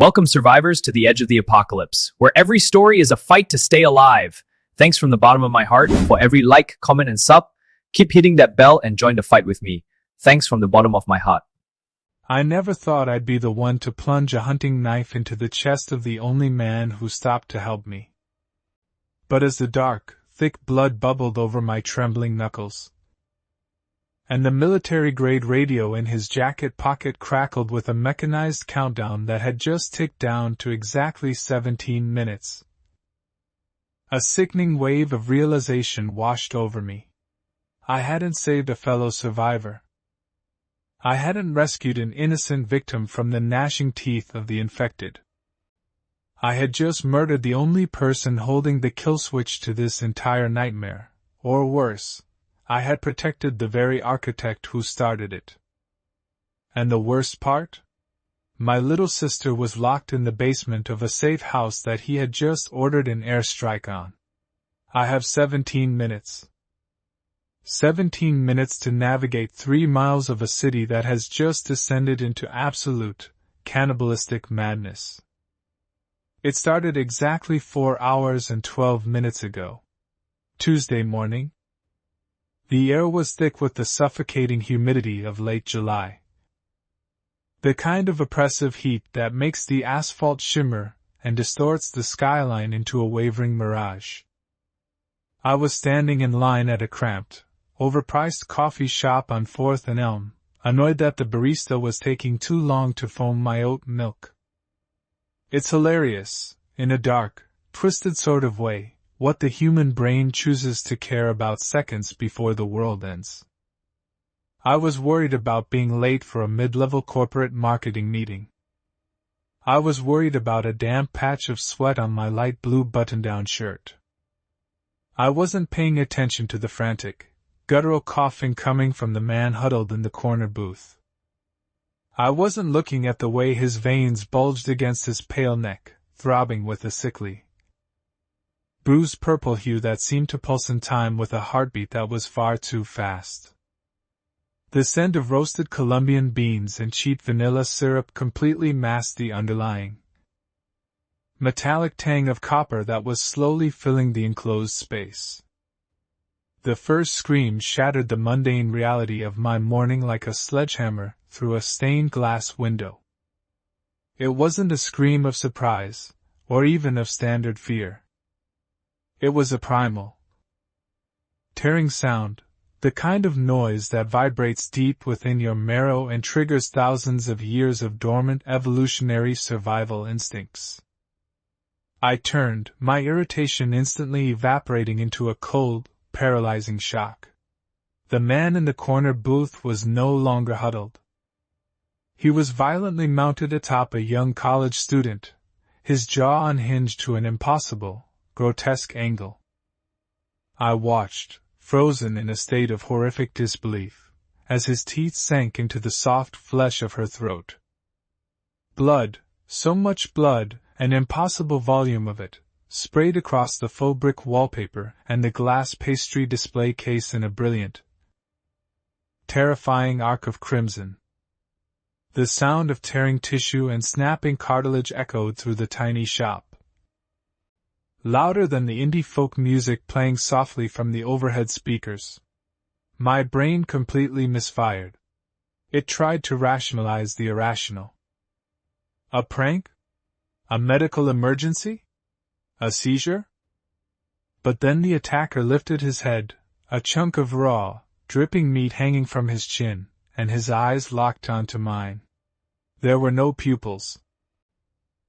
Welcome, survivors, to the edge of the apocalypse, where every story is a fight to stay alive. Thanks from the bottom of my heart for every like, comment, and sub. Keep hitting that bell and join the fight with me. Thanks from the bottom of my heart. I never thought I'd be the one to plunge a hunting knife into the chest of the only man who stopped to help me. But as the dark, thick blood bubbled over my trembling knuckles, and the military-grade radio in his jacket pocket crackled with a mechanized countdown that had just ticked down to exactly 17 minutes. A sickening wave of realization washed over me. I hadn't saved a fellow survivor. I hadn't rescued an innocent victim from the gnashing teeth of the infected. I had just murdered the only person holding the kill switch to this entire nightmare, or worse. I had protected the very architect who started it. And the worst part? My little sister was locked in the basement of a safe house that he had just ordered an airstrike on. I have 17 minutes. 17 minutes to navigate 3 miles of a city that has just descended into absolute, cannibalistic madness. It started exactly 4 hours and 12 minutes ago. Tuesday morning. The air was thick with the suffocating humidity of late July. The kind of oppressive heat that makes the asphalt shimmer and distorts the skyline into a wavering mirage. I was standing in line at a cramped, overpriced coffee shop on 4th and Elm, annoyed that the barista was taking too long to foam my oat milk. It's hilarious, in a dark, twisted sort of way, what the human brain chooses to care about seconds before the world ends. I was worried about being late for a mid-level corporate marketing meeting. I was worried about a damp patch of sweat on my light blue button-down shirt. I wasn't paying attention to the frantic, guttural coughing coming from the man huddled in the corner booth. I wasn't looking at the way his veins bulged against his pale neck, throbbing with a sickly, bruised purple hue that seemed to pulse in time with a heartbeat that was far too fast. The scent of roasted Colombian beans and cheap vanilla syrup completely masked the underlying metallic tang of copper that was slowly filling the enclosed space. The first scream shattered the mundane reality of my morning like a sledgehammer through a stained glass window. It wasn't a scream of surprise, or even of standard fear. It was a primal, tearing sound, the kind of noise that vibrates deep within your marrow and triggers thousands of years of dormant evolutionary survival instincts. I turned, my irritation instantly evaporating into a cold, paralyzing shock. The man in the corner booth was no longer huddled. He was violently mounted atop a young college student, his jaw unhinged to an impossible, grotesque angle. I watched, frozen in a state of horrific disbelief, as his teeth sank into the soft flesh of her throat. Blood, so much blood, an impossible volume of it, sprayed across the faux brick wallpaper and the glass pastry display case in a brilliant, terrifying arc of crimson. The sound of tearing tissue and snapping cartilage echoed through the tiny shop, louder than the indie folk music playing softly from the overhead speakers. My brain completely misfired. It tried to rationalize the irrational. A prank? A medical emergency? A seizure? But then the attacker lifted his head, a chunk of raw, dripping meat hanging from his chin, and his eyes locked onto mine. There were no pupils.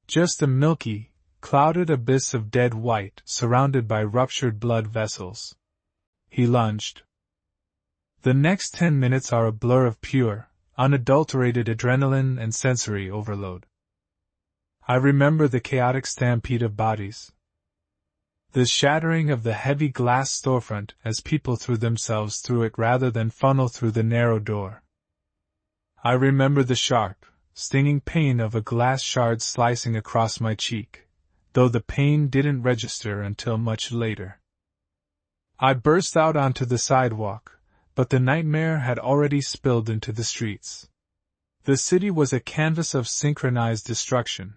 Just a milky, clouded abyss of dead white surrounded by ruptured blood vessels. He lunged. The next 10 minutes are a blur of pure, unadulterated adrenaline and sensory overload. I remember the chaotic stampede of bodies, the shattering of the heavy glass storefront as people threw themselves through it rather than funnel through the narrow door. I remember the sharp, stinging pain of a glass shard slicing across my cheek, though the pain didn't register until much later. I burst out onto the sidewalk, but the nightmare had already spilled into the streets. The city was a canvas of synchronized destruction,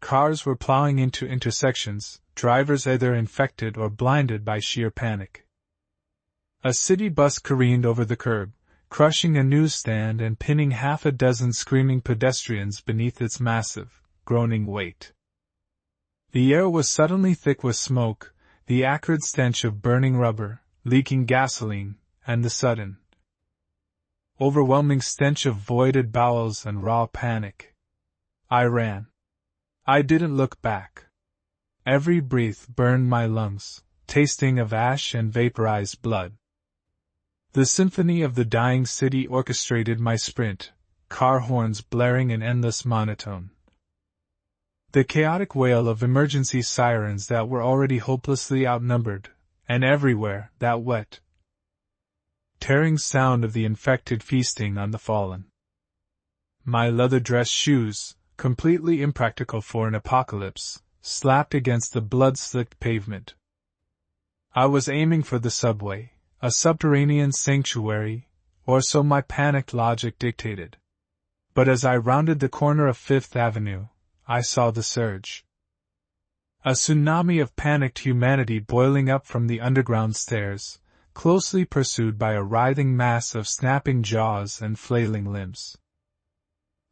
Cars were plowing into intersections, drivers either infected or blinded by sheer panic. A city bus careened over the curb, crushing a newsstand and pinning half a dozen screaming pedestrians beneath its massive, groaning weight. The air was suddenly thick with smoke, the acrid stench of burning rubber, leaking gasoline, and the sudden, overwhelming stench of voided bowels and raw panic. I ran. I didn't look back. Every breath burned my lungs, tasting of ash and vaporized blood. The symphony of the dying city orchestrated my sprint, car horns blaring in endless monotone. The chaotic wail of emergency sirens that were already hopelessly outnumbered, and everywhere that wet, tearing sound of the infected feasting on the fallen. My leather dress shoes, completely impractical for an apocalypse, slapped against the blood-slicked pavement. I was aiming for the subway, a subterranean sanctuary, or so my panicked logic dictated. But as I rounded the corner of Fifth Avenue, I saw the surge. A tsunami of panicked humanity boiling up from the underground stairs, closely pursued by a writhing mass of snapping jaws and flailing limbs.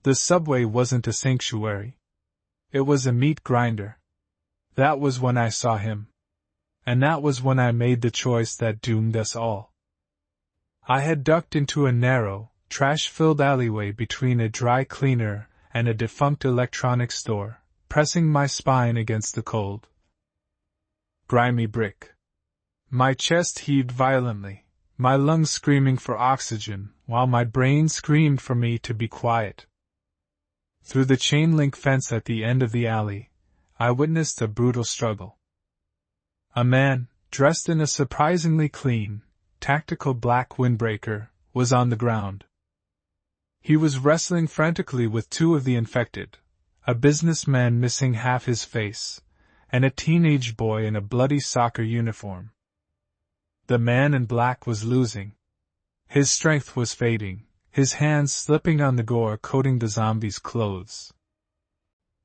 The subway wasn't a sanctuary. It was a meat grinder. That was when I saw him. And that was when I made the choice that doomed us all. I had ducked into a narrow, trash-filled alleyway between a dry cleaner and a defunct electronics store, pressing my spine against the cold, grimy brick. My chest heaved violently, my lungs screaming for oxygen, while my brain screamed for me to be quiet. Through the chain-link fence at the end of the alley, I witnessed a brutal struggle. A man, dressed in a surprisingly clean, tactical black windbreaker, was on the ground. He was wrestling frantically with two of the infected, a businessman missing half his face, and a teenage boy in a bloody soccer uniform. The man in black was losing. His strength was fading, his hands slipping on the gore coating the zombie's clothes.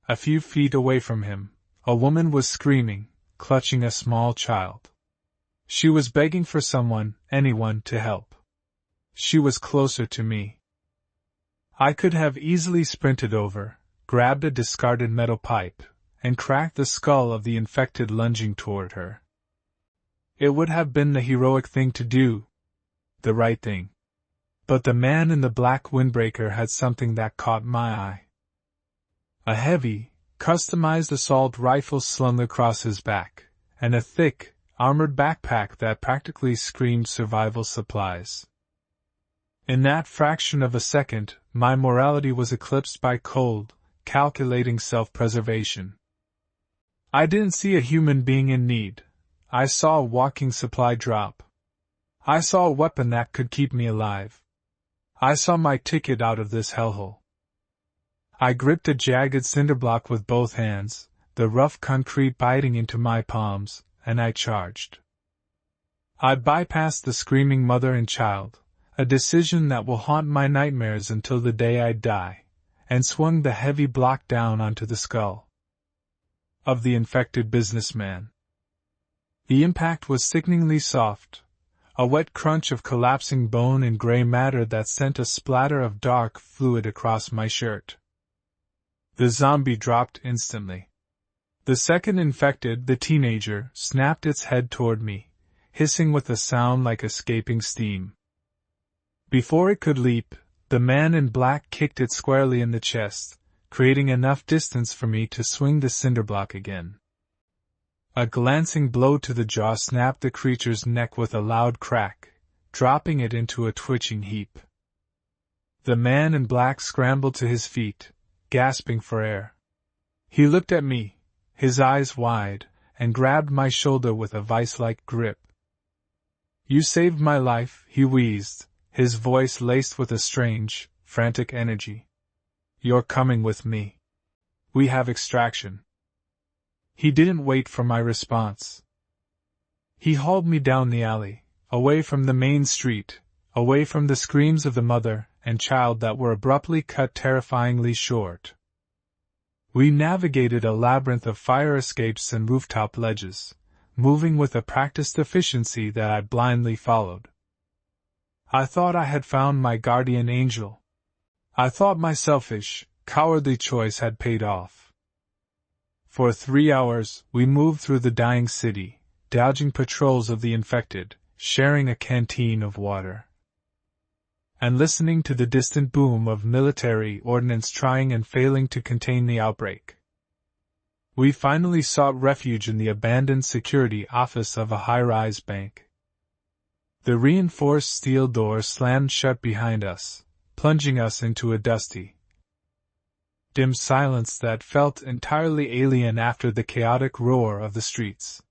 A few feet away from him, a woman was screaming, clutching a small child. She was begging for someone, anyone, to help. She was closer to me. I could have easily sprinted over, grabbed a discarded metal pipe, and cracked the skull of the infected lunging toward her. It would have been the heroic thing to do, the right thing. But the man in the black windbreaker had something that caught my eye. A heavy, customized assault rifle slung across his back, and a thick, armored backpack that practically screamed survival supplies. In that fraction of a second, my morality was eclipsed by cold, calculating self-preservation. I didn't see a human being in need. I saw a walking supply drop. I saw a weapon that could keep me alive. I saw my ticket out of this hellhole. I gripped a jagged cinder block with both hands, the rough concrete biting into my palms, and I charged. I bypassed the screaming mother and child, a decision that will haunt my nightmares until the day I die, and swung the heavy block down onto the skull of the infected businessman. The impact was sickeningly soft, a wet crunch of collapsing bone and gray matter that sent a splatter of dark fluid across my shirt. The zombie dropped instantly. The second infected, the teenager, snapped its head toward me, hissing with a sound like escaping steam. Before it could leap, the man in black kicked it squarely in the chest, creating enough distance for me to swing the cinder block again. A glancing blow to the jaw snapped the creature's neck with a loud crack, dropping it into a twitching heap. The man in black scrambled to his feet, gasping for air. He looked at me, his eyes wide, and grabbed my shoulder with a vice-like grip. "You saved my life," he wheezed, his voice laced with a strange, frantic energy. "You're coming with me. We have extraction." He didn't wait for my response. He hauled me down the alley, away from the main street, away from the screams of the mother and child that were abruptly cut terrifyingly short. We navigated a labyrinth of fire escapes and rooftop ledges, moving with a practiced efficiency that I blindly followed. I thought I had found my guardian angel. I thought my selfish, cowardly choice had paid off. For 3 hours, we moved through the dying city, dodging patrols of the infected, sharing a canteen of water, and listening to the distant boom of military ordnance trying and failing to contain the outbreak. We finally sought refuge in the abandoned security office of a high-rise bank. The reinforced steel door slammed shut behind us, plunging us into a dusty, dim silence that felt entirely alien after the chaotic roar of the streets.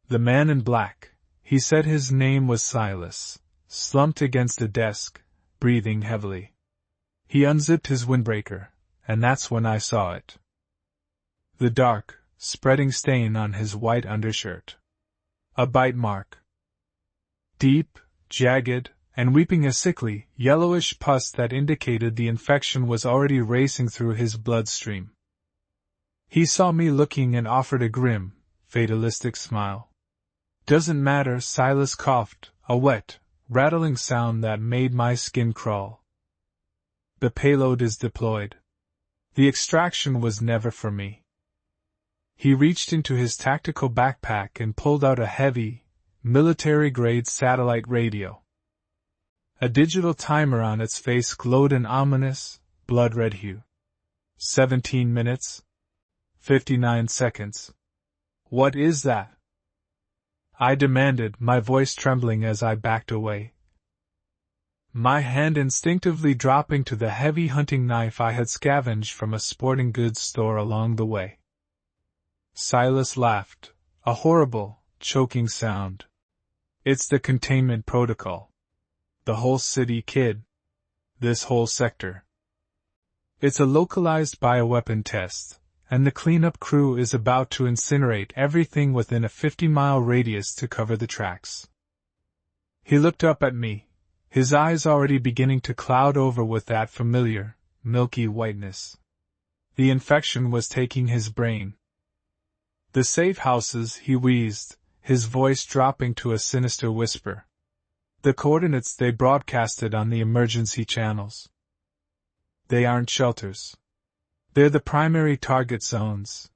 The man in black, he said his name was Silas, slumped against a desk, breathing heavily. He unzipped his windbreaker, and that's when I saw it. The dark, spreading stain on his white undershirt. A bite mark. Deep, jagged, and weeping a sickly, yellowish pus that indicated the infection was already racing through his bloodstream. He saw me looking and offered a grim, fatalistic smile. "Doesn't matter," Silas coughed, a wet, rattling sound that made my skin crawl. "The payload is deployed. The extraction was never for me." He reached into his tactical backpack and pulled out a heavy, military-grade satellite radio. A digital timer on its face glowed an ominous, blood-red hue. 17 minutes. 59 seconds. "What is that?" I demanded, my voice trembling as I backed away. My hand instinctively dropping to the heavy hunting knife I had scavenged from a sporting goods store along the way. Silas laughed, a horrible, choking sound. "It's the containment protocol. The whole city, kid. This whole sector. It's a localized bioweapon test, and the cleanup crew is about to incinerate everything within a 50-mile radius to cover the tracks." He looked up at me, his eyes already beginning to cloud over with that familiar, milky whiteness. The infection was taking his brain. "The safe houses," he wheezed, his voice dropping to a sinister whisper. "The coordinates they broadcasted on the emergency channels. They aren't shelters. They're the primary target zones.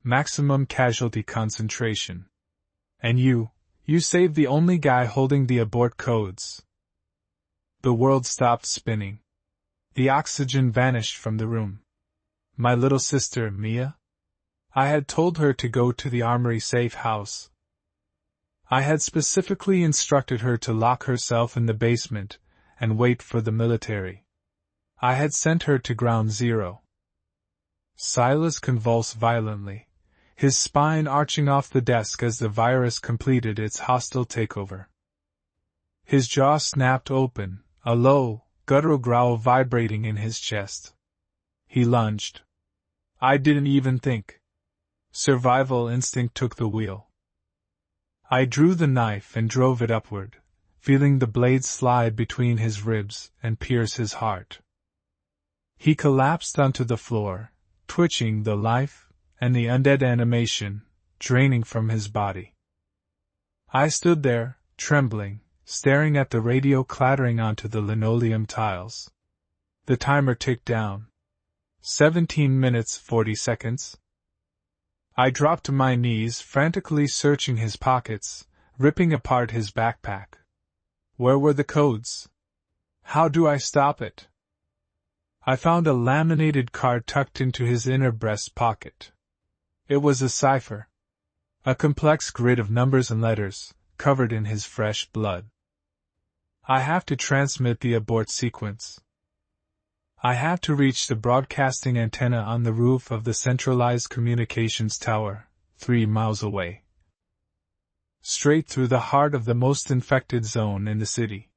Maximum casualty concentration. And you saved the only guy holding the abort codes." The world stopped spinning. The oxygen vanished from the room. My little sister, Mia? I had told her to go to the armory safe house. I had specifically instructed her to lock herself in the basement and wait for the military. I had sent her to ground zero. Silas convulsed violently, his spine arching off the desk as the virus completed its hostile takeover. His jaw snapped open, a low, guttural growl vibrating in his chest. He lunged. I didn't even think. Survival instinct took the wheel. I drew the knife and drove it upward, feeling the blade slide between his ribs and pierce his heart. He collapsed onto the floor, twitching the life and the undead animation draining from his body. I stood there, trembling, staring at the radio clattering onto the linoleum tiles. The timer ticked down. 17 minutes 40 seconds. I dropped to my knees, frantically searching his pockets, ripping apart his backpack. Where were the codes? How do I stop it? I found a laminated card tucked into his inner breast pocket. It was a cipher. A complex grid of numbers and letters, covered in his fresh blood. I have to transmit the abort sequence. I have to reach the broadcasting antenna on the roof of the centralized communications tower, 3 miles away. Straight through the heart of the most infected zone in the city.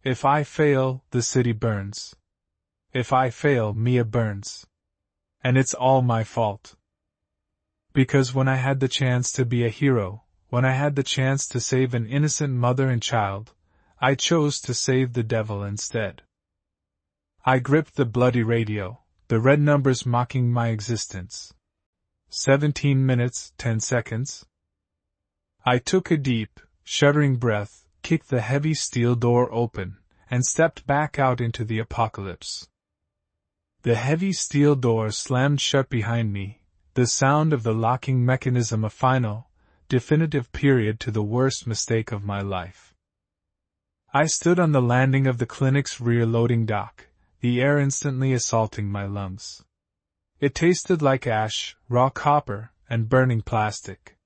If I fail, the city burns. If I fail, Mia burns. And it's all my fault. Because when I had the chance to be a hero, when I had the chance to save an innocent mother and child, I chose to save the devil instead. I gripped the bloody radio, the red numbers mocking my existence. 17 minutes, 10 seconds. I took a deep, shuddering breath, kicked the heavy steel door open, and stepped back out into the apocalypse. The heavy steel door slammed shut behind me, the sound of the locking mechanism a final, definitive period to the worst mistake of my life. I stood on the landing of the clinic's rear loading dock, the air instantly assaulting my lungs. It tasted like ash, raw copper, and burning plastic.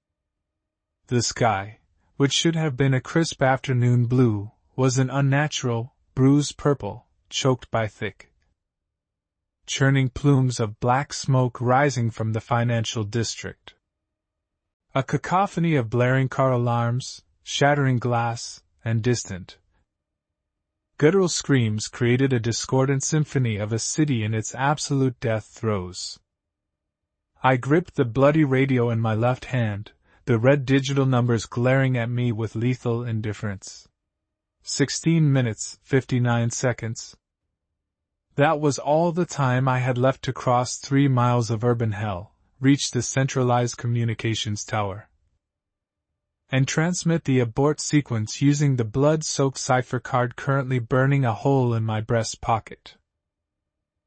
The sky, which should have been a crisp afternoon blue, was an unnatural, bruised purple, choked by thick, churning plumes of black smoke rising from the financial district. A cacophony of blaring car alarms, shattering glass, and distant, guttural screams created a discordant symphony of a city in its absolute death throes. I gripped the bloody radio in my left hand, the red digital numbers glaring at me with lethal indifference. 16 minutes, 59 seconds. That was all the time I had left to cross 3 miles of urban hell, reach the centralized communications tower, and transmit the abort sequence using the blood-soaked cipher card currently burning a hole in my breast pocket.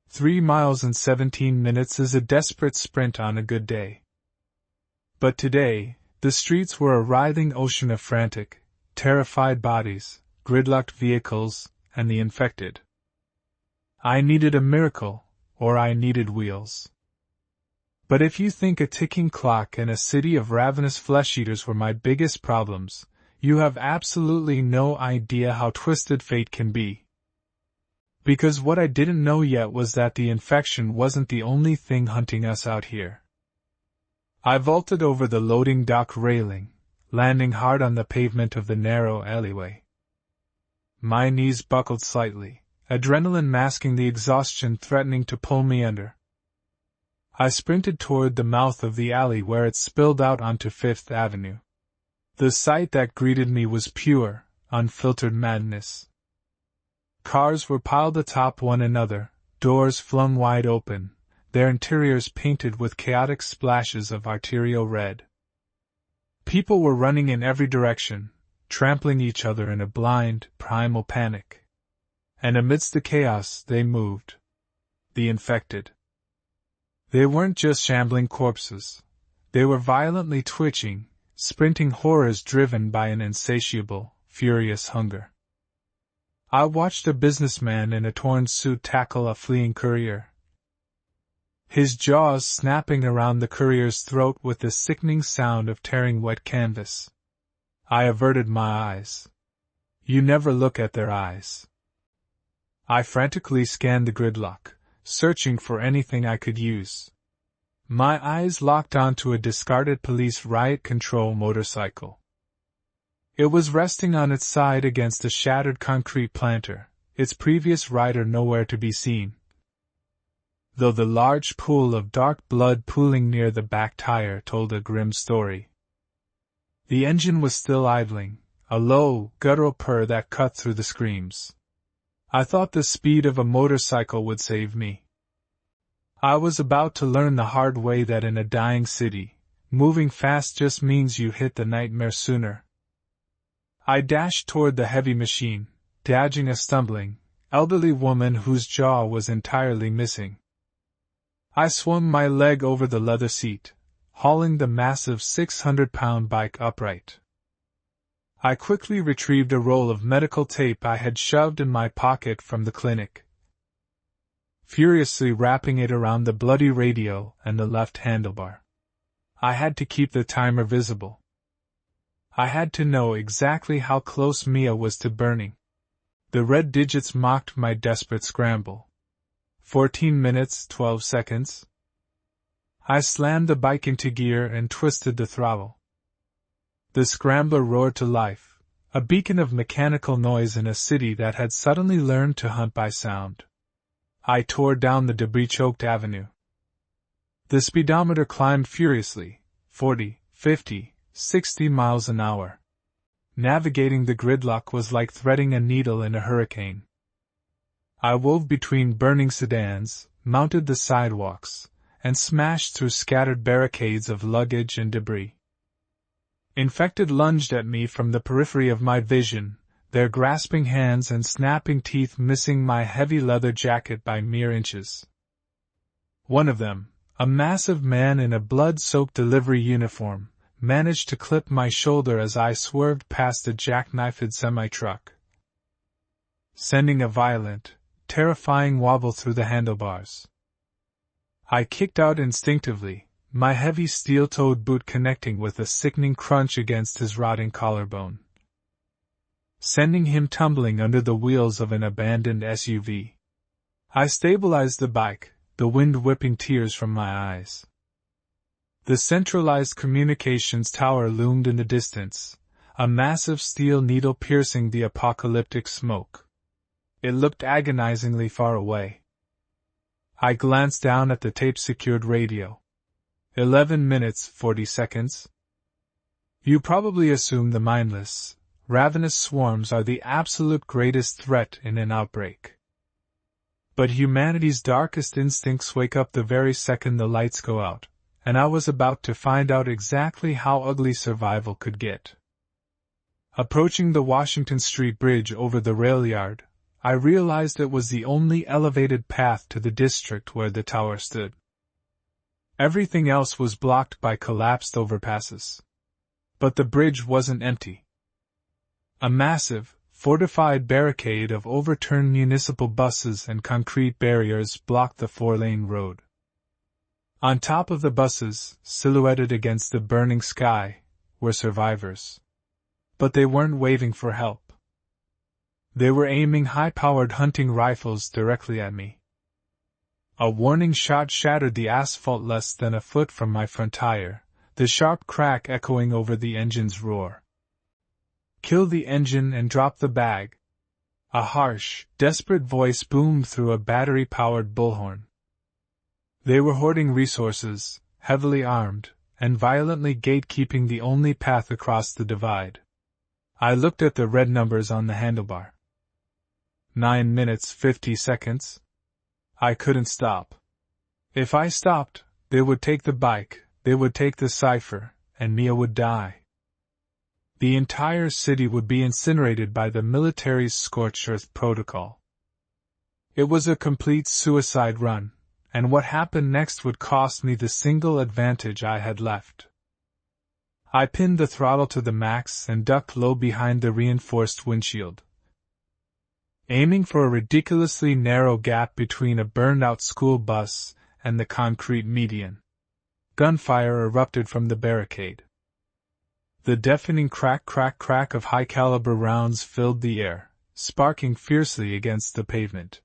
3 miles and 17 minutes is a desperate sprint on a good day. But today, the streets were a writhing ocean of frantic, terrified bodies, gridlocked vehicles, and the infected. I needed a miracle, or I needed wheels. But if you think a ticking clock and a city of ravenous flesh-eaters were my biggest problems, you have absolutely no idea how twisted fate can be. Because what I didn't know yet was that the infection wasn't the only thing hunting us out here. I vaulted over the loading dock railing, landing hard on the pavement of the narrow alleyway. My knees buckled slightly, adrenaline masking the exhaustion threatening to pull me under. I sprinted toward the mouth of the alley where it spilled out onto Fifth Avenue. The sight that greeted me was pure, unfiltered madness. Cars were piled atop one another, doors flung wide open, their interiors painted with chaotic splashes of arterial red. People were running in every direction, trampling each other in a blind, primal panic. And amidst the chaos they moved. The infected. They weren't just shambling corpses. They were violently twitching, sprinting horrors driven by an insatiable, furious hunger. I watched a businessman in a torn suit tackle a fleeing courier, his jaws snapping around the courier's throat with the sickening sound of tearing wet canvas. I averted my eyes. You never look at their eyes. I frantically scanned the gridlock, searching for anything I could use. My eyes locked onto a discarded police riot control motorcycle. It was resting on its side against a shattered concrete planter, its previous rider nowhere to be seen, though the large pool of dark blood pooling near the back tire told a grim story. The engine was still idling, a low, guttural purr that cut through the screams. I thought the speed of a motorcycle would save me. I was about to learn the hard way that in a dying city, moving fast just means you hit the nightmare sooner. I dashed toward the heavy machine, dodging a stumbling, elderly woman whose jaw was entirely missing. I swung my leg over the leather seat, hauling the massive 600-pound bike upright. I quickly retrieved a roll of medical tape I had shoved in my pocket from the clinic, furiously wrapping it around the bloody radio and the left handlebar. I had to keep the timer visible. I had to know exactly how close Mia was to burning. The red digits mocked my desperate scramble. 14 minutes, 12 seconds. I slammed the bike into gear and twisted the throttle. The scrambler roared to life, a beacon of mechanical noise in a city that had suddenly learned to hunt by sound. I tore down the debris-choked avenue. The speedometer climbed furiously, 40, 50, 60 miles an hour. Navigating the gridlock was like threading a needle in a hurricane. I wove between burning sedans, mounted the sidewalks, and smashed through scattered barricades of luggage and debris. Infected lunged at me from the periphery of my vision, their grasping hands and snapping teeth missing my heavy leather jacket by mere inches. One of them, a massive man in a blood-soaked delivery uniform, managed to clip my shoulder as I swerved past a jackknifed semi-truck, sending a violent, terrifying wobble through the handlebars. I kicked out instinctively, my heavy steel-toed boot connecting with a sickening crunch against his rotting collarbone, sending him tumbling under the wheels of an abandoned SUV. I stabilized the bike, the wind whipping tears from my eyes. The centralized communications tower loomed in the distance, a massive steel needle piercing the apocalyptic smoke. It looked agonizingly far away. I glanced down at the tape-secured radio. 11 minutes, 40 seconds. You probably assume the mindless, ravenous swarms are the absolute greatest threat in an outbreak. But humanity's darkest instincts wake up the very second the lights go out, and I was about to find out exactly how ugly survival could get. Approaching the Washington Street Bridge over the rail yard, I realized it was the only elevated path to the district where the tower stood. Everything else was blocked by collapsed overpasses. But the bridge wasn't empty. A massive, fortified barricade of overturned municipal buses and concrete barriers blocked the four-lane road. On top of the buses, silhouetted against the burning sky, were survivors. But they weren't waving for help. They were aiming high-powered hunting rifles directly at me. A warning shot shattered the asphalt less than a foot from my front tire, the sharp crack echoing over the engine's roar. Kill the engine and drop the bag. A harsh, desperate voice boomed through a battery-powered bullhorn. They were hoarding resources, heavily armed, and violently gatekeeping the only path across the divide. I looked at the red numbers on the handlebar. 9 minutes 50 seconds. I couldn't stop. If I stopped, they would take the bike, they would take the cipher, and Mia would die. The entire city would be incinerated by the military's scorched earth protocol. It was a complete suicide run, and what happened next would cost me the single advantage I had left. I pinned the throttle to the max and ducked low behind the reinforced windshield, aiming for a ridiculously narrow gap between a burned-out school bus and the concrete median. Gunfire erupted from the barricade. The deafening crack of high-caliber rounds filled the air, sparking fiercely against the pavement.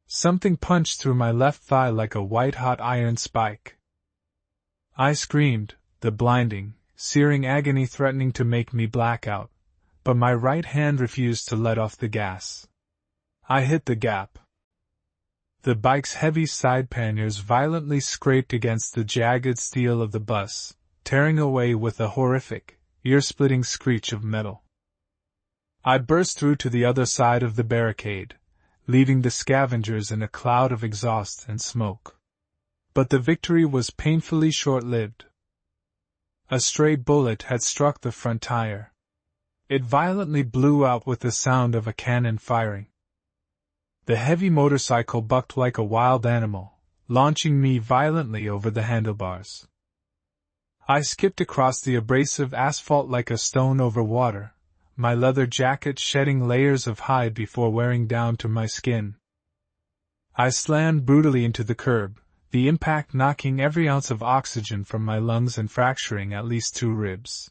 Something punched through my left thigh like a white-hot iron spike. I screamed, the blinding, searing agony threatening to make me black out, but my right hand refused to let off the gas. I hit the gap. The bike's heavy side panniers violently scraped against the jagged steel of the bus, tearing away with a horrific, ear-splitting screech of metal. I burst through to the other side of the barricade, leaving the scavengers in a cloud of exhaust and smoke. But the victory was painfully short-lived. A stray bullet had struck the front tire. It violently blew out with the sound of a cannon firing. The heavy motorcycle bucked like a wild animal, launching me violently over the handlebars. I skipped across the abrasive asphalt like a stone over water, my leather jacket shedding layers of hide before wearing down to my skin. I slammed brutally into the curb, the impact knocking every ounce of oxygen from my lungs and fracturing at least 2 ribs.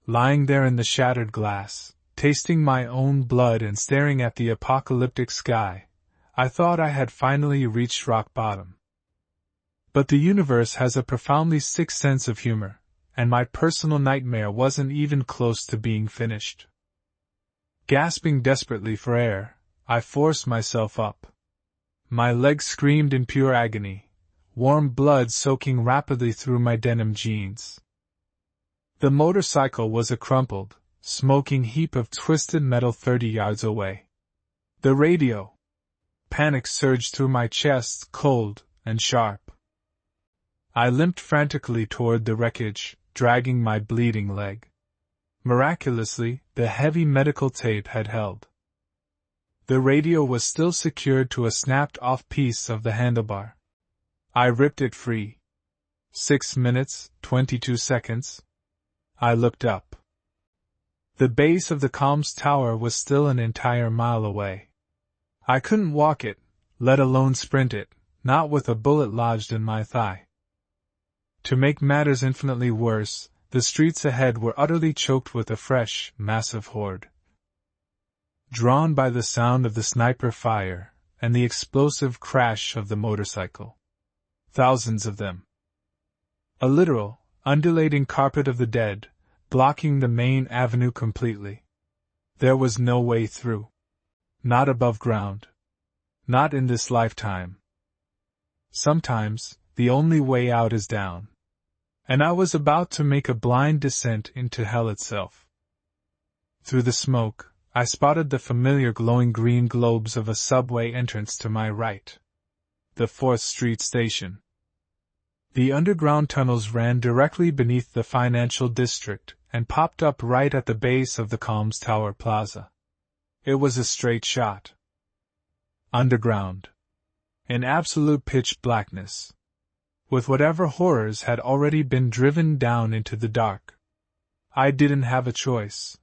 Lying there in the shattered glass, tasting my own blood and staring at the apocalyptic sky, I thought I had finally reached rock bottom. But the universe has a profoundly sick sense of humor, and my personal nightmare wasn't even close to being finished. Gasping desperately for air, I forced myself up. My legs screamed in pure agony, warm blood soaking rapidly through my denim jeans. The motorcycle was a crumpled, smoking heap of twisted metal 30 yards away. The radio. Panic surged through my chest, cold and sharp. I limped frantically toward the wreckage, dragging my bleeding leg. Miraculously, the heavy medical tape had held. The radio was still secured to a snapped-off piece of the handlebar. I ripped it free. 6 minutes, 22 seconds. I looked up. The base of the comms tower was still an entire mile away. I couldn't walk it, let alone sprint it, not with a bullet lodged in my thigh. To make matters infinitely worse, the streets ahead were utterly choked with a fresh, massive horde. Drawn by the sound of the sniper fire and the explosive crash of the motorcycle. Thousands of them. A literal, undulating carpet of the dead, blocking the main avenue completely. There was no way through. Not above ground. Not in this lifetime. Sometimes, the only way out is down. And I was about to make a blind descent into hell itself. Through the smoke, I spotted the familiar glowing green globes of a subway entrance to my right. The 4th Street Station. The underground tunnels ran directly beneath the financial district and popped up right at the base of the comms tower plaza. It was a straight shot. Underground. In absolute pitch blackness. With whatever horrors had already been driven down into the dark. I didn't have a choice.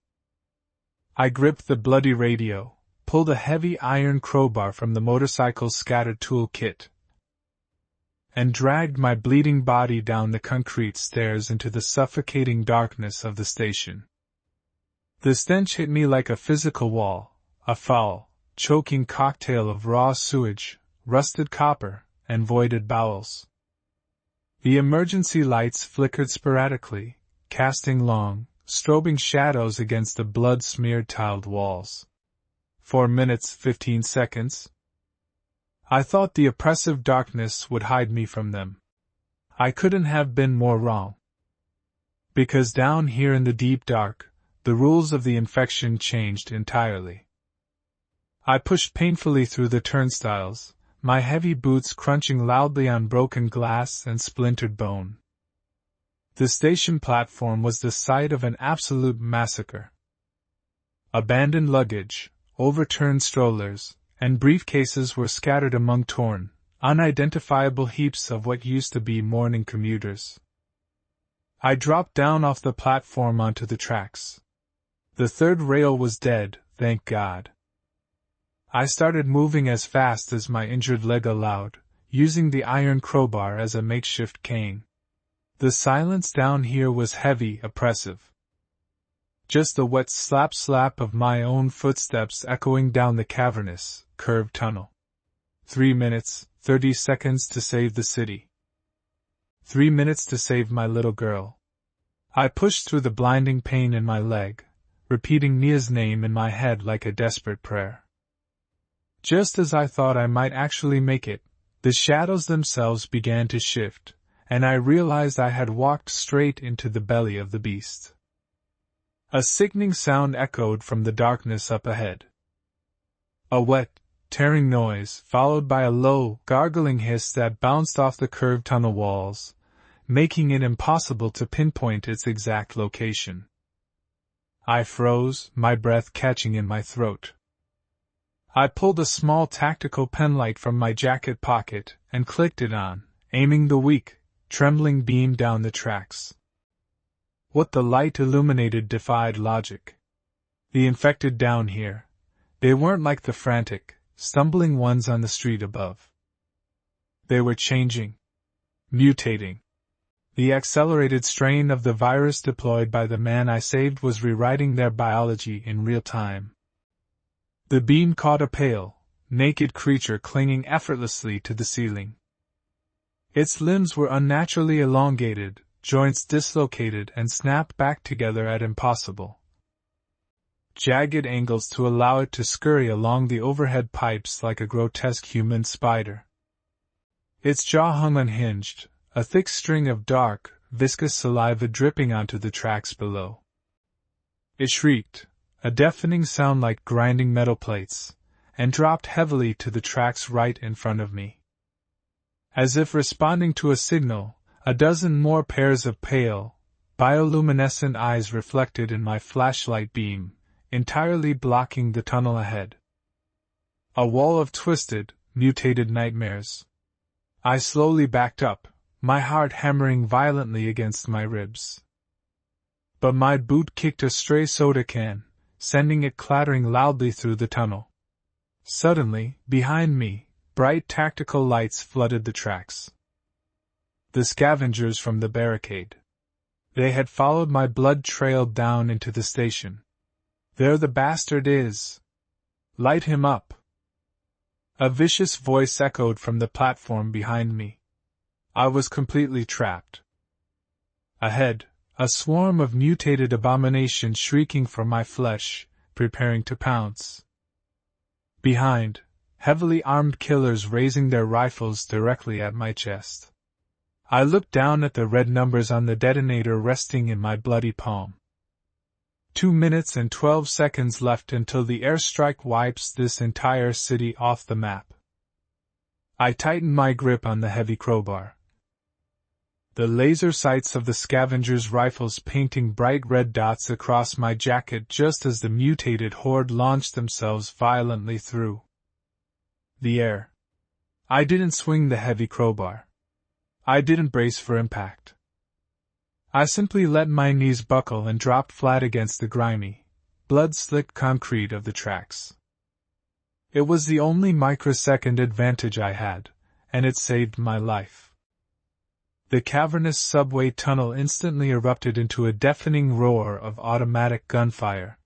I gripped the bloody radio, pulled a heavy iron crowbar from the motorcycle's scattered tool kit, and dragged my bleeding body down the concrete stairs into the suffocating darkness of the station. The stench hit me like a physical wall, a foul, choking cocktail of raw sewage, rusted copper, and voided bowels. The emergency lights flickered sporadically, casting long, strobing shadows against the blood-smeared tiled walls. 4 minutes, 15 seconds. I thought the oppressive darkness would hide me from them. I couldn't have been more wrong. Because down here in the deep dark, the rules of the infection changed entirely. I pushed painfully through the turnstiles, my heavy boots crunching loudly on broken glass and splintered bone. The station platform was the site of an absolute massacre. Abandoned luggage, overturned strollers, and briefcases were scattered among torn, unidentifiable heaps of what used to be morning commuters. I dropped down off the platform onto the tracks. The third rail was dead, thank God. I started moving as fast as my injured leg allowed, using the iron crowbar as a makeshift cane. The silence down here was heavy, oppressive. Just the wet slap-slap of my own footsteps echoing down the cavernous, curved tunnel. 3 minutes, 30 seconds to save the city. 3 minutes to save my little girl. I pushed through the blinding pain in my leg, repeating Nia's name in my head like a desperate prayer. Just as I thought I might actually make it, the shadows themselves began to shift, and I realized I had walked straight into the belly of the beast. A sickening sound echoed from the darkness up ahead. A wet, tearing noise, followed by a low, gargling hiss that bounced off the curved tunnel walls, making it impossible to pinpoint its exact location. I froze, my breath catching in my throat. I pulled a small tactical penlight from my jacket pocket and clicked it on, aiming the weak, trembling beam down the tracks. What the light illuminated defied logic. The infected down here, they weren't like the frantic, stumbling ones on the street above. They were changing, mutating. The accelerated strain of the virus deployed by the man I saved was rewriting their biology in real time. The beam caught a pale, naked creature clinging effortlessly to the ceiling. Its limbs were unnaturally elongated, joints dislocated and snapped back together at impossible jagged angles to allow it to scurry along the overhead pipes like a grotesque human spider. Its jaw hung unhinged, a thick string of dark, viscous saliva dripping onto the tracks below. It shrieked, a deafening sound like grinding metal plates, and dropped heavily to the tracks right in front of me. As if responding to a signal, a dozen more pairs of pale, bioluminescent eyes reflected in my flashlight beam, entirely blocking the tunnel ahead. A wall of twisted, mutated nightmares. I slowly backed up, my heart hammering violently against my ribs. But my boot kicked a stray soda can, sending it clattering loudly through the tunnel. Suddenly, behind me, bright tactical lights flooded the tracks. The scavengers from the barricade. They had followed my blood trail down into the station. "There the bastard is! Light him up!" A vicious voice echoed from the platform behind me. I was completely trapped. Ahead, a swarm of mutated abominations shrieking for my flesh, preparing to pounce. Behind, heavily armed killers raising their rifles directly at my chest. I looked down at the red numbers on the detonator resting in my bloody palm. 2 minutes and 12 seconds left until the airstrike wipes this entire city off the map. I tightened my grip on the heavy crowbar. The laser sights of the scavengers' rifles painting bright red dots across my jacket just as the mutated horde launched themselves violently through the air. I didn't swing the heavy crowbar. I didn't brace for impact. I simply let my knees buckle and dropped flat against the grimy, blood-slicked concrete of the tracks. It was the only microsecond advantage I had, and it saved my life. The cavernous subway tunnel instantly erupted into a deafening roar of automatic gunfire.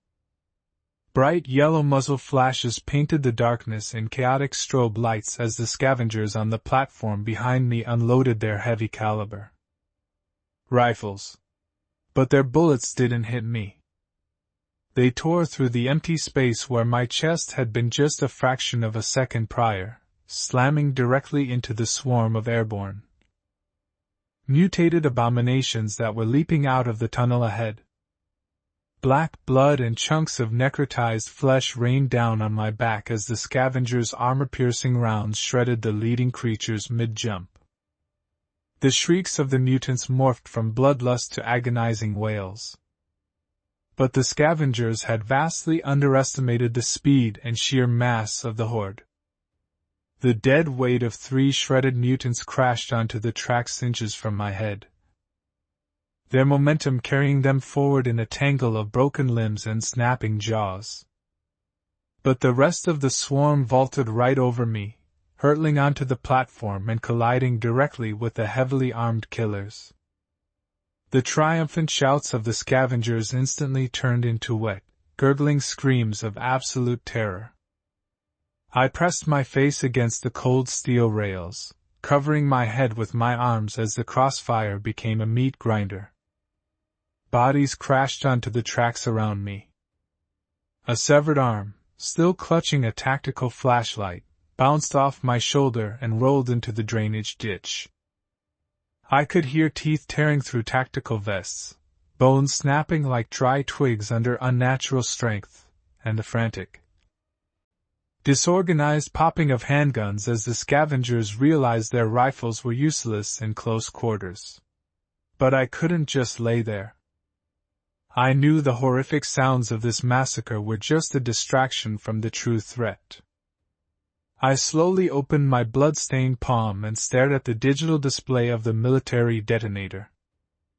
Bright yellow muzzle flashes painted the darkness in chaotic strobe lights as the scavengers on the platform behind me unloaded their heavy caliber rifles. But their bullets didn't hit me. They tore through the empty space where my chest had been just a fraction of a second prior, slamming directly into the swarm of airborne mutated abominations that were leaping out of the tunnel ahead. Black blood and chunks of necrotized flesh rained down on my back as the scavengers' armor-piercing rounds shredded the leading creatures mid-jump. The shrieks of the mutants morphed from bloodlust to agonizing wails. But the scavengers had vastly underestimated the speed and sheer mass of the horde. The dead weight of 3 shredded mutants crashed onto the tracks inches from my head, their momentum carrying them forward in a tangle of broken limbs and snapping jaws. But the rest of the swarm vaulted right over me, hurtling onto the platform and colliding directly with the heavily armed killers. The triumphant shouts of the scavengers instantly turned into wet, gurgling screams of absolute terror. I pressed my face against the cold steel rails, covering my head with my arms as the crossfire became a meat grinder. Bodies crashed onto the tracks around me. A severed arm, still clutching a tactical flashlight, bounced off my shoulder and rolled into the drainage ditch. I could hear teeth tearing through tactical vests, bones snapping like dry twigs under unnatural strength, and the frantic, disorganized popping of handguns as the scavengers realized their rifles were useless in close quarters. But I couldn't just lay there. I knew the horrific sounds of this massacre were just a distraction from the true threat. I slowly opened my blood-stained palm and stared at the digital display of the military detonator.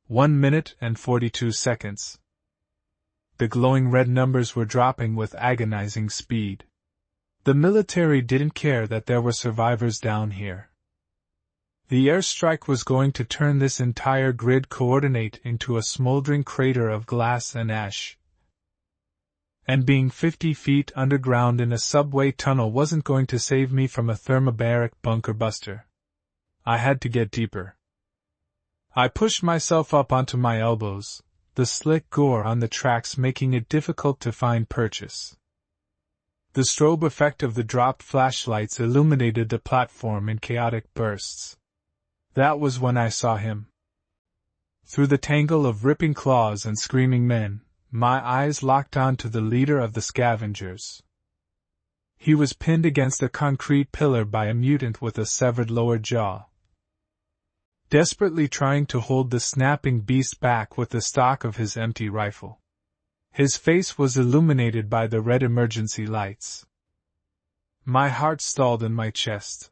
1 minute and 42 seconds. The glowing red numbers were dropping with agonizing speed. The military didn't care that there were survivors down here. The airstrike was going to turn this entire grid coordinate into a smoldering crater of glass and ash. And being 50 feet underground in a subway tunnel wasn't going to save me from a thermobaric bunker buster. I had to get deeper. I pushed myself up onto my elbows, the slick gore on the tracks making it difficult to find purchase. The strobe effect of the dropped flashlights illuminated the platform in chaotic bursts. That was when I saw him. Through the tangle of ripping claws and screaming men, my eyes locked on to the leader of the scavengers. He was pinned against a concrete pillar by a mutant with a severed lower jaw, desperately trying to hold the snapping beast back with the stock of his empty rifle. His face was illuminated by the red emergency lights. My heart stalled in my chest.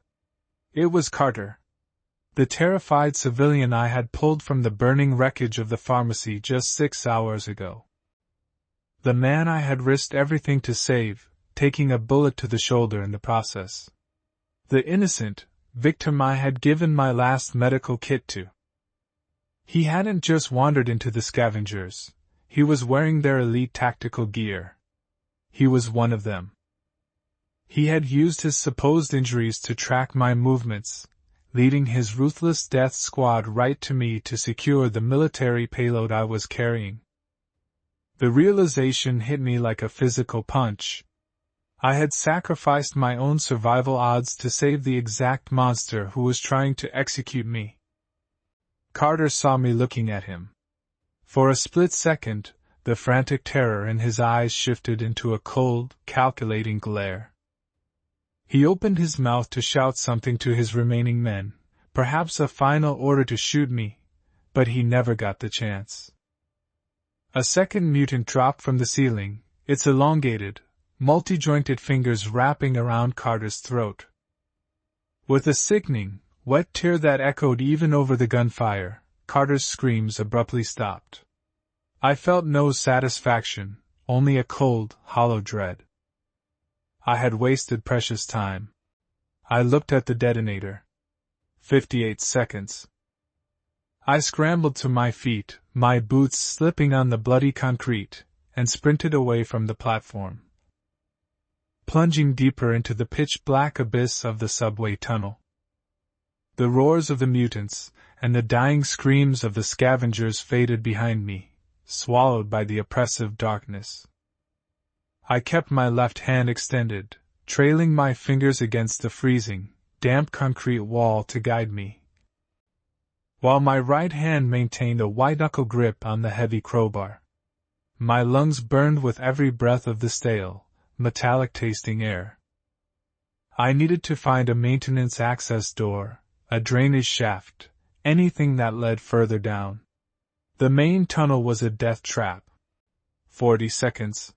It was Carter, the terrified civilian I had pulled from the burning wreckage of the pharmacy just 6 hours ago. The man I had risked everything to save, taking a bullet to the shoulder in the process. The innocent victim I had given my last medical kit to. He hadn't just wandered into the scavengers, he was wearing their elite tactical gear. He was one of them. He had used his supposed injuries to track my movements, leading his ruthless death squad right to me to secure the military payload I was carrying. The realization hit me like a physical punch. I had sacrificed my own survival odds to save the exact monster who was trying to execute me. Carter saw me looking at him. For a split second, the frantic terror in his eyes shifted into a cold, calculating glare. He opened his mouth to shout something to his remaining men, perhaps a final order to shoot me, but he never got the chance. A second mutant dropped from the ceiling, its elongated, multi-jointed fingers wrapping around Carter's throat. With a sickening, wet tear that echoed even over the gunfire, Carter's screams abruptly stopped. I felt no satisfaction, only a cold, hollow dread. I had wasted precious time. I looked at the detonator. 58 seconds. I scrambled to my feet, my boots slipping on the bloody concrete, and sprinted away from the platform, plunging deeper into the pitch-black abyss of the subway tunnel. The roars of the mutants and the dying screams of the scavengers faded behind me, swallowed by the oppressive darkness. I kept my left hand extended, trailing my fingers against the freezing, damp concrete wall to guide me, while my right hand maintained a white-knuckle grip on the heavy crowbar. My lungs burned with every breath of the stale, metallic-tasting air. I needed to find a maintenance access door, a drainage shaft, anything that led further down. The main tunnel was a death trap. 40 seconds.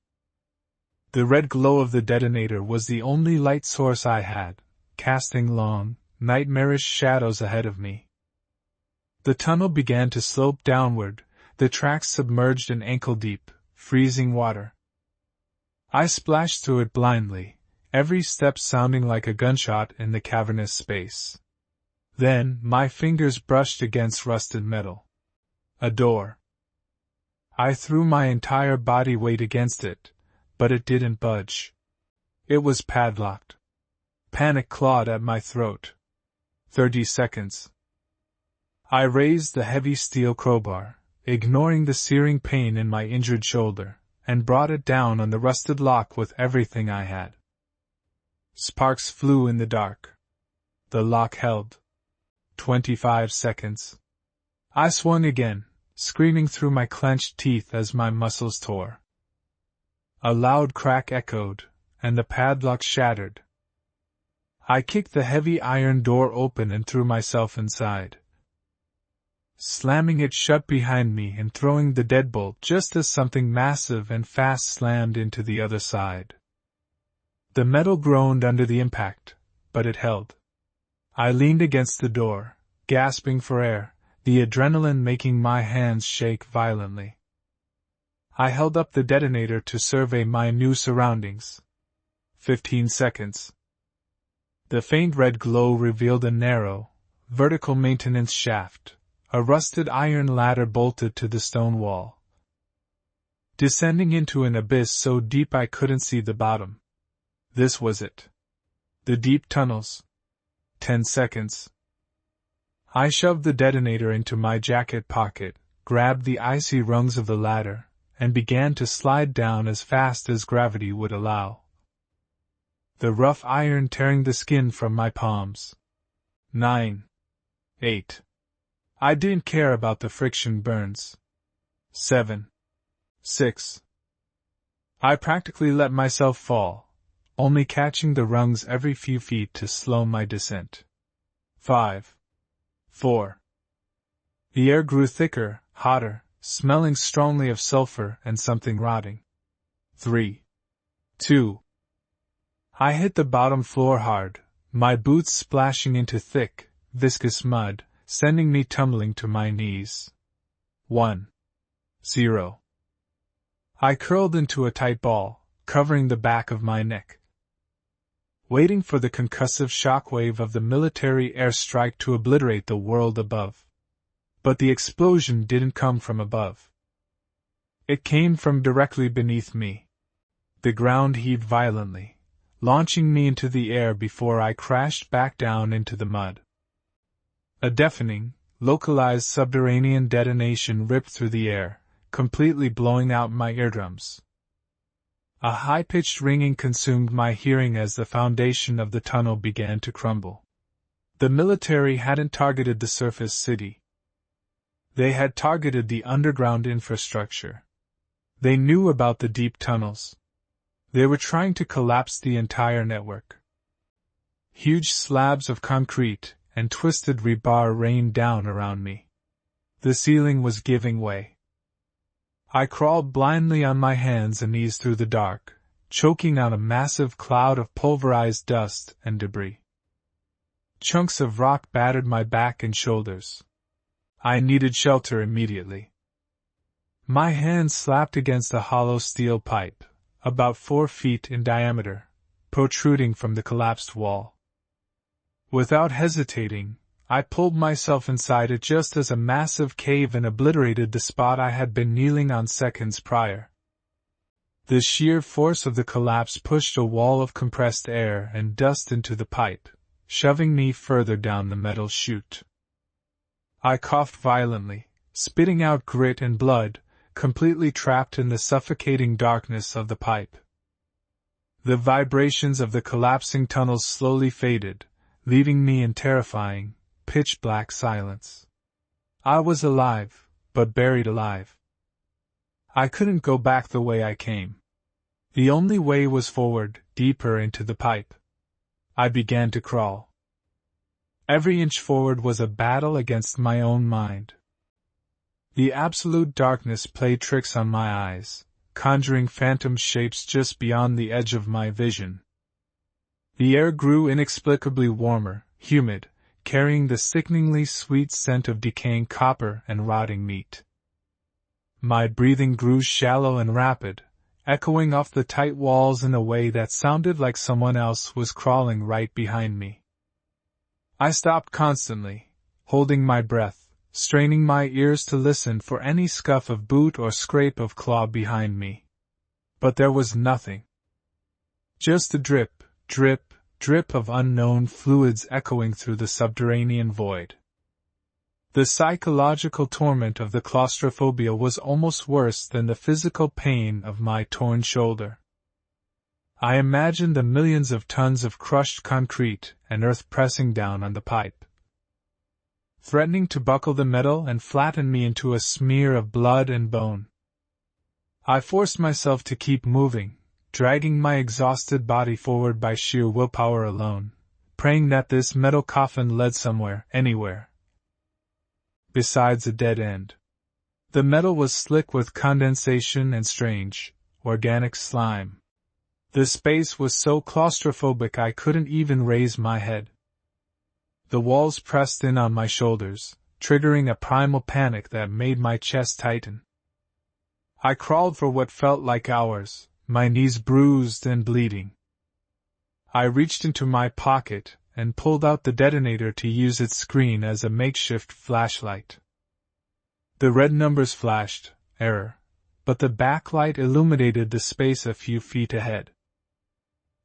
The red glow of the detonator was the only light source I had, casting long, nightmarish shadows ahead of me. The tunnel began to slope downward, the tracks submerged in ankle-deep, freezing water. I splashed through it blindly, every step sounding like a gunshot in the cavernous space. Then, my fingers brushed against rusted metal. A door. I threw my entire body weight against it, but it didn't budge. It was padlocked. Panic clawed at my throat. 30 seconds. I raised the heavy steel crowbar, ignoring the searing pain in my injured shoulder, and brought it down on the rusted lock with everything I had. Sparks flew in the dark. The lock held. 25 seconds. I swung again, screaming through my clenched teeth as my muscles tore. A loud crack echoed, and the padlock shattered. I kicked the heavy iron door open and threw myself inside, slamming it shut behind me and throwing the deadbolt just as something massive and fast slammed into the other side. The metal groaned under the impact, but it held. I leaned against the door, gasping for air, the adrenaline making my hands shake violently. I held up the detonator to survey my new surroundings. 15 seconds. The faint red glow revealed a narrow, vertical maintenance shaft, a rusted iron ladder bolted to the stone wall, descending into an abyss so deep I couldn't see the bottom. This was it. The deep tunnels. 10 seconds. I shoved the detonator into my jacket pocket, grabbed the icy rungs of the ladder, and began to slide down as fast as gravity would allow, the rough iron tearing the skin from my palms. 9. 8. I didn't care about the friction burns. 7. 6. I practically let myself fall, only catching the rungs every few feet to slow my descent. 5. 4. The air grew thicker, hotter, smelling strongly of sulfur and something rotting. 3. 2. I hit the bottom floor hard, my boots splashing into thick, viscous mud, sending me tumbling to my knees. 1. 0. I curled into a tight ball, covering the back of my neck, waiting for the concussive shockwave of the military airstrike to obliterate the world above. But the explosion didn't come from above. It came from directly beneath me. The ground heaved violently, launching me into the air before I crashed back down into the mud. A deafening, localized subterranean detonation ripped through the air, completely blowing out my eardrums. A high-pitched ringing consumed my hearing as the foundation of the tunnel began to crumble. The military hadn't targeted the surface city. They had targeted the underground infrastructure. They knew about the deep tunnels. They were trying to collapse the entire network. Huge slabs of concrete and twisted rebar rained down around me. The ceiling was giving way. I crawled blindly on my hands and knees through the dark, choking out a massive cloud of pulverized dust and debris. Chunks of rock battered my back and shoulders. I needed shelter immediately. My hands slapped against a hollow steel pipe, about 4 feet in diameter, protruding from the collapsed wall. Without hesitating, I pulled myself inside it just as a massive cave-in obliterated the spot I had been kneeling on seconds prior. The sheer force of the collapse pushed a wall of compressed air and dust into the pipe, shoving me further down the metal chute. I coughed violently, spitting out grit and blood, completely trapped in the suffocating darkness of the pipe. The vibrations of the collapsing tunnels slowly faded, leaving me in terrifying, pitch-black silence. I was alive, but buried alive. I couldn't go back the way I came. The only way was forward, deeper into the pipe. I began to crawl. Every inch forward was a battle against my own mind. The absolute darkness played tricks on my eyes, conjuring phantom shapes just beyond the edge of my vision. The air grew inexplicably warmer, humid, carrying the sickeningly sweet scent of decaying copper and rotting meat. My breathing grew shallow and rapid, echoing off the tight walls in a way that sounded like someone else was crawling right behind me. I stopped constantly, holding my breath, straining my ears to listen for any scuff of boot or scrape of claw behind me. But there was nothing. Just a drip, drip, drip of unknown fluids echoing through the subterranean void. The psychological torment of the claustrophobia was almost worse than the physical pain of my torn shoulder. I imagined the millions of tons of crushed concrete and earth pressing down on the pipe, threatening to buckle the metal and flatten me into a smear of blood and bone. I forced myself to keep moving, dragging my exhausted body forward by sheer willpower alone, praying that this metal coffin led somewhere, anywhere, besides a dead end. The metal was slick with condensation and strange, organic slime. The space was so claustrophobic I couldn't even raise my head. The walls pressed in on my shoulders, triggering a primal panic that made my chest tighten. I crawled for what felt like hours, my knees bruised and bleeding. I reached into my pocket and pulled out the detonator to use its screen as a makeshift flashlight. The red numbers flashed, error, but the backlight illuminated the space a few feet ahead.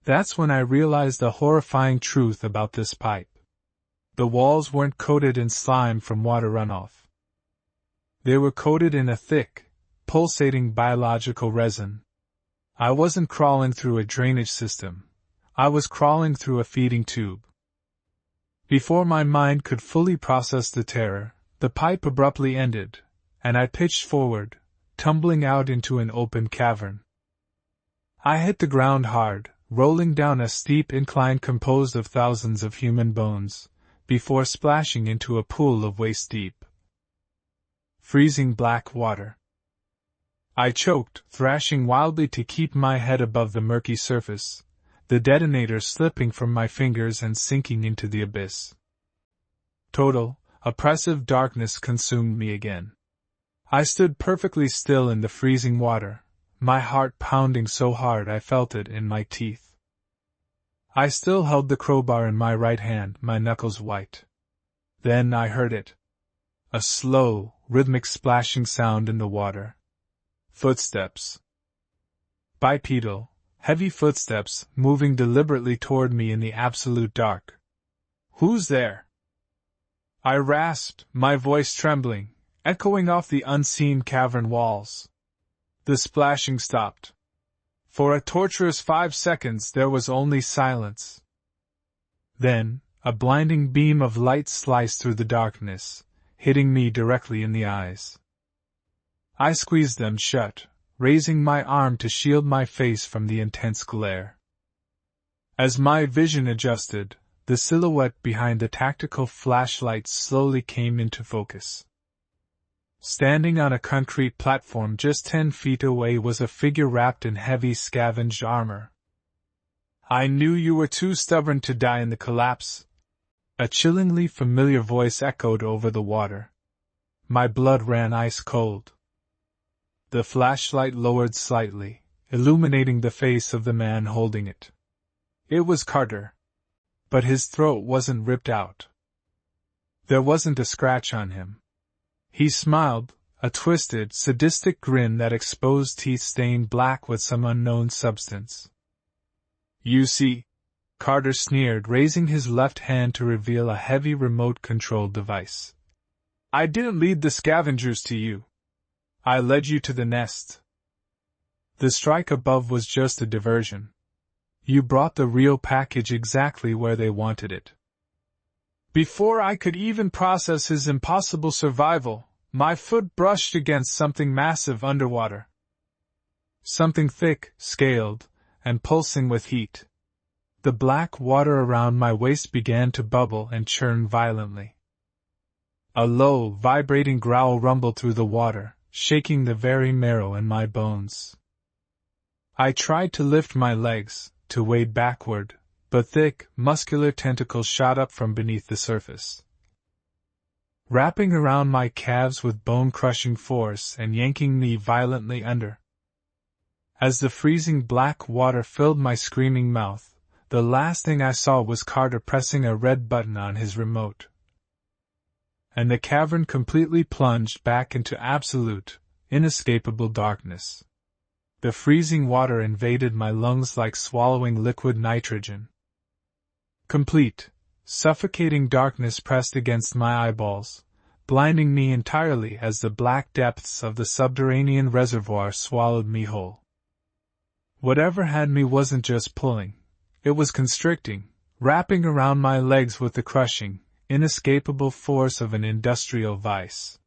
That's when I realized the horrifying truth about this pipe. The walls weren't coated in slime from water runoff. They were coated in a thick, pulsating biological resin. I wasn't crawling through a drainage system. I was crawling through a feeding tube. Before my mind could fully process the terror, the pipe abruptly ended, and I pitched forward, tumbling out into an open cavern. I hit the ground hard, rolling down a steep incline composed of thousands of human bones, before splashing into a pool of waist-deep, freezing black water. I choked, thrashing wildly to keep my head above the murky surface, the detonator slipping from my fingers and sinking into the abyss. Total, oppressive darkness consumed me again. I stood perfectly still in the freezing water, my heart pounding so hard I felt it in my teeth. I still held the crowbar in my right hand, my knuckles white. Then I heard it. A slow, rhythmic splashing sound in the water. Footsteps. Bipedal, heavy footsteps moving deliberately toward me in the absolute dark. "Who's there?" I rasped, my voice trembling, echoing off the unseen cavern walls. The splashing stopped. For a torturous 5 seconds there was only silence. Then, a blinding beam of light sliced through the darkness, hitting me directly in the eyes. I squeezed them shut, raising my arm to shield my face from the intense glare. As my vision adjusted, the silhouette behind the tactical flashlight slowly came into focus. Standing on a concrete platform just 10 feet away was a figure wrapped in heavy scavenged armor. "I knew you were too stubborn to die in the collapse," a chillingly familiar voice echoed over the water. My blood ran ice cold. The flashlight lowered slightly, illuminating the face of the man holding it. It was Carter. But his throat wasn't ripped out. There wasn't a scratch on him. He smiled, a twisted, sadistic grin that exposed teeth stained black with some unknown substance. "You see," Carter sneered, raising his left hand to reveal a heavy remote-controlled device. "I didn't lead the scavengers to you. I led you to the nest. The strike above was just a diversion. You brought the real package exactly where they wanted it." Before I could even process his impossible survival, my foot brushed against something massive underwater. Something thick, scaled, and pulsing with heat. The black water around my waist began to bubble and churn violently. A low, vibrating growl rumbled through the water, shaking the very marrow in my bones. I tried to lift my legs, to wade backward, but thick, muscular tentacles shot up from beneath the surface, wrapping around my calves with bone-crushing force and yanking me violently under. As the freezing black water filled my screaming mouth, the last thing I saw was Carter pressing a red button on his remote. And the cavern completely plunged back into absolute, inescapable darkness. The freezing water invaded my lungs like swallowing liquid nitrogen. Complete, suffocating darkness pressed against my eyeballs, blinding me entirely as the black depths of the subterranean reservoir swallowed me whole. Whatever had me wasn't just pulling, it was constricting, wrapping around my legs with the crushing, inescapable force of an industrial vice.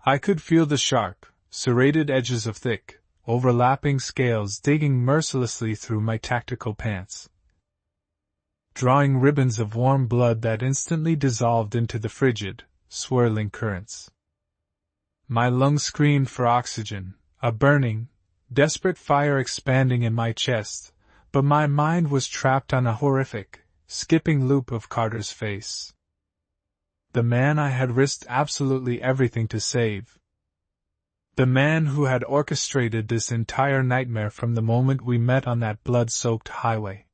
I could feel the sharp, serrated edges of thick, overlapping scales digging mercilessly through my tactical pants, drawing ribbons of warm blood that instantly dissolved into the frigid, swirling currents. My lungs screamed for oxygen, a burning, desperate fire expanding in my chest, but my mind was trapped on a horrific, skipping loop of Carter's face. The man I had risked absolutely everything to save. The man who had orchestrated this entire nightmare from the moment we met on that blood-soaked highway.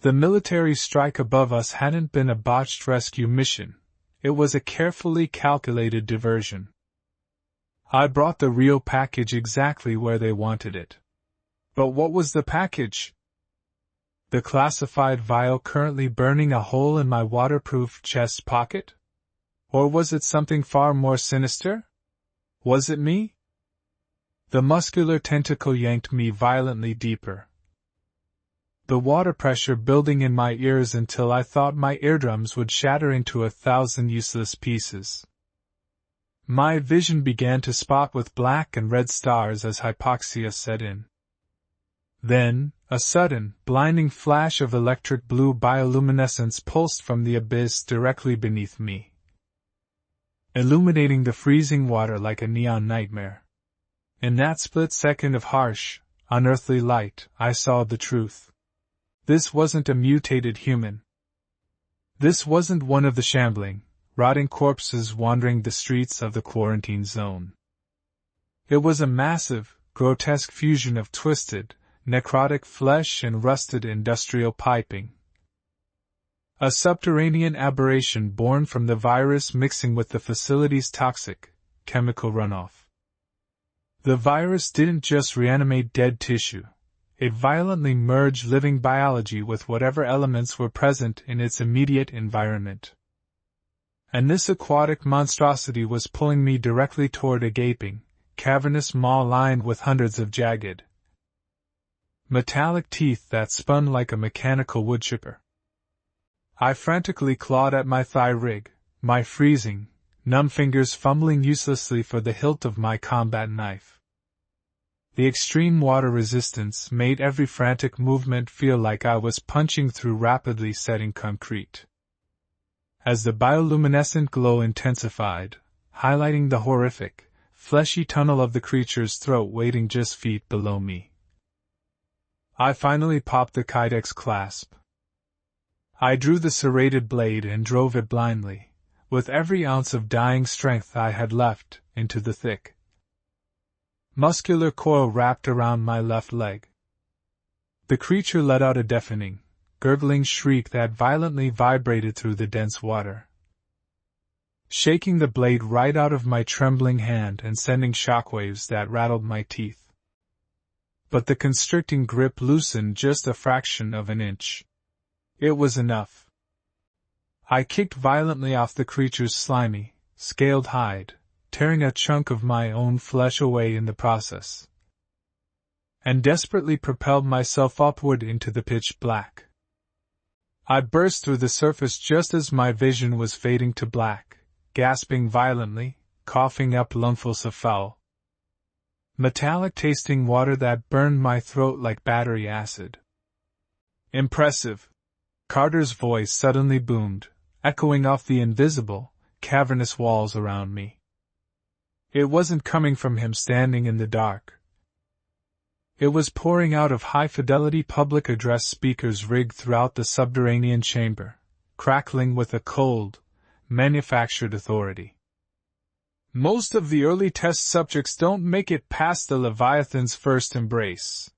The military strike above us hadn't been a botched rescue mission, it was a carefully calculated diversion. I brought the real package exactly where they wanted it. But what was the package? The classified vial currently burning a hole in my waterproof chest pocket? Or was it something far more sinister? Was it me? The muscular tentacle yanked me violently deeper. The water pressure building in my ears until I thought my eardrums would shatter into 1,000 useless pieces. My vision began to spot with black and red stars as hypoxia set in. Then, A sudden, blinding flash of electric blue bioluminescence pulsed from the abyss directly beneath me, illuminating the freezing water like a neon nightmare. In that split second of harsh, unearthly light, I saw the truth. This wasn't a mutated human. This wasn't one of the shambling, rotting corpses wandering the streets of the quarantine zone. It was a massive, grotesque fusion of twisted, necrotic flesh and rusted industrial piping. A subterranean aberration born from the virus mixing with the facility's toxic, chemical runoff. The virus didn't just reanimate dead tissue. It violently merged living biology with whatever elements were present in its immediate environment. And this aquatic monstrosity was pulling me directly toward a gaping, cavernous maw lined with hundreds of jagged, metallic teeth that spun like a mechanical woodchipper. I frantically clawed at my thigh rig, my freezing, numb fingers fumbling uselessly for the hilt of my combat knife. The extreme water resistance made every frantic movement feel like I was punching through rapidly setting concrete. As the bioluminescent glow intensified, highlighting the horrific, fleshy tunnel of the creature's throat waiting just feet below me, I finally popped the kydex clasp. I drew the serrated blade and drove it blindly, with every ounce of dying strength I had left, into the thick, muscular coil wrapped around my left leg. The creature let out a deafening, gurgling shriek that violently vibrated through the dense water, shaking the blade right out of my trembling hand and sending shockwaves that rattled my teeth. But the constricting grip loosened just a fraction of an inch. It was enough. I kicked violently off the creature's slimy, scaled hide, tearing a chunk of my own flesh away in the process, and desperately propelled myself upward into the pitch black. I burst through the surface just as my vision was fading to black, gasping violently, coughing up lungfuls of foul, metallic-tasting water that burned my throat like battery acid. Impressive! Carter's voice suddenly boomed, echoing off the invisible, cavernous walls around me. It wasn't coming from him standing in the dark. It was pouring out of high-fidelity public address speakers rigged throughout the subterranean chamber, crackling with a cold, manufactured authority. Most of the early test subjects don't make it past the Leviathan's first embrace.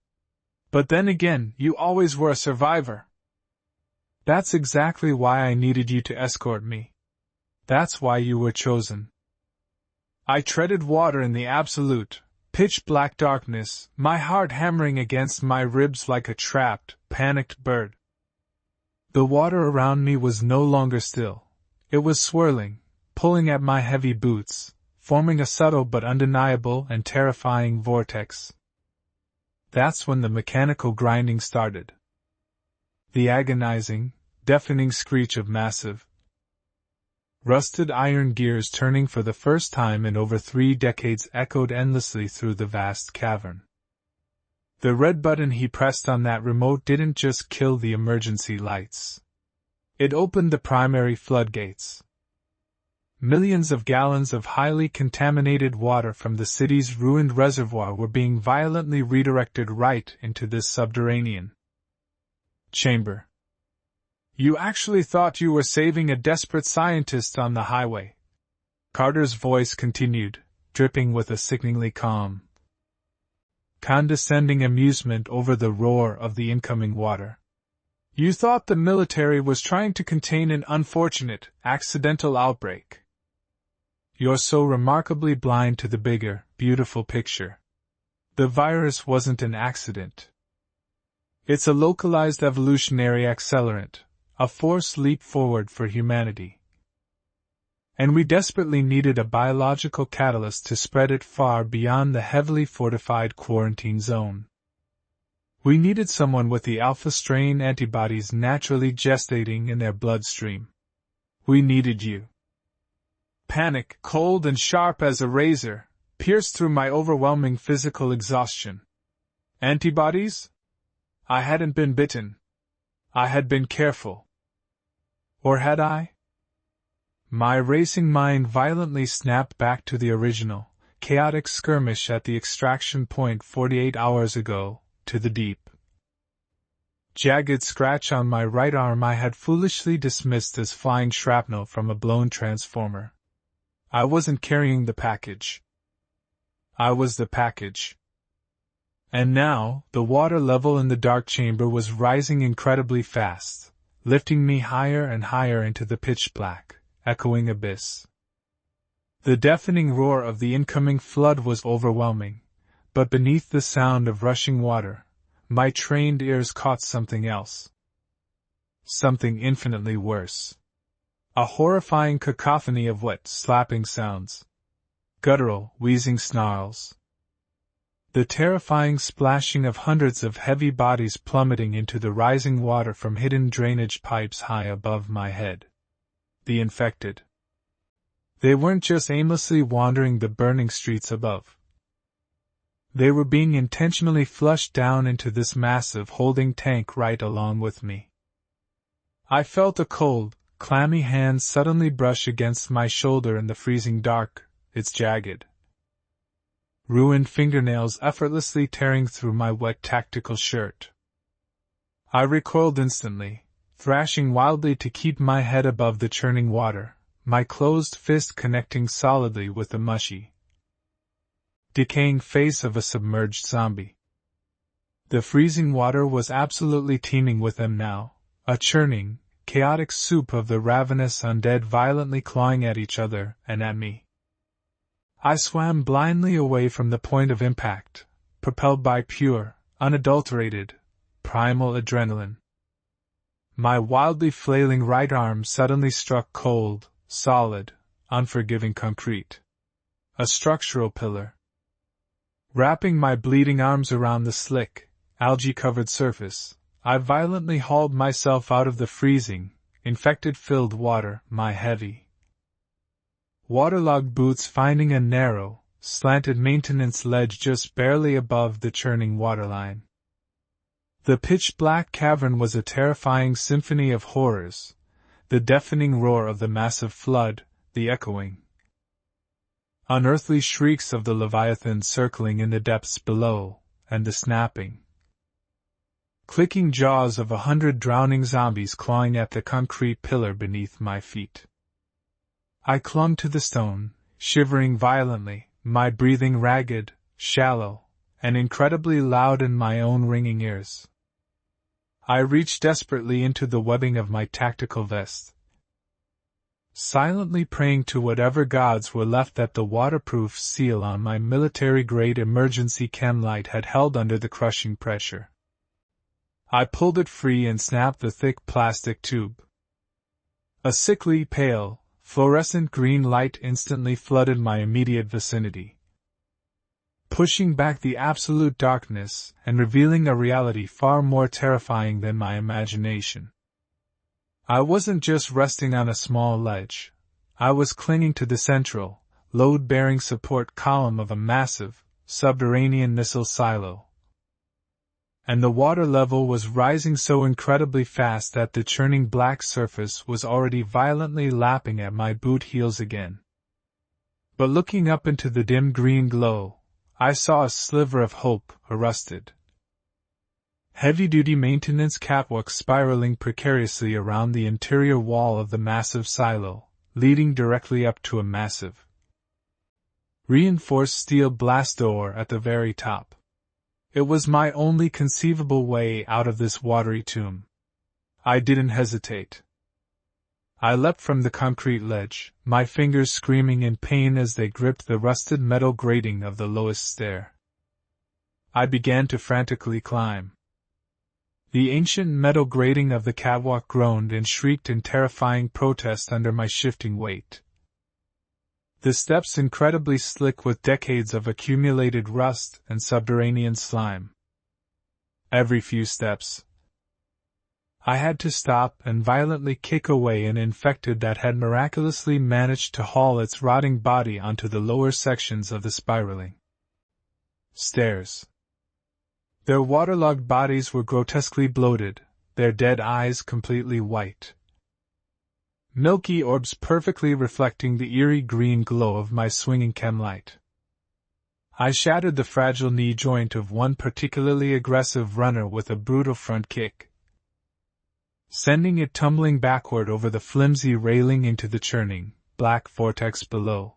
But then again, you always were a survivor. That's exactly why I needed you to escort me. That's why you were chosen. I treaded water in the absolute, pitch-black darkness, my heart hammering against my ribs like a trapped, panicked bird. The water around me was no longer still. It was swirling, pulling at my heavy boots, forming a subtle but undeniable and terrifying vortex. That's when the mechanical grinding started. The agonizing, deafening screech of massive, rusted iron gears turning for the first time in over 3 decades echoed endlessly through the vast cavern. The red button he pressed on that remote didn't just kill the emergency lights. It opened the primary floodgates. Millions of gallons of highly contaminated water from the city's ruined reservoir were being violently redirected right into this subterranean chamber. You actually thought you were saving a desperate scientist on the highway. Carter's voice continued, dripping with a sickeningly calm, condescending amusement over the roar of the incoming water. You thought the military was trying to contain an unfortunate, accidental outbreak. You're so remarkably blind to the bigger, beautiful picture. The virus wasn't an accident. It's a localized evolutionary accelerant, a forced leap forward for humanity. And we desperately needed a biological catalyst to spread it far beyond the heavily fortified quarantine zone. We needed someone with the alpha strain antibodies naturally gestating in their bloodstream. We needed you. Panic, cold and sharp as a razor, pierced through my overwhelming physical exhaustion. Antibodies? I hadn't been bitten. I had been careful. Or had I? My racing mind violently snapped back to the original, chaotic skirmish at the extraction point 48 hours ago, to the deep. Jagged scratch on my right arm I had foolishly dismissed as flying shrapnel from a blown transformer. I wasn't carrying the package. I was the package. And now, the water level in the dark chamber was rising incredibly fast, lifting me higher and higher into the pitch black, echoing abyss. The deafening roar of the incoming flood was overwhelming, but beneath the sound of rushing water, my trained ears caught something else. Something infinitely worse. A horrifying cacophony of wet, slapping sounds. Guttural, wheezing snarls. The terrifying splashing of hundreds of heavy bodies plummeting into the rising water from hidden drainage pipes high above my head. The infected. They weren't just aimlessly wandering the burning streets above. They were being intentionally flushed down into this massive holding tank right along with me. I felt a cold, clammy hand suddenly brush against my shoulder in the freezing dark, its jagged, ruined fingernails effortlessly tearing through my wet tactical shirt. I recoiled instantly, thrashing wildly to keep my head above the churning water, my closed fist connecting solidly with the mushy, decaying face of a submerged zombie. The freezing water was absolutely teeming with them now, a churning, chaotic soup of the ravenous undead violently clawing at each other and at me. I swam blindly away from the point of impact, propelled by pure, unadulterated, primal adrenaline. My wildly flailing right arm suddenly struck cold, solid, unforgiving concrete. A structural pillar. Wrapping my bleeding arms around the slick, algae-covered surface, I violently hauled myself out of the freezing, infected-filled water, my heavy, waterlogged boots finding a narrow, slanted maintenance ledge just barely above the churning waterline. The pitch-black cavern was a terrifying symphony of horrors, the deafening roar of the massive flood, the echoing, unearthly shrieks of the leviathan circling in the depths below, and the snapping, clicking jaws of 100 drowning zombies clawing at the concrete pillar beneath my feet. I clung to the stone, shivering violently, my breathing ragged, shallow, and incredibly loud in my own ringing ears. I reached desperately into the webbing of my tactical vest, silently praying to whatever gods were left that the waterproof seal on my military-grade emergency chem light had held under the crushing pressure. I pulled it free and snapped the thick plastic tube. A sickly, pale, fluorescent green light instantly flooded my immediate vicinity, pushing back the absolute darkness and revealing a reality far more terrifying than my imagination. I wasn't just resting on a small ledge. I was clinging to the central, load-bearing support column of a massive, subterranean missile silo. And the water level was rising so incredibly fast that the churning black surface was already violently lapping at my boot heels again. But looking up into the dim green glow, I saw a sliver of hope, a rusted, heavy-duty maintenance catwalk spiraling precariously around the interior wall of the massive silo, leading directly up to a massive, reinforced steel blast door at the very top. It was my only conceivable way out of this watery tomb. I didn't hesitate. I leapt from the concrete ledge, my fingers screaming in pain as they gripped the rusted metal grating of the lowest stair. I began to frantically climb. The ancient metal grating of the catwalk groaned and shrieked in terrifying protest under my shifting weight. The steps incredibly slick with decades of accumulated rust and subterranean slime. Every few steps, I had to stop and violently kick away an infected that had miraculously managed to haul its rotting body onto the lower sections of the spiraling stairs. Their waterlogged bodies were grotesquely bloated, their dead eyes completely white. Milky orbs perfectly reflecting the eerie green glow of my swinging chemlight. I shattered the fragile knee joint of one particularly aggressive runner with a brutal front kick, sending it tumbling backward over the flimsy railing into the churning, black vortex below.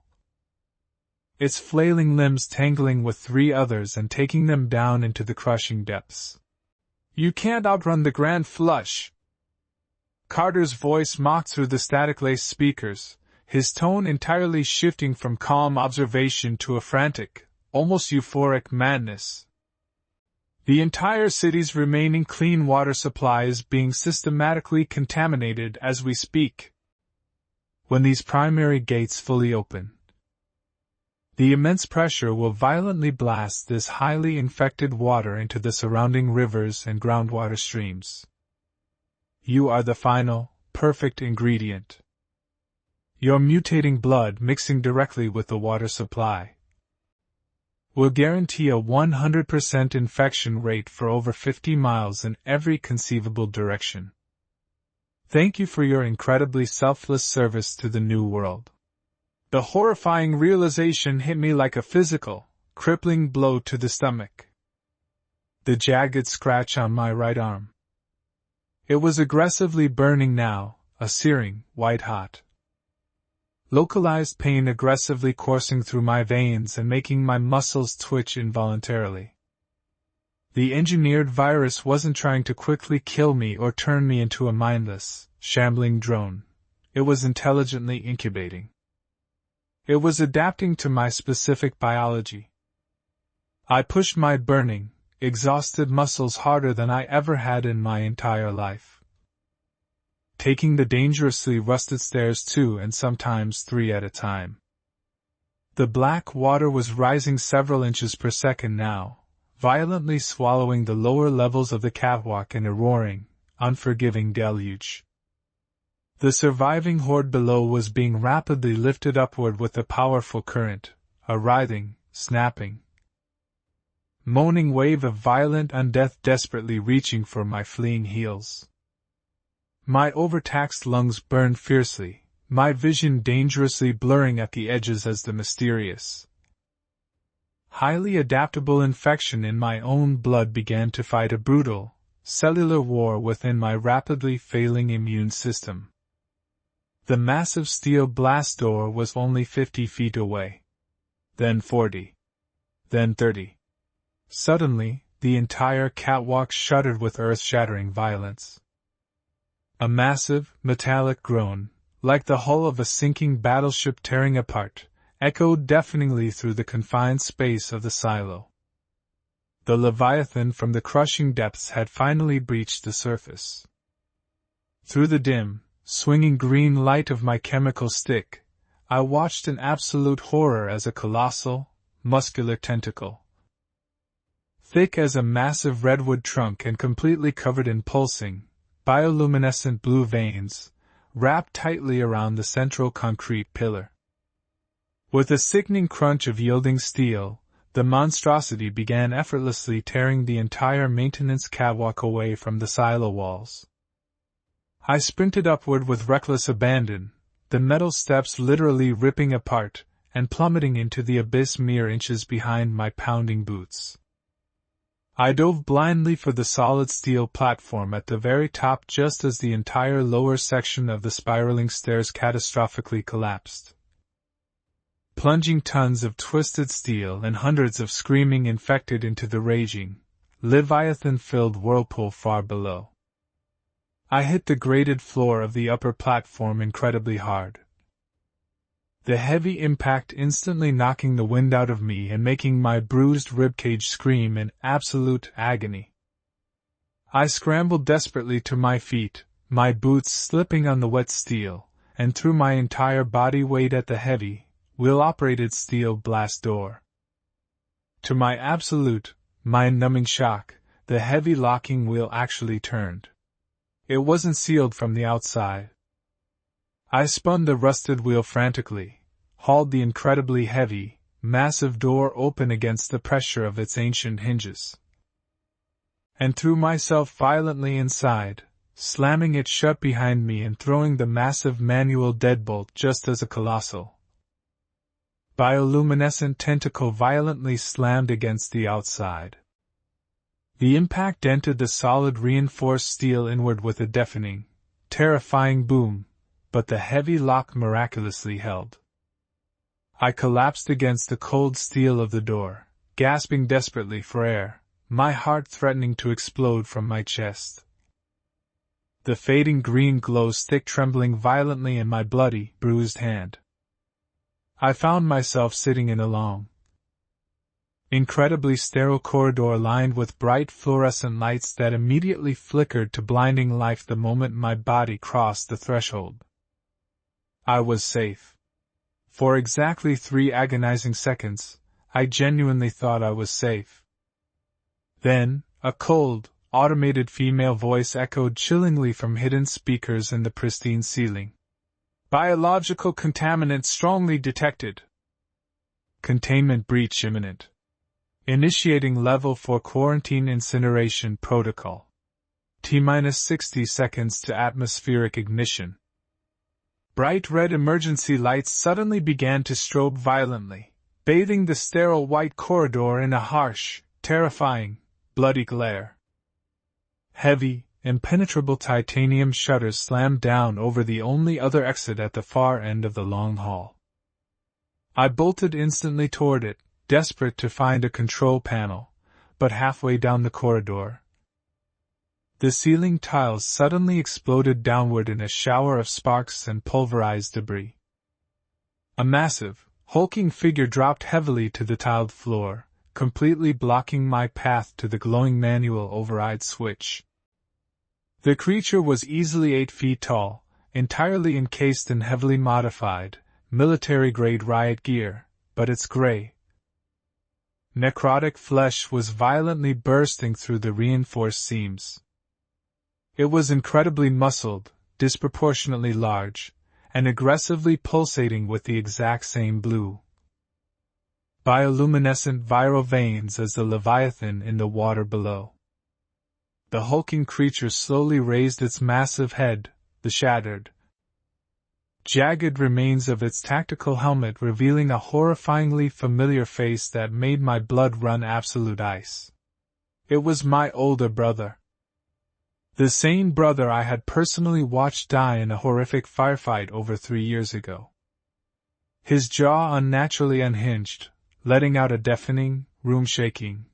Its flailing limbs tangling with 3 others and taking them down into the crushing depths. "You can't outrun the Grand Flush!" Carter's voice mocked through the static-laced speakers, his tone entirely shifting from calm observation to a frantic, almost euphoric madness. "The entire city's remaining clean water supply is being systematically contaminated as we speak. When these primary gates fully open, the immense pressure will violently blast this highly infected water into the surrounding rivers and groundwater streams. You are the final, perfect ingredient. Your mutating blood mixing directly with the water supply will guarantee a 100% infection rate for over 50 miles in every conceivable direction. Thank you for your incredibly selfless service to the New World." The horrifying realization hit me like a physical, crippling blow to the stomach. The jagged scratch on my right arm. It was aggressively burning now, a searing, white-hot. Localized pain aggressively coursing through my veins and making my muscles twitch involuntarily. The engineered virus wasn't trying to quickly kill me or turn me into a mindless, shambling drone. It was intelligently incubating. It was adapting to my specific biology. I pushed my burning, exhausted muscles harder than I ever had in my entire life, taking the dangerously rusted stairs 2 and sometimes 3 at a time. The black water was rising several inches per second now, violently swallowing the lower levels of the catwalk in a roaring, unforgiving deluge. The surviving horde below was being rapidly lifted upward with a powerful current, a writhing, snapping, moaning wave of violent undeath desperately reaching for my fleeing heels. My overtaxed lungs burned fiercely, my vision dangerously blurring at the edges as the mysterious, highly adaptable infection in my own blood began to fight a brutal, cellular war within my rapidly failing immune system. The massive steel blast door was only 50 feet away. Then 40. Then 30. Suddenly, the entire catwalk shuddered with earth-shattering violence. A massive, metallic groan, like the hull of a sinking battleship tearing apart, echoed deafeningly through the confined space of the silo. The Leviathan from the crushing depths had finally breached the surface. Through the dim, swinging green light of my chemical stick, I watched in absolute horror as a colossal, muscular tentacle, thick as a massive redwood trunk and completely covered in pulsing, bioluminescent blue veins, wrapped tightly around the central concrete pillar. With a sickening crunch of yielding steel, the monstrosity began effortlessly tearing the entire maintenance catwalk away from the silo walls. I sprinted upward with reckless abandon, the metal steps literally ripping apart and plummeting into the abyss mere inches behind my pounding boots. I dove blindly for the solid steel platform at the very top just as the entire lower section of the spiraling stairs catastrophically collapsed, plunging tons of twisted steel and hundreds of screaming infected into the raging, Leviathan-filled whirlpool far below. I hit the grated floor of the upper platform incredibly hard, the heavy impact instantly knocking the wind out of me and making my bruised ribcage scream in absolute agony. I scrambled desperately to my feet, my boots slipping on the wet steel, and threw my entire body weight at the heavy, wheel-operated steel blast door. To my absolute, mind-numbing shock, the heavy locking wheel actually turned. It wasn't sealed from the outside. I spun the rusted wheel frantically, hauled the incredibly heavy, massive door open against the pressure of its ancient hinges. and threw myself violently inside, slamming it shut behind me and throwing the massive manual deadbolt just as a colossal bioluminescent tentacle violently slammed against the outside. The impact dented the solid reinforced steel inward with a deafening, terrifying boom, but the heavy lock miraculously held. I collapsed against the cold steel of the door, gasping desperately for air, my heart threatening to explode from my chest. The fading green glow stick trembling violently in my bloody, bruised hand. I found myself sitting in a long, incredibly sterile corridor lined with bright fluorescent lights that immediately flickered to blinding life the moment my body crossed the threshold. I was safe. For exactly 3 agonizing seconds, I genuinely thought I was safe. Then, a cold, automated female voice echoed chillingly from hidden speakers in the pristine ceiling. Biological contaminant strongly detected. Containment breach imminent. Initiating level 4 quarantine incineration protocol. T-60 seconds to atmospheric ignition. Bright red emergency lights suddenly began to strobe violently, bathing the sterile white corridor in a harsh, terrifying, bloody glare. Heavy, impenetrable titanium shutters slammed down over the only other exit at the far end of the long hall. I bolted instantly toward it, desperate to find a control panel, but halfway down the corridor, the ceiling tiles suddenly exploded downward in a shower of sparks and pulverized debris. A massive, hulking figure dropped heavily to the tiled floor, completely blocking my path to the glowing manual override switch. The creature was easily 8 feet tall, entirely encased in heavily modified, military-grade riot gear, but its gray, necrotic flesh was violently bursting through the reinforced seams. It was incredibly muscled, disproportionately large, and aggressively pulsating with the exact same blue, bioluminescent viral veins as the leviathan in the water below. The hulking creature slowly raised its massive head, the shattered, jagged remains of its tactical helmet revealing a horrifyingly familiar face that made my blood run absolute ice. It was my older brother. The same brother I had personally watched die in a horrific firefight over 3 years ago. His jaw unnaturally unhinged, letting out a deafening, room-shaking,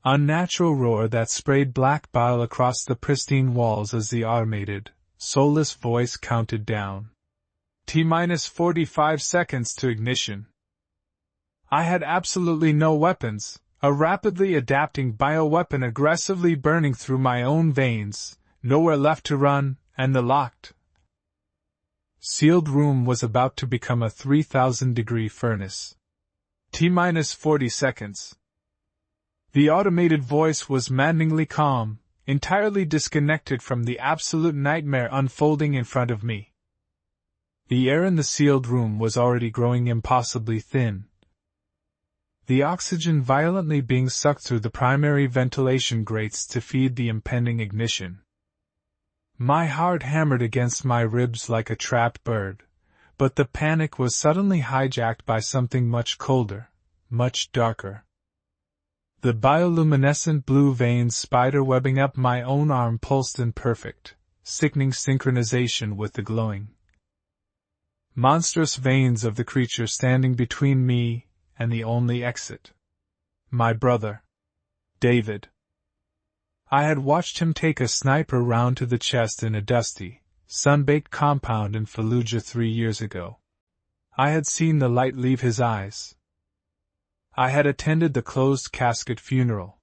unnatural roar that sprayed black bile across the pristine walls as the automated, soulless voice counted down. T-45 seconds to ignition. I had absolutely no weapons, a rapidly adapting bioweapon aggressively burning through my own veins, nowhere left to run, and the locked, sealed room was about to become a 3,000-degree furnace. T-40 seconds. The automated voice was maddeningly calm, entirely disconnected from the absolute nightmare unfolding in front of me. The air in the sealed room was already growing impossibly thin, the oxygen violently being sucked through the primary ventilation grates to feed the impending ignition. My heart hammered against my ribs like a trapped bird, but the panic was suddenly hijacked by something much colder, much darker. The bioluminescent blue veins spiderwebbing up my own arm pulsed in perfect, sickening synchronization with the glowing, monstrous veins of the creature standing between me and the only exit. My brother, David. I had watched him take a sniper round to the chest in a dusty, sun-baked compound in Fallujah 3 years ago. I had seen the light leave his eyes. I had attended the closed casket funeral.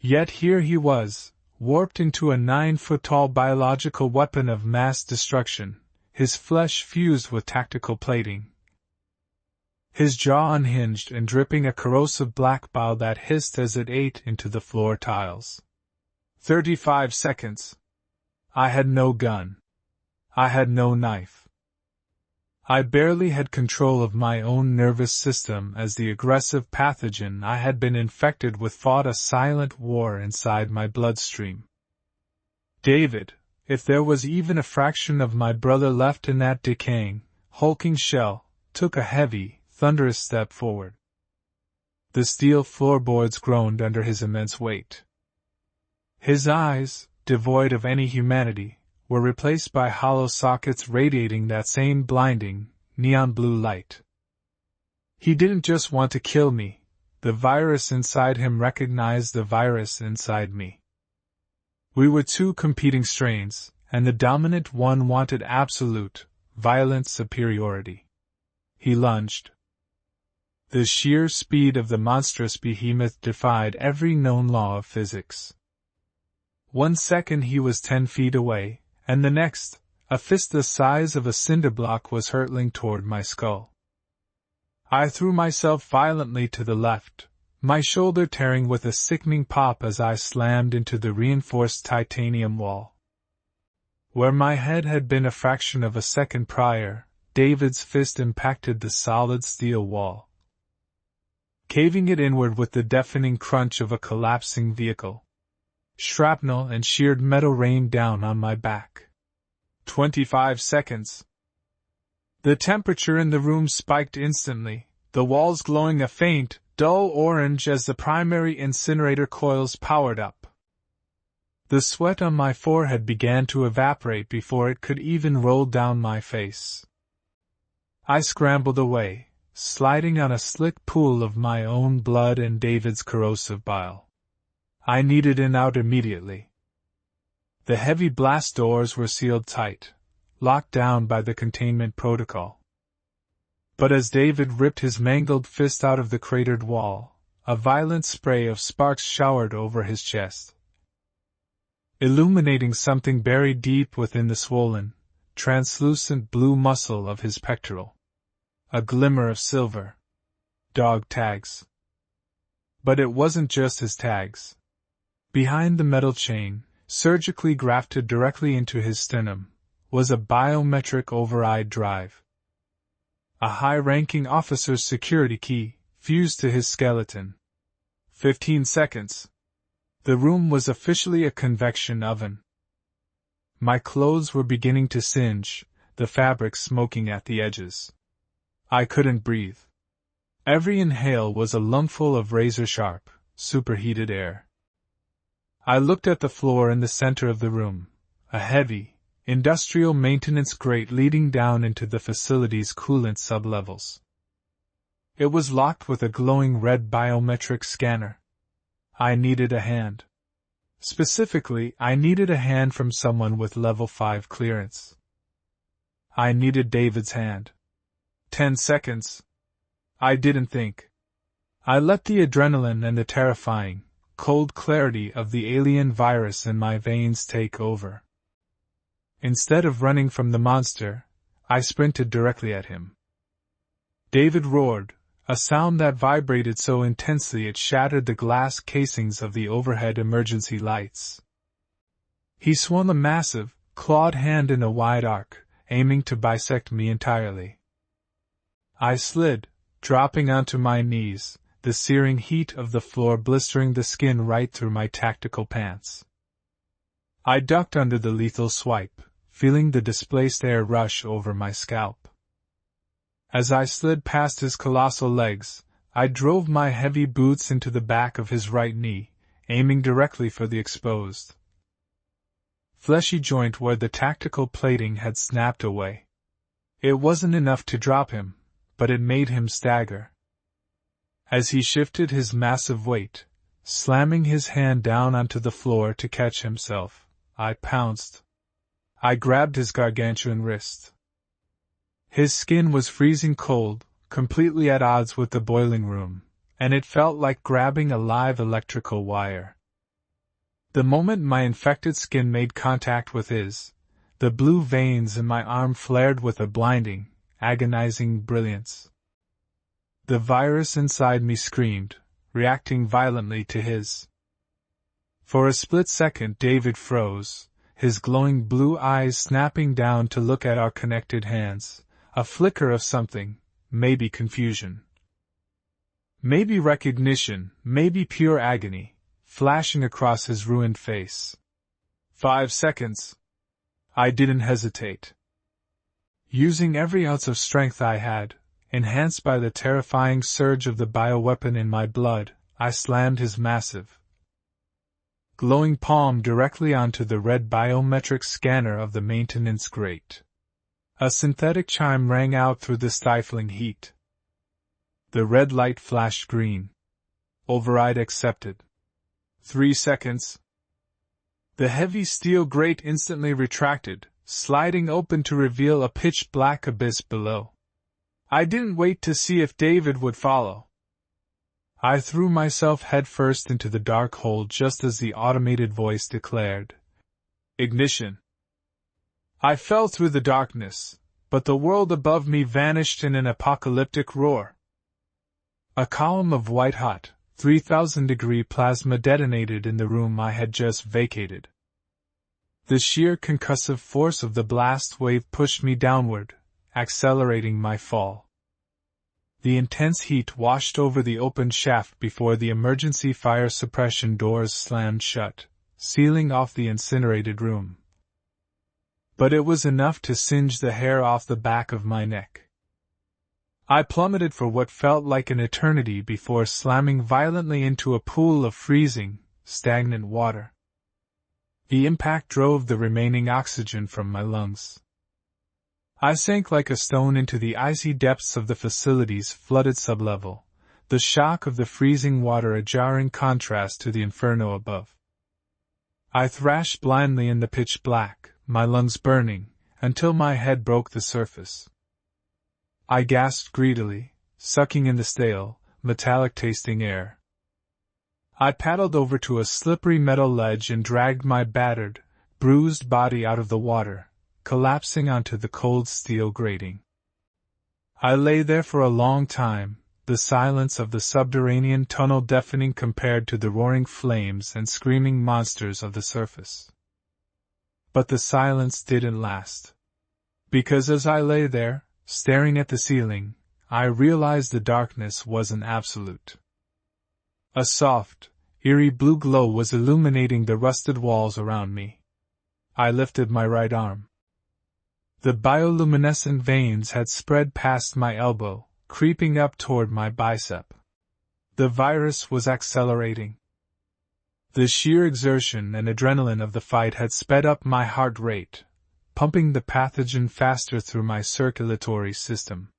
Yet here he was, warped into a 9-foot-tall biological weapon of mass destruction, his flesh fused with tactical plating, his jaw unhinged and dripping a corrosive black bile that hissed as it ate into the floor tiles. 35 seconds. I had no gun. I had no knife. I barely had control of my own nervous system as the aggressive pathogen I had been infected with fought a silent war inside my bloodstream. David, if there was even a fraction of my brother left in that decaying, hulking shell, took a heavy, thunderous step forward. The steel floorboards groaned under his immense weight. His eyes, devoid of any humanity, were replaced by hollow sockets radiating that same blinding, neon blue light. He didn't just want to kill me, the virus inside him recognized the virus inside me. We were two competing strains, and the dominant one wanted absolute, violent superiority. He lunged. The sheer speed of the monstrous behemoth defied every known law of physics. 1 second he was 10 feet away, and the next, a fist the size of a cinder block was hurtling toward my skull. I threw myself violently to the left, my shoulder tearing with a sickening pop as I slammed into the reinforced titanium wall. Where my head had been a fraction of a second prior, David's fist impacted the solid steel wall, caving it inward with the deafening crunch of a collapsing vehicle. Shrapnel and sheared metal rained down on my back. 25 seconds. The temperature in the room spiked instantly, the walls glowing a faint, dull orange as the primary incinerator coils powered up. The sweat on my forehead began to evaporate before it could even roll down my face. I scrambled away, sliding on a slick pool of my own blood and David's corrosive bile. I needed an out immediately. The heavy blast doors were sealed tight, locked down by the containment protocol. But as David ripped his mangled fist out of the cratered wall, a violent spray of sparks showered over his chest, illuminating something buried deep within the swollen, translucent blue muscle of his pectoral. A glimmer of silver. Dog tags. But it wasn't just his tags. Behind the metal chain, surgically grafted directly into his sternum, was a biometric override drive. A high-ranking officer's security key, fused to his skeleton. 15 seconds. The room was officially a convection oven. My clothes were beginning to singe, the fabric smoking at the edges. I couldn't breathe. Every inhale was a lungful of razor-sharp, superheated air. I looked at the floor in the center of the room, a heavy, industrial maintenance grate leading down into the facility's coolant sublevels. It was locked with a glowing red biometric scanner. I needed a hand. Specifically, I needed a hand from someone with level 5 clearance. I needed David's hand. 10 seconds. I didn't think. I let the adrenaline and the terrifying, cold clarity of the alien virus in my veins take over. Instead of running from the monster, I sprinted directly at him. David roared, a sound that vibrated so intensely it shattered the glass casings of the overhead emergency lights. He swung a massive, clawed hand in a wide arc, aiming to bisect me entirely. I slid, dropping onto my knees, the searing heat of the floor blistering the skin right through my tactical pants. I ducked under the lethal swipe, feeling the displaced air rush over my scalp. As I slid past his colossal legs, I drove my heavy boots into the back of his right knee, aiming directly for the exposed, fleshy joint where the tactical plating had snapped away. It wasn't enough to drop him, but it made him stagger. As he shifted his massive weight, slamming his hand down onto the floor to catch himself, I pounced. I grabbed his gargantuan wrist. His skin was freezing cold, completely at odds with the boiling room, and it felt like grabbing a live electrical wire. The moment my infected skin made contact with his, the blue veins in my arm flared with a blinding, agonizing brilliance. The virus inside me screamed, reacting violently to his. For a split second David froze, his glowing blue eyes snapping down to look at our connected hands, A flicker of something, maybe confusion. Maybe recognition, maybe pure agony, flashing across his ruined face. 5 seconds. I didn't hesitate. Using every ounce of strength I had, enhanced by the terrifying surge of the bioweapon in my blood, I slammed his massive, glowing palm directly onto the red biometric scanner of the maintenance grate. A synthetic chime rang out through the stifling heat. The red light flashed green. Override accepted. 3 seconds. The heavy steel grate instantly retracted, sliding open to reveal a pitch-black abyss below. I didn't wait to see if David would follow. I threw myself headfirst into the dark hole just as the automated voice declared, "Ignition." I fell through the darkness, but the world above me vanished in an apocalyptic roar. A column of white-hot, 3,000-degree plasma detonated in the room I had just vacated. The sheer concussive force of the blast wave pushed me downward, accelerating my fall. The intense heat washed over the open shaft before the emergency fire suppression doors slammed shut, sealing off the incinerated room. But it was enough to singe the hair off the back of my neck. I plummeted for what felt like an eternity before slamming violently into a pool of freezing, stagnant water. The impact drove the remaining oxygen from my lungs. I sank like a stone into the icy depths of the facility's flooded sublevel, the shock of the freezing water a jarring contrast to the inferno above. I thrashed blindly in the pitch black, my lungs burning, until my head broke the surface. I gasped greedily, sucking in the stale, metallic-tasting air. I paddled over to a slippery metal ledge and dragged my battered, bruised body out of the water, collapsing onto the cold steel grating. I lay there for a long time, the silence of the subterranean tunnel deafening compared to the roaring flames and screaming monsters of the surface. But the silence didn't last. Because as I lay there, staring at the ceiling, I realized the darkness wasn't absolute. A soft, eerie blue glow was illuminating the rusted walls around me. I lifted my right arm. The bioluminescent veins had spread past my elbow, creeping up toward my bicep. The virus was accelerating. The sheer exertion and adrenaline of the fight had sped up my heart rate, pumping the pathogen faster through my circulatory system.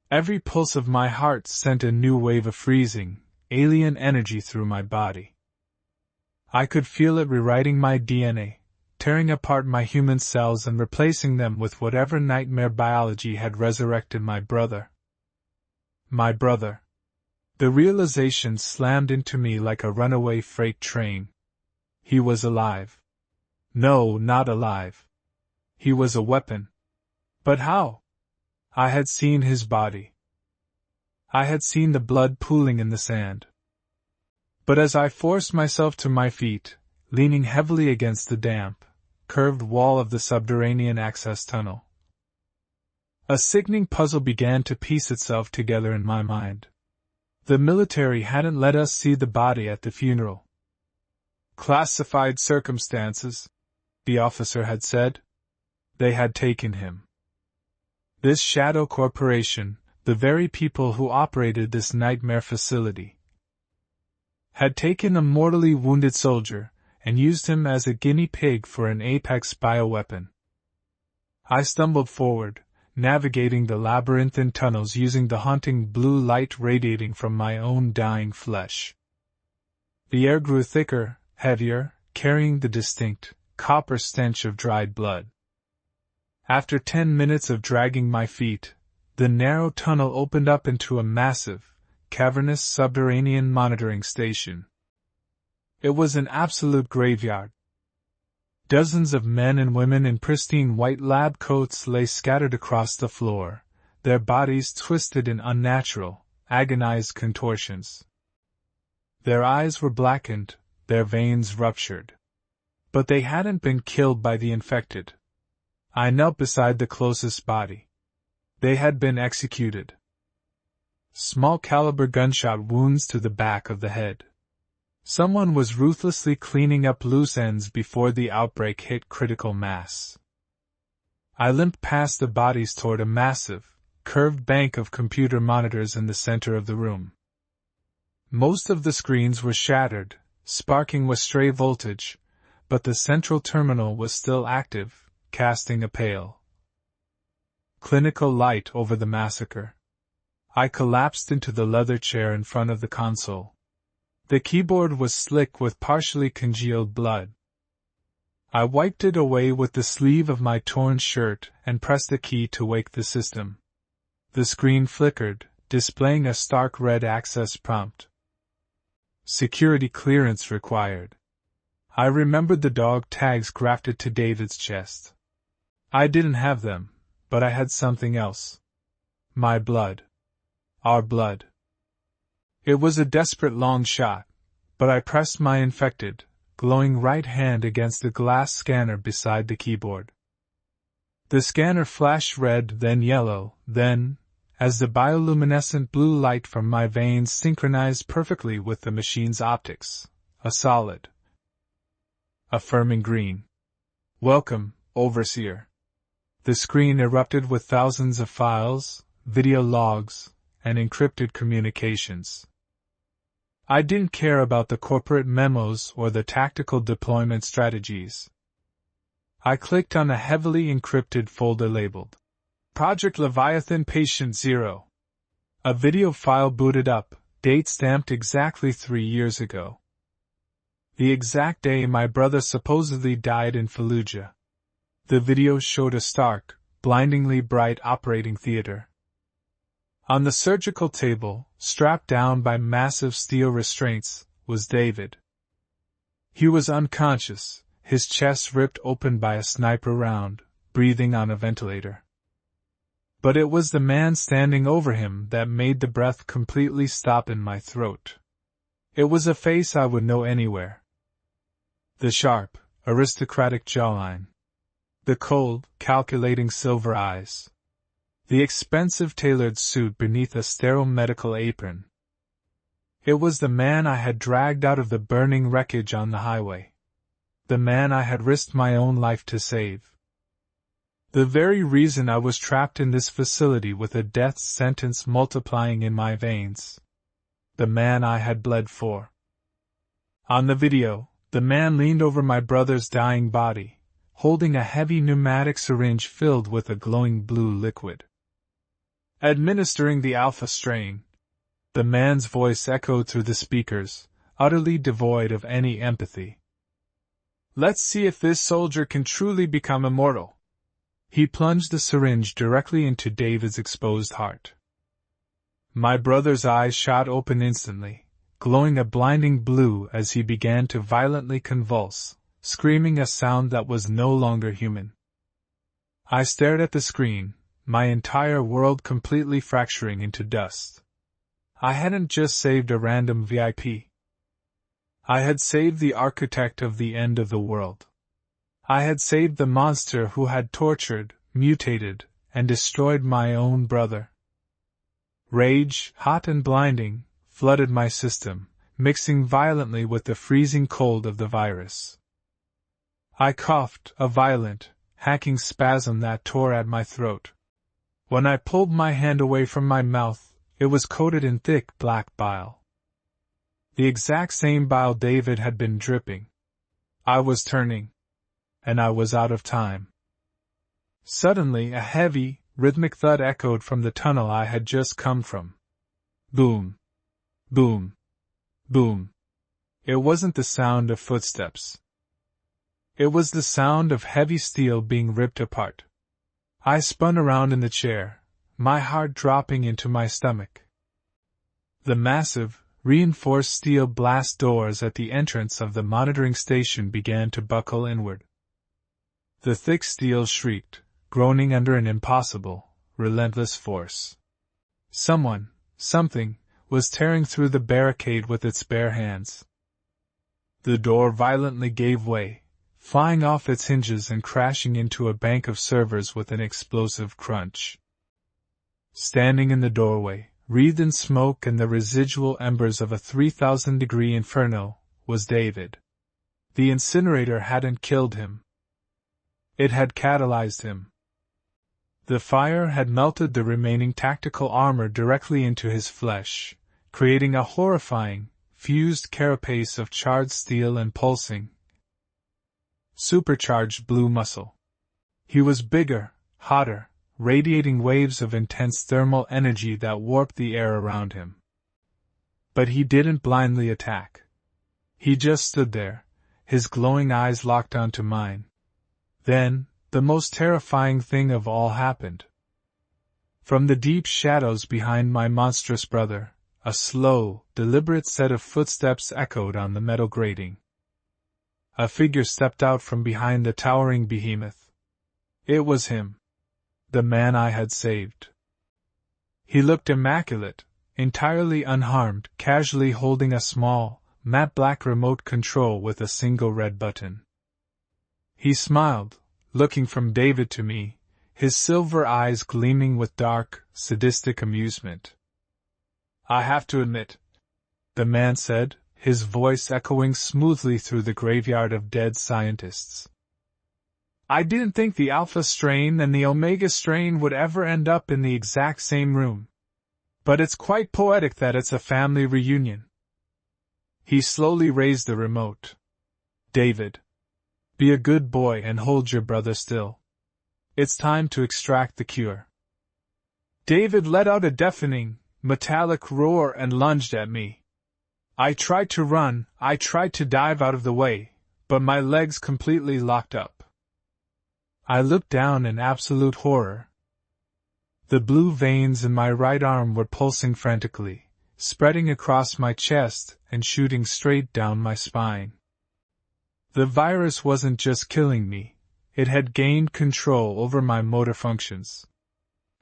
Every pulse of my heart sent a new wave of freezing, alien energy through my body. I could feel it rewriting my DNA, tearing apart my human cells and replacing them with whatever nightmare biology had resurrected my brother. My brother. The realization slammed into me like a runaway freight train. He was alive. No, not alive. He was a weapon. But how? I had seen his body. I had seen the blood pooling in the sand. But as I forced myself to my feet, leaning heavily against the damp, curved wall of the subterranean access tunnel, a sickening puzzle began to piece itself together in my mind. The military hadn't let us see the body at the funeral. Classified circumstances, the officer had said. They had taken him. This shadow corporation, the very people who operated this nightmare facility, had taken a mortally wounded soldier and used him as a guinea pig for an apex bioweapon. I stumbled forward, navigating the labyrinthine tunnels using the haunting blue light radiating from my own dying flesh. The air grew thicker, heavier, carrying the distinct, copper stench of dried blood. After 10 minutes of dragging my feet, the narrow tunnel opened up into a massive, cavernous subterranean monitoring station. It was an absolute graveyard. Dozens of men and women in pristine white lab coats lay scattered across the floor, their bodies twisted in unnatural, agonized contortions. Their eyes were blackened, their veins ruptured. But they hadn't been killed by the infected. I knelt beside the closest body. They had been executed. Small caliber gunshot wounds to the back of the head. Someone was ruthlessly cleaning up loose ends before the outbreak hit critical mass. I limped past the bodies toward a massive, curved bank of computer monitors in the center of the room. Most of the screens were shattered, sparking with stray voltage, but the central terminal was still active, casting a pale, clinical light over the massacre. I collapsed into the leather chair in front of the console. The keyboard was slick with partially congealed blood. I wiped it away with the sleeve of my torn shirt and pressed the key to wake the system. The screen flickered, displaying a stark red access prompt. Security clearance required. I remembered the dog tags grafted to David's chest. I didn't have them, but I had something else. My blood. Our blood. It was a desperate long shot, but I pressed my infected, glowing right hand against the glass scanner beside the keyboard. The scanner flashed red, then yellow, then, as the bioluminescent blue light from my veins synchronized perfectly with the machine's optics, a solid, affirming green. Welcome, Overseer. The screen erupted with thousands of files, video logs, and encrypted communications. I didn't care about the corporate memos or the tactical deployment strategies. I clicked on a heavily encrypted folder labeled Project Leviathan Patient 0. A video file booted up, date stamped exactly 3 years ago. The exact day my brother supposedly died in Fallujah. The video showed a stark, blindingly bright operating theater. On the surgical table, strapped down by massive steel restraints, was David. He was unconscious, his chest ripped open by a sniper round, breathing on a ventilator. But it was the man standing over him that made the breath completely stop in my throat. It was a face I would know anywhere. The sharp, aristocratic jawline. The cold, calculating silver eyes. The expensive tailored suit beneath a sterile medical apron. It was the man I had dragged out of the burning wreckage on the highway. The man I had risked my own life to save. The very reason I was trapped in this facility with a death sentence multiplying in my veins. The man I had bled for. On the video, the man leaned over my brother's dying body, holding a heavy pneumatic syringe filled with a glowing blue liquid. Administering the alpha strain. The man's voice echoed through the speakers, utterly devoid of any empathy. Let's see if this soldier can truly become immortal. He plunged the syringe directly into David's exposed heart. My brother's eyes shot open instantly, glowing a blinding blue as he began to violently convulse, screaming a sound that was no longer human. I stared at the screen, my entire world completely fracturing into dust. I hadn't just saved a random VIP. I had saved the architect of the end of the world. I had saved the monster who had tortured, mutated, and destroyed my own brother. Rage, hot and blinding, flooded my system, mixing violently with the freezing cold of the virus. I coughed, a violent, hacking spasm that tore at my throat. When I pulled my hand away from my mouth, it was coated in thick black bile. The exact same bile David had been dripping. I was turning. And I was out of time. Suddenly a heavy, rhythmic thud echoed from the tunnel I had just come from. Boom. Boom. Boom. It wasn't the sound of footsteps. It was the sound of heavy steel being ripped apart. I spun around in the chair, my heart dropping into my stomach. The massive, reinforced steel blast doors at the entrance of the monitoring station began to buckle inward. The thick steel shrieked, groaning under an impossible, relentless force. Someone, something, was tearing through the barricade with its bare hands. The door violently gave way, flying off its hinges and crashing into a bank of servers with an explosive crunch. Standing in the doorway, wreathed in smoke and the residual embers of a 3,000-degree inferno, was David. The incinerator hadn't killed him. It had catalyzed him. The fire had melted the remaining tactical armor directly into his flesh, creating a horrifying, fused carapace of charred steel and pulsing, supercharged blue muscle. He was bigger, hotter, radiating waves of intense thermal energy that warped the air around him. But he didn't blindly attack. He just stood there, his glowing eyes locked onto mine. Then, the most terrifying thing of all happened. From the deep shadows behind my monstrous brother, a slow, deliberate set of footsteps echoed on the metal grating. A figure stepped out from behind the towering behemoth. It was him. The man I had saved. He looked immaculate, entirely unharmed, casually holding a small, matte black remote control with a single red button. He smiled, looking from David to me, his silver eyes gleaming with dark, sadistic amusement. "I have to admit," the man said, his voice echoing smoothly through the graveyard of dead scientists. "I didn't think the Alpha strain and the Omega strain would ever end up in the exact same room. But it's quite poetic that it's a family reunion." He slowly raised the remote. "David, be a good boy and hold your brother still. It's time to extract the cure." David let out a deafening, metallic roar and lunged at me. I tried to run, I tried to dive out of the way, but my legs completely locked up. I looked down in absolute horror. The blue veins in my right arm were pulsing frantically, spreading across my chest and shooting straight down my spine. The virus wasn't just killing me, it had gained control over my motor functions.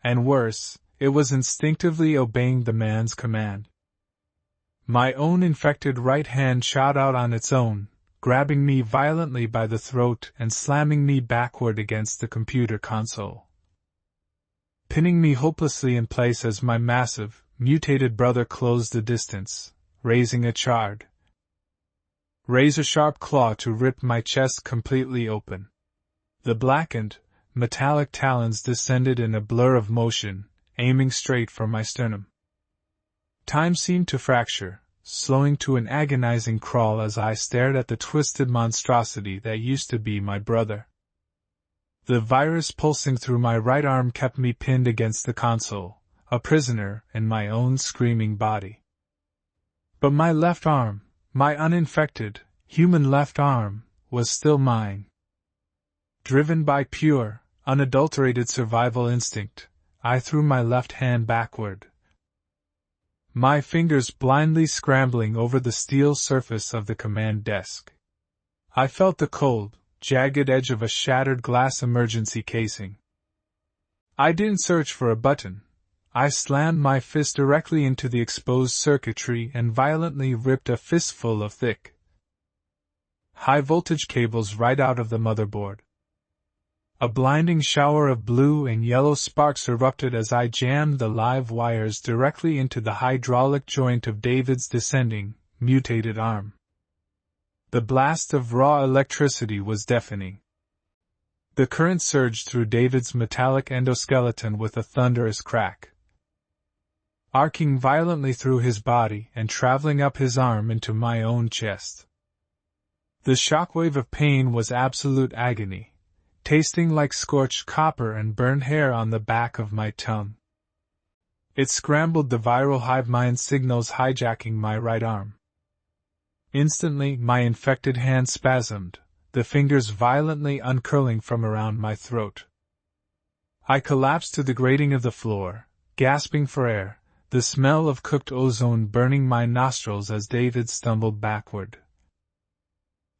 And worse, it was instinctively obeying the man's command. My own infected right hand shot out on its own, grabbing me violently by the throat and slamming me backward against the computer console, pinning me hopelessly in place as my massive, mutated brother closed the distance, raising a charred, razor-sharp claw to rip my chest completely open. The blackened, metallic talons descended in a blur of motion, aiming straight for my sternum. Time seemed to fracture, slowing to an agonizing crawl as I stared at the twisted monstrosity that used to be my brother. The virus pulsing through my right arm kept me pinned against the console, a prisoner in my own screaming body. But my left arm, my uninfected, human left arm, was still mine. Driven by pure, unadulterated survival instinct, I threw my left hand backward, my fingers blindly scrambling over the steel surface of the command desk. I felt the cold, jagged edge of a shattered glass emergency casing. I didn't search for a button. I slammed my fist directly into the exposed circuitry and violently ripped a fistful of thick, high-voltage cables right out of the motherboard. A blinding shower of blue and yellow sparks erupted as I jammed the live wires directly into the hydraulic joint of David's descending, mutated arm. The blast of raw electricity was deafening. The current surged through David's metallic endoskeleton with a thunderous crack, arcing violently through his body and traveling up his arm into my own chest. The shockwave of pain was absolute agony, tasting like scorched copper and burned hair on the back of my tongue. It scrambled the viral hive mind signals hijacking my right arm. Instantly, my infected hand spasmed, the fingers violently uncurling from around my throat. I collapsed to the grating of the floor, gasping for air, the smell of cooked ozone burning my nostrils as David stumbled backward,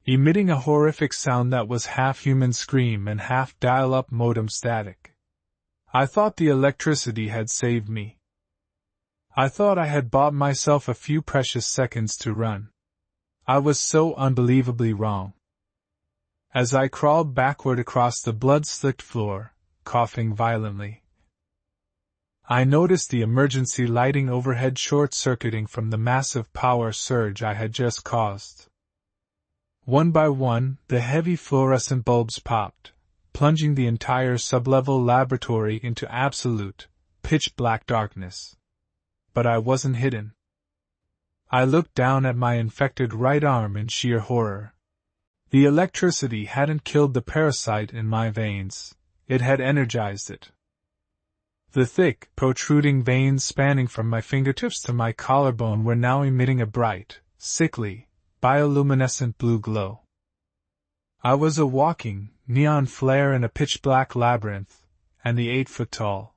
emitting a horrific sound that was half human scream and half dial-up modem static. I thought the electricity had saved me. I thought I had bought myself a few precious seconds to run. I was so unbelievably wrong. As I crawled backward across the blood-slicked floor, coughing violently, I noticed the emergency lighting overhead short-circuiting from the massive power surge I had just caused. One by one, the heavy fluorescent bulbs popped, plunging the entire sublevel laboratory into absolute, pitch-black darkness. But I wasn't hidden. I looked down at my infected right arm in sheer horror. The electricity hadn't killed the parasite in my veins, it had energized it. The thick, protruding veins spanning from my fingertips to my collarbone were now emitting a bright, sickly, bioluminescent blue glow. I was a walking, neon flare in a pitch-black labyrinth, and the 8-foot-tall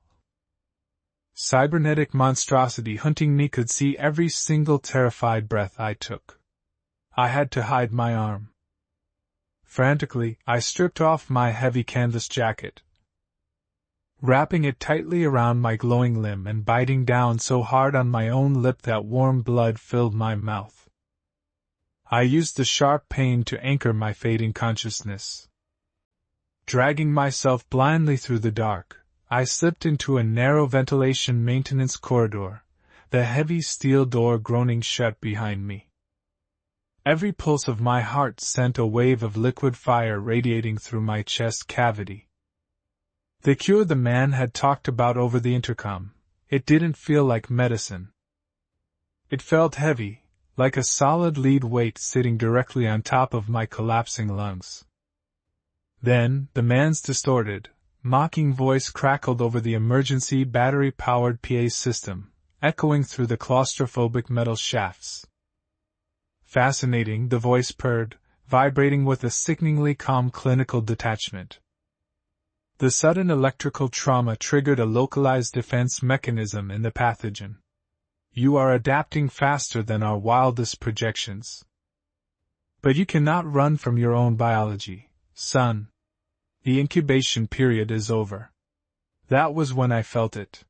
cybernetic monstrosity hunting me could see every single terrified breath I took. I had to hide my arm. Frantically, I stripped off my heavy canvas jacket, wrapping it tightly around my glowing limb and biting down so hard on my own lip that warm blood filled my mouth. I used the sharp pain to anchor my fading consciousness. Dragging myself blindly through the dark, I slipped into a narrow ventilation maintenance corridor, the heavy steel door groaning shut behind me. Every pulse of my heart sent a wave of liquid fire radiating through my chest cavity. The cure the man had talked about over the intercom, it didn't feel like medicine. It felt heavy, like a solid lead weight sitting directly on top of my collapsing lungs. Then, the man's distorted, mocking voice crackled over the emergency battery-powered PA system, echoing through the claustrophobic metal shafts. Fascinating, the voice purred, vibrating with a sickeningly calm clinical detachment. The sudden electrical trauma triggered a localized defense mechanism in the pathogen. You are adapting faster than our wildest projections. But you cannot run from your own biology, son. The incubation period is over. That was when I felt it.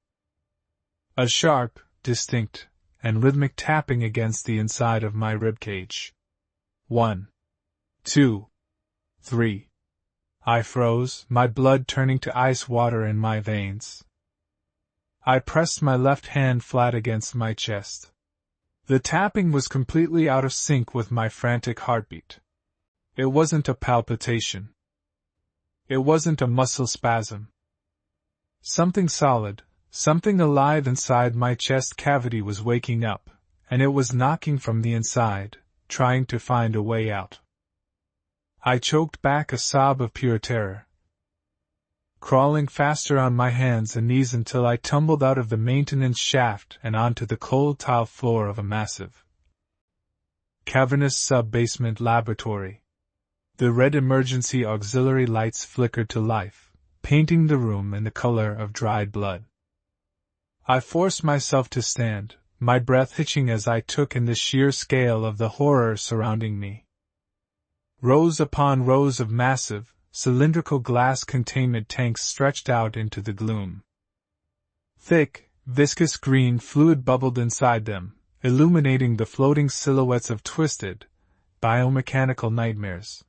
A sharp, distinct, and rhythmic tapping against the inside of my ribcage. 1, 2, 3. I froze, my blood turning to ice water in my veins. I pressed my left hand flat against my chest. The tapping was completely out of sync with my frantic heartbeat. It wasn't a palpitation. It wasn't a muscle spasm. Something solid, something alive inside my chest cavity was waking up, and it was knocking from the inside, trying to find a way out. I choked back a sob of pure terror, crawling faster on my hands and knees until I tumbled out of the maintenance shaft and onto the cold tile floor of a massive, cavernous sub-basement laboratory. The red emergency auxiliary lights flickered to life, painting the room in the color of dried blood. I forced myself to stand, my breath hitching as I took in the sheer scale of the horror surrounding me. Rows upon rows of massive, cylindrical glass containment tanks stretched out into the gloom. Thick, viscous green fluid bubbled inside them, illuminating the floating silhouettes of twisted, biomechanical nightmares.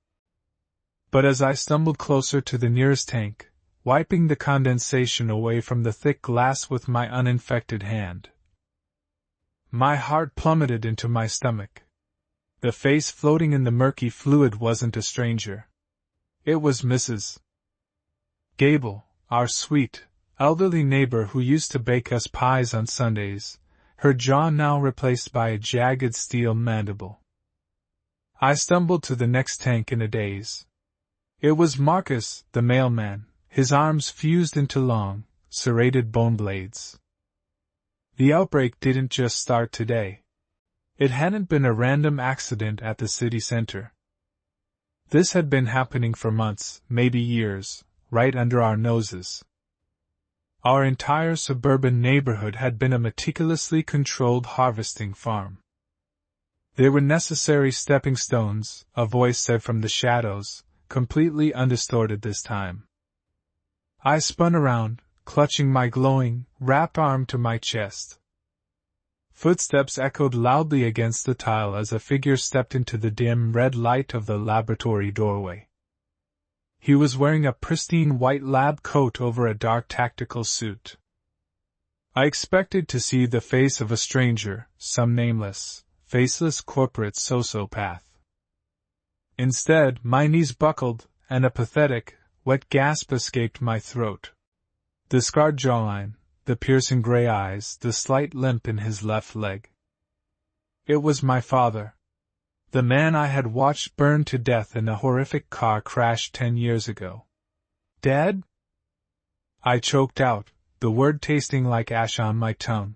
But as I stumbled closer to the nearest tank, wiping the condensation away from the thick glass with my uninfected hand, my heart plummeted into my stomach. The face floating in the murky fluid wasn't a stranger. It was Mrs. Gable, our sweet, elderly neighbor who used to bake us pies on Sundays, her jaw now replaced by a jagged steel mandible. I stumbled to the next tank in a daze. It was Marcus, the mailman, his arms fused into long, serrated bone blades. The outbreak didn't just start today. It hadn't been a random accident at the city center. This had been happening for months, maybe years, right under our noses. Our entire suburban neighborhood had been a meticulously controlled harvesting farm. They were necessary stepping stones, a voice said from the shadows, completely undistorted this time. I spun around, clutching my glowing, wrapped arm to my chest. Footsteps echoed loudly against the tile as a figure stepped into the dim red light of the laboratory doorway. He was wearing a pristine white lab coat over a dark tactical suit. I expected to see the face of a stranger, some nameless, faceless corporate sociopath. Instead, my knees buckled, and a pathetic, wet gasp escaped my throat. The scarred jawline, the piercing gray eyes, the slight limp in his left leg. It was my father. The man I had watched burn to death in a horrific car crash 10 years ago. Dead? I choked out, the word tasting like ash on my tongue.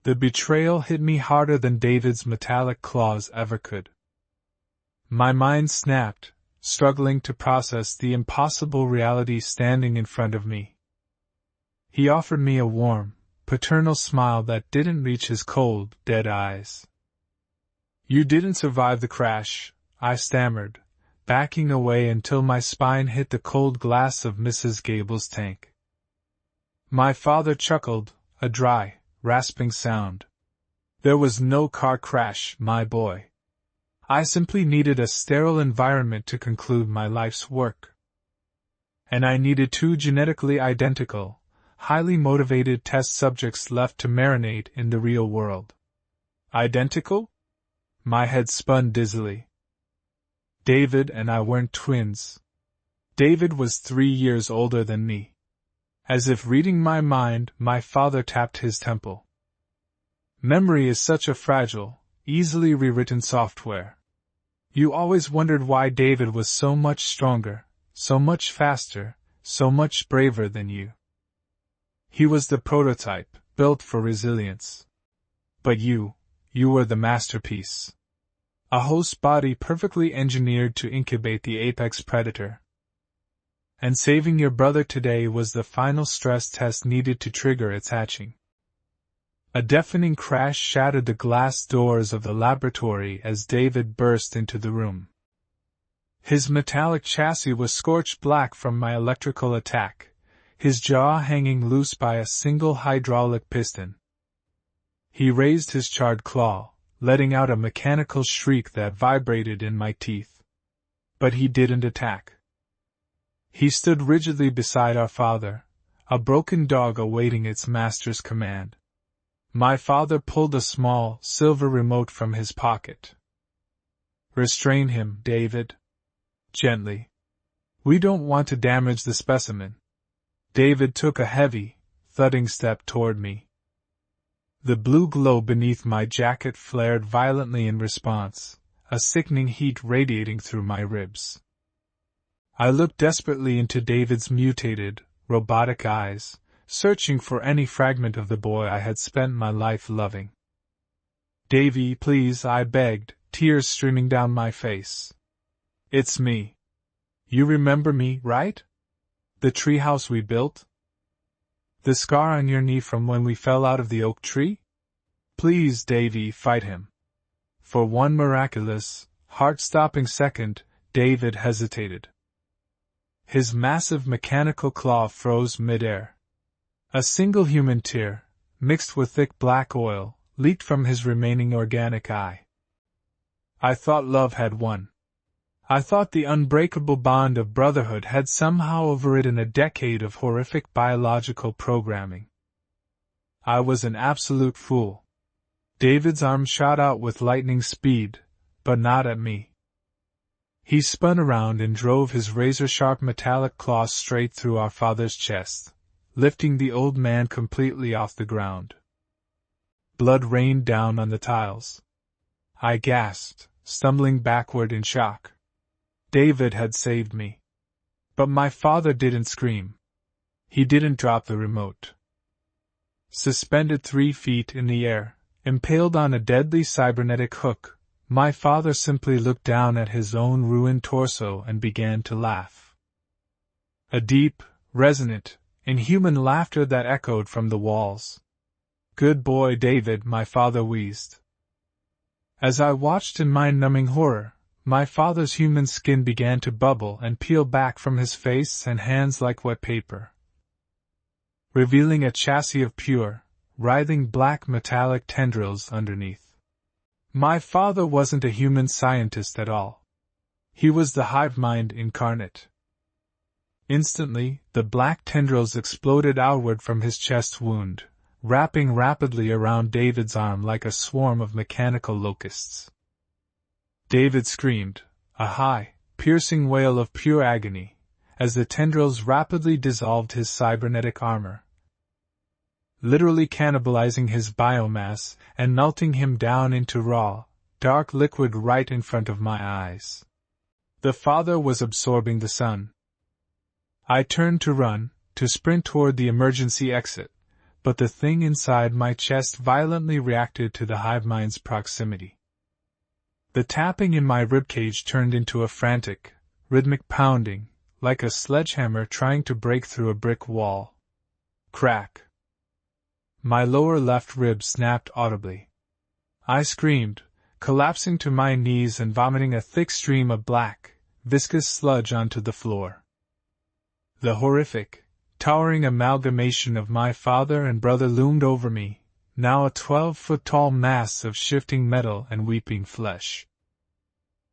The betrayal hit me harder than David's metallic claws ever could. My mind snapped, struggling to process the impossible reality standing in front of me. He offered me a warm, paternal smile that didn't reach his cold, dead eyes. "You didn't survive the crash," I stammered, backing away until my spine hit the cold glass of Mrs. Gable's tank. My father chuckled, a dry, rasping sound. "There was no car crash, my boy. I simply needed a sterile environment to conclude my life's work. And I needed 2 genetically identical, highly motivated test subjects left to marinate in the real world." Identical? My head spun dizzily. David and I weren't twins. David was 3 years older than me. As if reading my mind, my father tapped his temple. "Memory is such a fragile, easily rewritten software. You always wondered why David was so much stronger, so much faster, so much braver than you. He was the prototype, built for resilience. But you were the masterpiece. A host body perfectly engineered to incubate the apex predator. And saving your brother today was the final stress test needed to trigger its hatching." A deafening crash shattered the glass doors of the laboratory as David burst into the room. His metallic chassis was scorched black from my electrical attack, his jaw hanging loose by a single hydraulic piston. He raised his charred claw, letting out a mechanical shriek that vibrated in my teeth. But he didn't attack. He stood rigidly beside our father, a broken dog awaiting its master's command. My father pulled a small, silver remote from his pocket. "Restrain him, David. Gently. We don't want to damage the specimen." David took a heavy, thudding step toward me. The blue glow beneath my jacket flared violently in response, a sickening heat radiating through my ribs. I looked desperately into David's mutated, robotic eyes, searching for any fragment of the boy I had spent my life loving. "Davy, please," I begged, tears streaming down my face. "It's me. You remember me, right? The treehouse we built? The scar on your knee from when we fell out of the oak tree? Please, Davy, fight him." For one miraculous, heart-stopping second, David hesitated. His massive mechanical claw froze mid-air. A single human tear, mixed with thick black oil, leaked from his remaining organic eye. I thought love had won. I thought the unbreakable bond of brotherhood had somehow overridden a decade of horrific biological programming. I was an absolute fool. David's arm shot out with lightning speed, but not at me. He spun around and drove his razor-sharp metallic claw straight through our father's chest, lifting the old man completely off the ground. Blood rained down on the tiles. I gasped, stumbling backward in shock. David had saved me. But my father didn't scream. He didn't drop the remote. Suspended 3 feet in the air, impaled on a deadly cybernetic hook, my father simply looked down at his own ruined torso and began to laugh. A deep, resonant, inhuman laughter that echoed from the walls. "Good boy, David," my father wheezed. As I watched in mind-numbing horror, my father's human skin began to bubble and peel back from his face and hands like wet paper, revealing a chassis of pure, writhing black metallic tendrils underneath. My father wasn't a human scientist at all. He was the hive mind incarnate. Instantly, the black tendrils exploded outward from his chest wound, wrapping rapidly around David's arm like a swarm of mechanical locusts. David screamed, a high, piercing wail of pure agony, as the tendrils rapidly dissolved his cybernetic armor, literally cannibalizing his biomass and melting him down into raw, dark liquid right in front of my eyes. The father was absorbing the son. I turned to run, to sprint toward the emergency exit, but the thing inside my chest violently reacted to the hive mind's proximity. The tapping in my ribcage turned into a frantic, rhythmic pounding, like a sledgehammer trying to break through a brick wall. Crack. My lower left rib snapped audibly. I screamed, collapsing to my knees and vomiting a thick stream of black, viscous sludge onto the floor. The horrific, towering amalgamation of my father and brother loomed over me, now a 12-foot-tall mass of shifting metal and weeping flesh.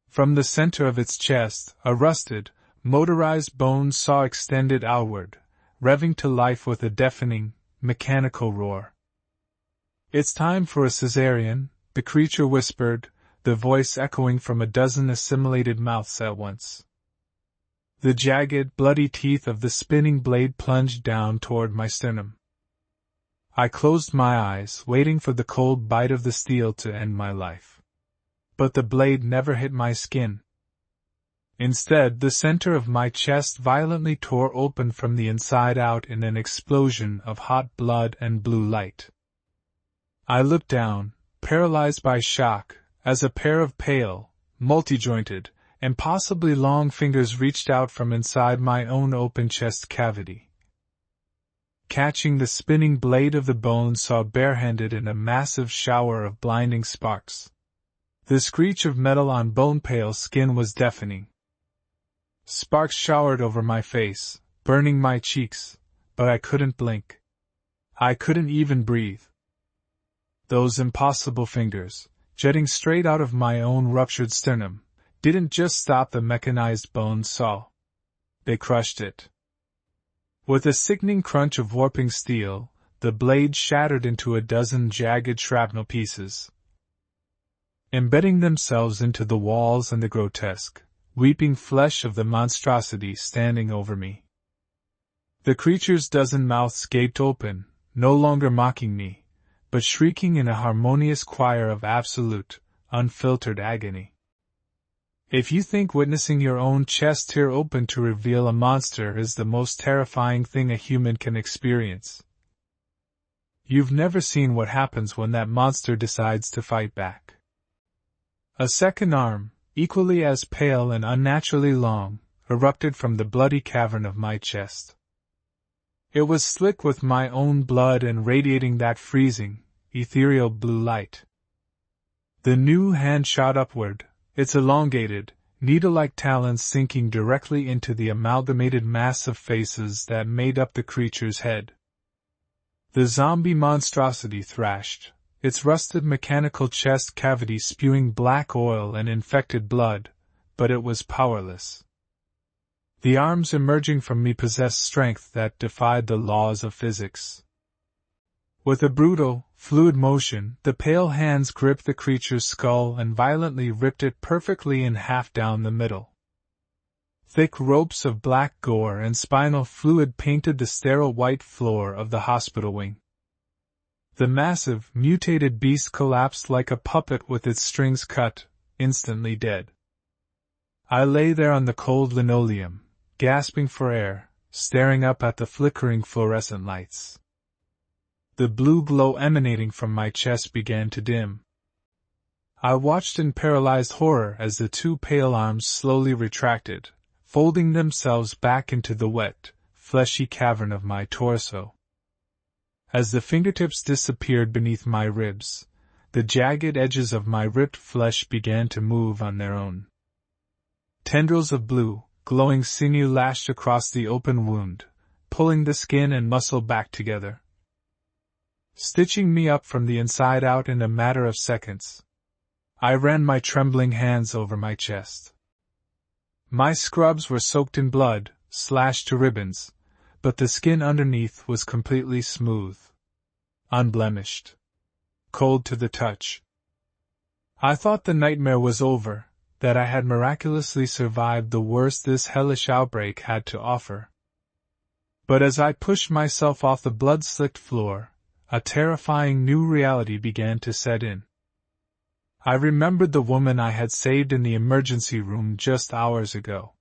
From the center of its chest, a rusted, motorized bone saw extended outward, revving to life with a deafening, mechanical roar. "It's time for a cesarean," the creature whispered, the voice echoing from a dozen assimilated mouths at once. The jagged, bloody teeth of the spinning blade plunged down toward my sternum. I closed my eyes, waiting for the cold bite of the steel to end my life. But the blade never hit my skin. Instead, the center of my chest violently tore open from the inside out in an explosion of hot blood and blue light. I looked down, paralyzed by shock, as a pair of pale, multi-jointed, and possibly long fingers reached out from inside my own open chest cavity. Catching the spinning blade of the bone saw barehanded in a massive shower of blinding sparks. The screech of metal on bone-pale skin was deafening. Sparks showered over my face, burning my cheeks, but I couldn't blink. I couldn't even breathe. Those impossible fingers, jetting straight out of my own ruptured sternum, didn't just stop the mechanized bone saw. They crushed it. With a sickening crunch of warping steel, the blade shattered into a dozen jagged shrapnel pieces, embedding themselves into the walls and the grotesque, weeping flesh of the monstrosity standing over me. The creature's dozen mouths gaped open, no longer mocking me, but shrieking in a harmonious choir of absolute, unfiltered agony. If you think witnessing your own chest tear open to reveal a monster is the most terrifying thing a human can experience, you've never seen what happens when that monster decides to fight back. A second arm, equally as pale and unnaturally long, erupted from the bloody cavern of my chest. It was slick with my own blood and radiating that freezing, ethereal blue light. The new hand shot upward, its elongated, needle-like talons sinking directly into the amalgamated mass of faces that made up the creature's head. The zombie monstrosity thrashed, its rusted mechanical chest cavity spewing black oil and infected blood, but it was powerless. The arms emerging from me possessed strength that defied the laws of physics. With a brutal, fluid motion, the pale hands gripped the creature's skull and violently ripped it perfectly in half down the middle. Thick ropes of black gore and spinal fluid painted the sterile white floor of the hospital wing. The massive, mutated beast collapsed like a puppet with its strings cut, instantly dead. I lay there on the cold linoleum, gasping for air, staring up at the flickering fluorescent lights. The blue glow emanating from my chest began to dim. I watched in paralyzed horror as the two pale arms slowly retracted, folding themselves back into the wet, fleshy cavern of my torso. As the fingertips disappeared beneath my ribs, the jagged edges of my ripped flesh began to move on their own. Tendrils of blue, glowing sinew lashed across the open wound, pulling the skin and muscle back together, stitching me up from the inside out in a matter of seconds. I ran my trembling hands over my chest. My scrubs were soaked in blood, slashed to ribbons, but the skin underneath was completely smooth. unblemished, cold to the touch. I thought the nightmare was over, that I had miraculously survived the worst this hellish outbreak had to offer. But as I pushed myself off the blood-slicked floor, a terrifying new reality began to set in. I remembered the woman I had saved in the emergency room just hours ago.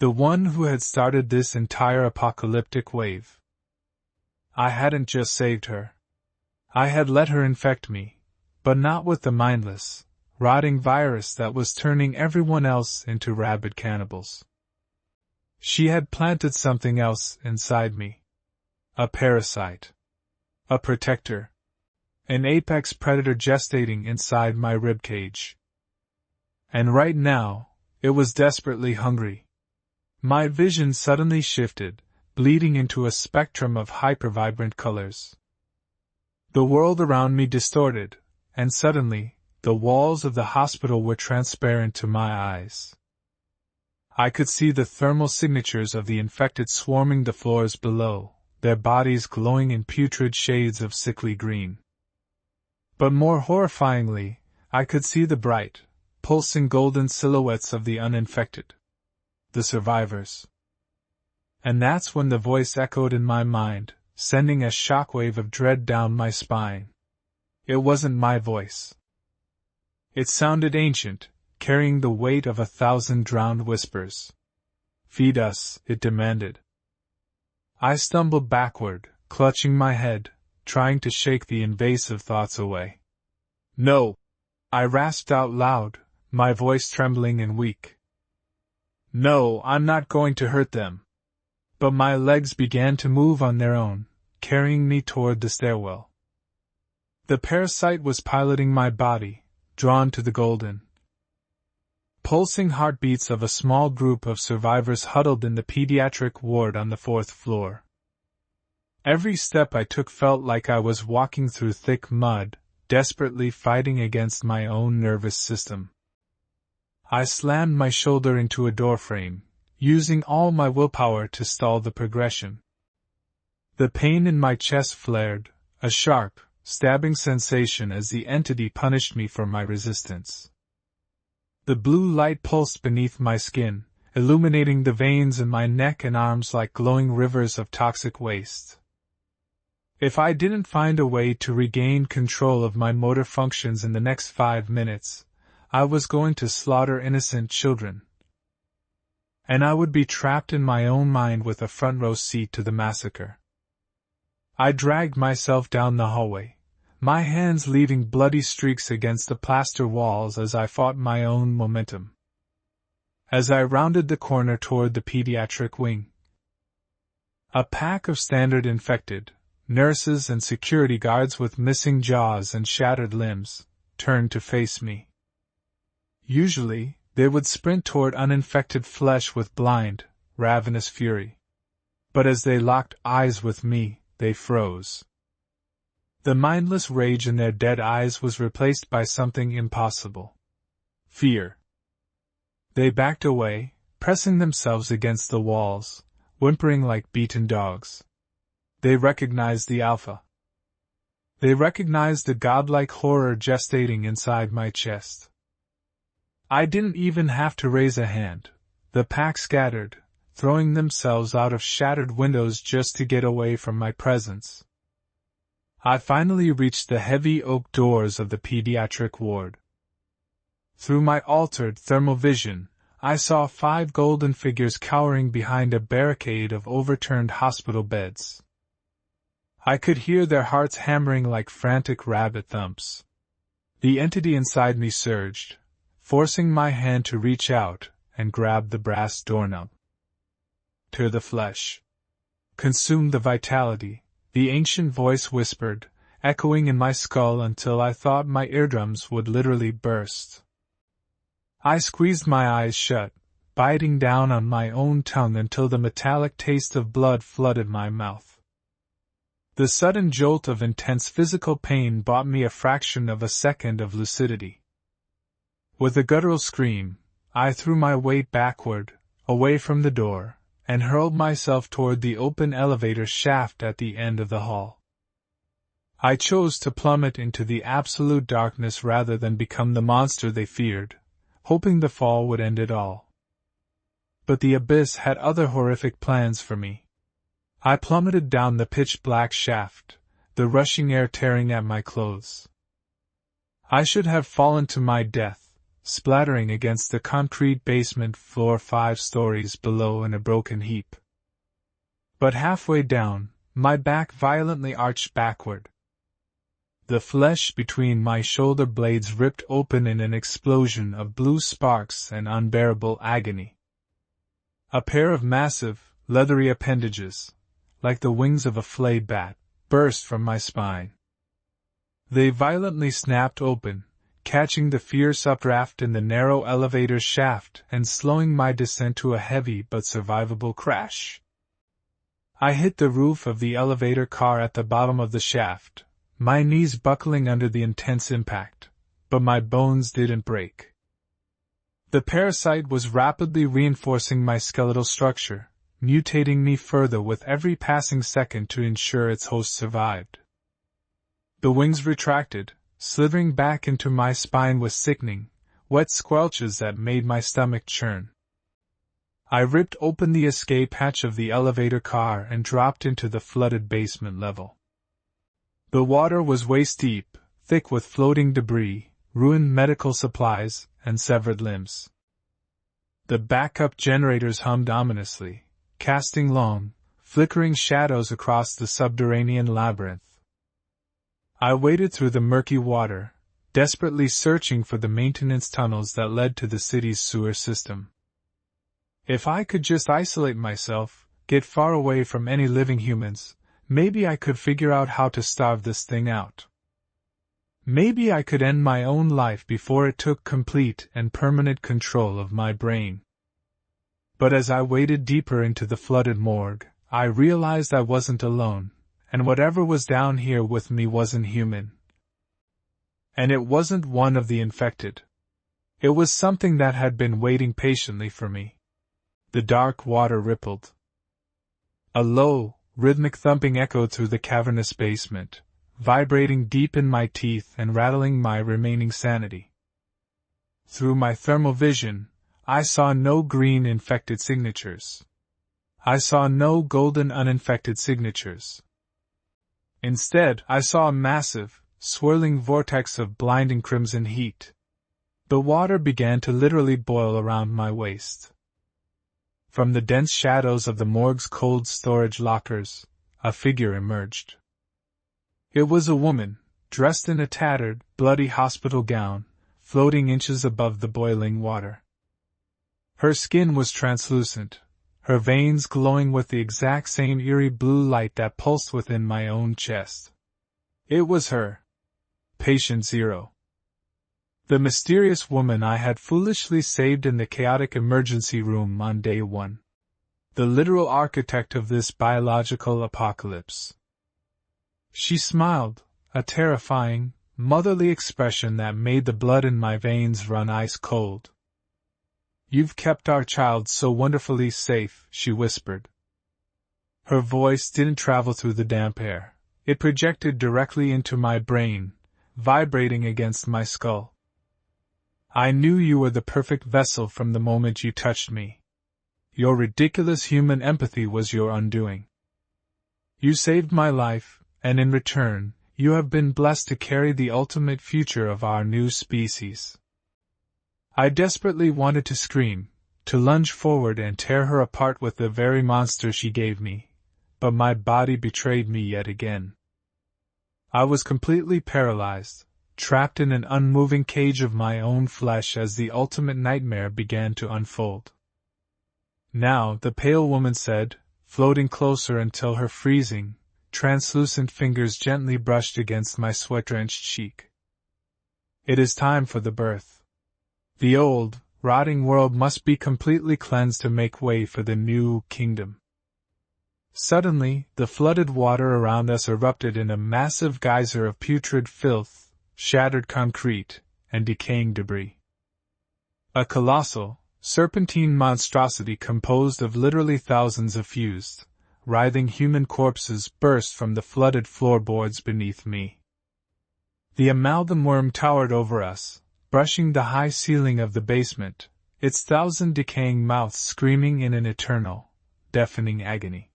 The one who had started this entire apocalyptic wave. I hadn't just saved her. I had let her infect me, but not with the mindless, rotting virus that was turning everyone else into rabid cannibals. She had planted something else inside me. A parasite. A protector. An apex predator gestating inside my ribcage. And right now, it was desperately hungry. My vision suddenly shifted, bleeding into a spectrum of hyper-vibrant colors. The world around me distorted, and suddenly, the walls of the hospital were transparent to my eyes. I could see the thermal signatures of the infected swarming the floors below, their bodies glowing in putrid shades of sickly green. But more horrifyingly, I could see the bright, pulsing golden silhouettes of the uninfected. The survivors. And that's when the voice echoed in my mind, sending a shockwave of dread down my spine. It wasn't my voice. It sounded ancient, carrying the weight of 1,000 drowned whispers. "Feed us," it demanded. I stumbled backward, clutching my head, trying to shake the invasive thoughts away. "No!" I rasped out loud, my voice trembling and weak. "No, I'm not going to hurt them." But my legs began to move on their own, carrying me toward the stairwell. The parasite was piloting my body, drawn to the golden, pulsing heartbeats of a small group of survivors huddled in the pediatric ward on the 4th floor. Every step I took felt like I was walking through thick mud, desperately fighting against my own nervous system. I slammed my shoulder into a doorframe, using all my willpower to stall the progression. The pain in my chest flared, a sharp, stabbing sensation as the entity punished me for my resistance. The blue light pulsed beneath my skin, illuminating the veins in my neck and arms like glowing rivers of toxic waste. If I didn't find a way to regain control of my motor functions in the next 5 minutes, I was going to slaughter innocent children. And I would be trapped in my own mind with a front row seat to the massacre. I dragged myself down the hallway, my hands leaving bloody streaks against the plaster walls as I fought my own momentum. As I rounded the corner toward the pediatric wing, a pack of standard infected, nurses and security guards with missing jaws and shattered limbs, turned to face me. Usually, they would sprint toward uninfected flesh with blind, ravenous fury. But as they locked eyes with me, they froze. The mindless rage in their dead eyes was replaced by something impossible. Fear. They backed away, pressing themselves against the walls, whimpering like beaten dogs. They recognized the Alpha. They recognized the godlike horror gestating inside my chest. I didn't even have to raise a hand. The pack scattered, throwing themselves out of shattered windows just to get away from my presence. I finally reached the heavy oak doors of the pediatric ward. Through my altered thermal vision, I saw 5 golden figures cowering behind a barricade of overturned hospital beds. I could hear their hearts hammering like frantic rabbit thumps. The entity inside me surged, forcing my hand to reach out and grab the brass doorknob. Tear the flesh. Consume the vitality, the ancient voice whispered, echoing in my skull until I thought my eardrums would literally burst. I squeezed my eyes shut, biting down on my own tongue until the metallic taste of blood flooded my mouth. The sudden jolt of intense physical pain bought me a fraction of a second of lucidity. With a guttural scream, I threw my weight backward, away from the door, and hurled myself toward the open elevator shaft at the end of the hall. I chose to plummet into the absolute darkness rather than become the monster they feared, hoping the fall would end it all. But the abyss had other horrific plans for me. I plummeted down the pitch-black shaft, the rushing air tearing at my clothes. I should have fallen to my death, splattering against the concrete basement floor 5 stories below in a broken heap. But halfway down, my back violently arched backward. The flesh between my shoulder blades ripped open in an explosion of blue sparks and unbearable agony. A pair of massive, leathery appendages, like the wings of a flayed bat, burst from my spine. They violently snapped open, catching the fierce updraft in the narrow elevator shaft and slowing my descent to a heavy but survivable crash. I hit the roof of the elevator car at the bottom of the shaft, my knees buckling under the intense impact, but my bones didn't break. The parasite was rapidly reinforcing my skeletal structure, mutating me further with every passing second to ensure its host survived. The wings retracted, slithering back into my spine with sickening, wet squelches that made my stomach churn. I ripped open the escape hatch of the elevator car and dropped into the flooded basement level. The water was waist-deep, thick with floating debris, ruined medical supplies, and severed limbs. The backup generators hummed ominously, casting long, flickering shadows across the subterranean labyrinth. I waded through the murky water, desperately searching for the maintenance tunnels that led to the city's sewer system. If I could just isolate myself, get far away from any living humans, maybe I could figure out how to starve this thing out. Maybe I could end my own life before it took complete and permanent control of my brain. But as I waded deeper into the flooded morgue, I realized I wasn't alone, and whatever was down here with me wasn't human. And it wasn't one of the infected. It was something that had been waiting patiently for me. The dark water rippled. A low, rhythmic thumping echoed through the cavernous basement, vibrating deep in my teeth and rattling my remaining sanity. Through my thermal vision, I saw no green infected signatures. I saw no golden uninfected signatures. Instead, I saw a massive, swirling vortex of blinding crimson heat. The water began to literally boil around my waist. From the dense shadows of the morgue's cold storage lockers, a figure emerged. It was a woman, dressed in a tattered, bloody hospital gown, floating inches above the boiling water. Her skin was translucent, her veins glowing with the exact same eerie blue light that pulsed within my own chest. It was her. Patient Zero. The mysterious woman I had foolishly saved in the chaotic emergency room on day 1. The literal architect of this biological apocalypse. She smiled, a terrifying, motherly expression that made the blood in my veins run ice cold. "You've kept our child so wonderfully safe," she whispered. Her voice didn't travel through the damp air. It projected directly into my brain, vibrating against my skull. "I knew you were the perfect vessel from the moment you touched me. Your ridiculous human empathy was your undoing. You saved my life, and in return, you have been blessed to carry the ultimate future of our new species." I desperately wanted to scream, to lunge forward and tear her apart with the very monster she gave me, but my body betrayed me yet again. I was completely paralyzed, trapped in an unmoving cage of my own flesh as the ultimate nightmare began to unfold. "Now," the pale woman said, floating closer until her freezing, translucent fingers gently brushed against my sweat-drenched cheek. "It is time for the birth. The old, rotting world must be completely cleansed to make way for the new kingdom." Suddenly, the flooded water around us erupted in a massive geyser of putrid filth, shattered concrete, and decaying debris. A colossal, serpentine monstrosity composed of literally thousands of fused, writhing human corpses burst from the flooded floorboards beneath me. The amalgam worm towered over us, brushing the high ceiling of the basement, its thousand decaying mouths screaming in an eternal, deafening agony.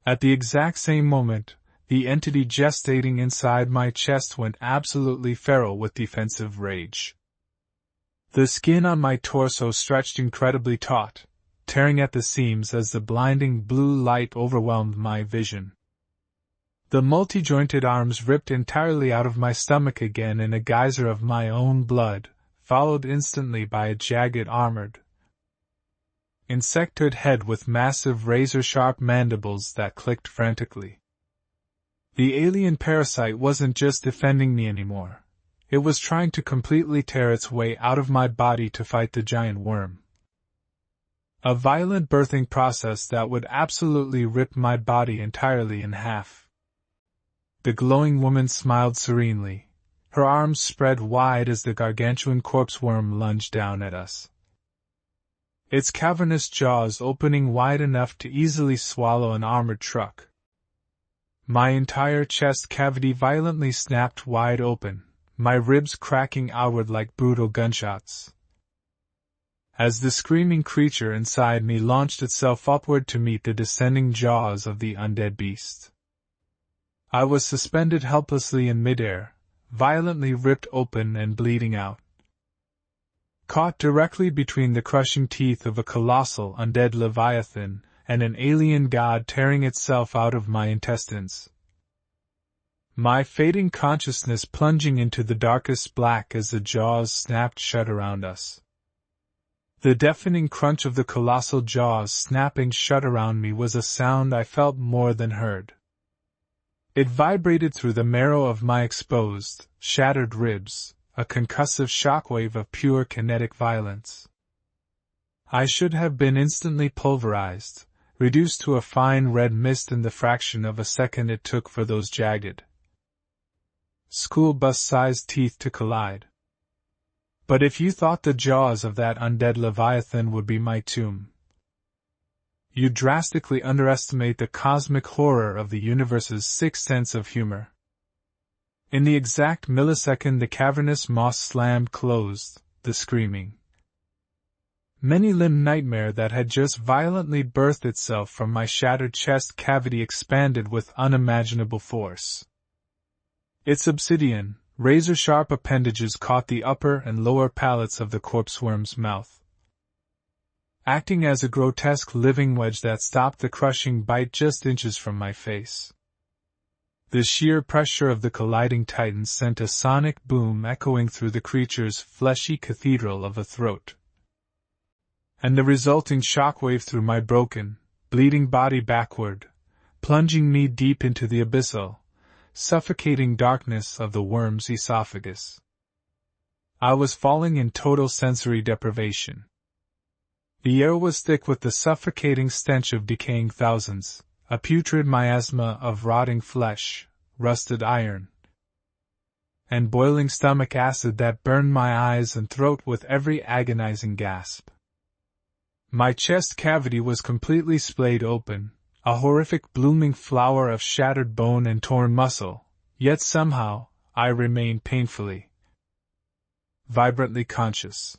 At the exact same moment, the entity gestating inside my chest went absolutely feral with defensive rage. The skin on my torso stretched incredibly taut, tearing at the seams as the blinding blue light overwhelmed my vision. The multi-jointed arms ripped entirely out of my stomach again in a geyser of my own blood, followed instantly by a jagged armored, insectoid head with massive razor-sharp mandibles that clicked frantically. The alien parasite wasn't just defending me anymore. It was trying to completely tear its way out of my body to fight the giant worm. A violent birthing process that would absolutely rip my body entirely in half. The glowing woman smiled serenely, her arms spread wide as the gargantuan corpse worm lunged down at us. Its cavernous jaws opening wide enough to easily swallow an armored truck. My entire chest cavity violently snapped wide open, my ribs cracking outward like brutal gunshots. As the screaming creature inside me launched itself upward to meet the descending jaws of the undead beast. I was suspended helplessly in midair, violently ripped open and bleeding out. Caught directly between the crushing teeth of a colossal undead leviathan and an alien god tearing itself out of my intestines. My fading consciousness plunging into the darkest black as the jaws snapped shut around us. The deafening crunch of the colossal jaws snapping shut around me was a sound I felt more than heard. It vibrated through the marrow of my exposed, shattered ribs, a concussive shockwave of pure kinetic violence. I should have been instantly pulverized, reduced to a fine red mist in the fraction of a second it took for those jagged, school bus-sized teeth to collide. But if you thought the jaws of that undead leviathan would be my tomb, you drastically underestimate the cosmic horror of the universe's sixth sense of humor. In the exact millisecond the cavernous maw slammed closed, the screaming, many-limbed nightmare that had just violently birthed itself from my shattered chest cavity expanded with unimaginable force. Its obsidian, razor-sharp appendages caught the upper and lower palates of the corpse worm's mouth, acting as a grotesque living wedge that stopped the crushing bite just inches from my face. The sheer pressure of the colliding titans sent a sonic boom echoing through the creature's fleshy cathedral of a throat, and the resulting shockwave through my broken, bleeding body backward, plunging me deep into the abyssal, suffocating darkness of the worm's esophagus. I was falling in total sensory deprivation. The air was thick with the suffocating stench of decaying thousands, a putrid miasma of rotting flesh, rusted iron, and boiling stomach acid that burned my eyes and throat with every agonizing gasp. My chest cavity was completely splayed open, a horrific blooming flower of shattered bone and torn muscle, yet somehow, I remained painfully, vibrantly conscious.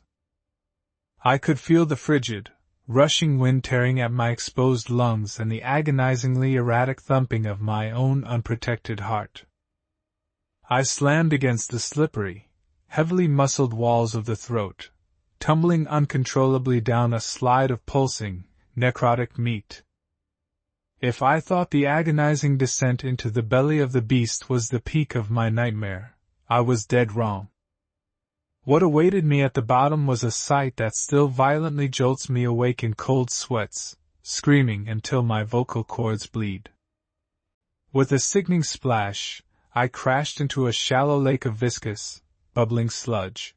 I could feel the frigid, rushing wind tearing at my exposed lungs and the agonizingly erratic thumping of my own unprotected heart. I slammed against the slippery, heavily muscled walls of the throat, tumbling uncontrollably down a slide of pulsing, necrotic meat. If I thought the agonizing descent into the belly of the beast was the peak of my nightmare, I was dead wrong. What awaited me at the bottom was a sight that still violently jolts me awake in cold sweats, screaming until my vocal cords bleed. With a sickening splash, I crashed into a shallow lake of viscous, bubbling sludge.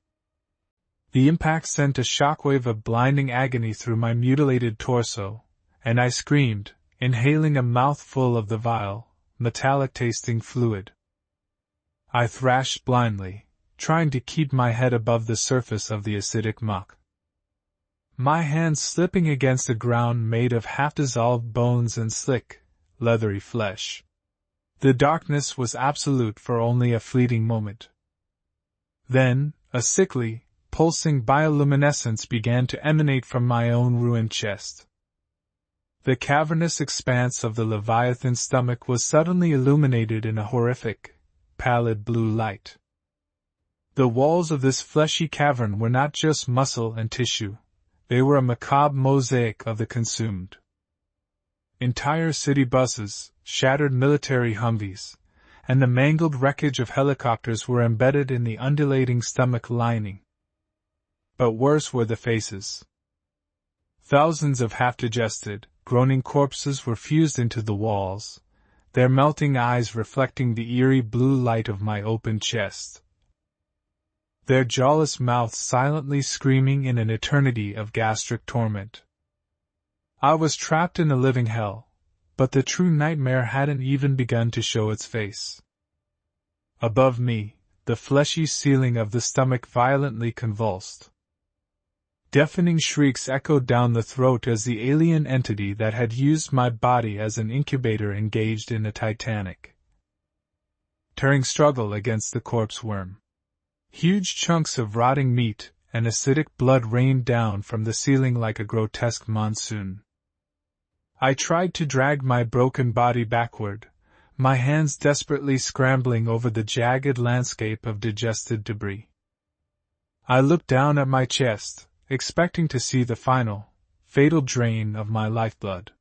The impact sent a shockwave of blinding agony through my mutilated torso, and I screamed, inhaling a mouthful of the vile, metallic-tasting fluid. I thrashed blindly, trying to keep my head above the surface of the acidic muck. my hands slipping against the ground made of half-dissolved bones and slick, leathery flesh. The darkness was absolute for only a fleeting moment. Then, a sickly, pulsing bioluminescence began to emanate from my own ruined chest. The cavernous expanse of the Leviathan's stomach was suddenly illuminated in a horrific, pallid blue light. The walls of this fleshy cavern were not just muscle and tissue, they were a macabre mosaic of the consumed. Entire city buses, shattered military Humvees, and the mangled wreckage of helicopters were embedded in the undulating stomach lining. But worse were the faces. Thousands of half-digested, groaning corpses were fused into the walls, their melting eyes reflecting the eerie blue light of my open chest. Their jawless mouths silently screaming in an eternity of gastric torment. I was trapped in a living hell, but the true nightmare hadn't even begun to show its face. Above me, the fleshy ceiling of the stomach violently convulsed. Deafening shrieks echoed down the throat as the alien entity that had used my body as an incubator engaged in a titanic, tearing struggle against the corpse worm. Huge chunks of rotting meat and acidic blood rained down from the ceiling like a grotesque monsoon. I tried to drag my broken body backward, my hands desperately scrambling over the jagged landscape of digested debris. I looked down at my chest, expecting to see the final, fatal drain of my lifeblood.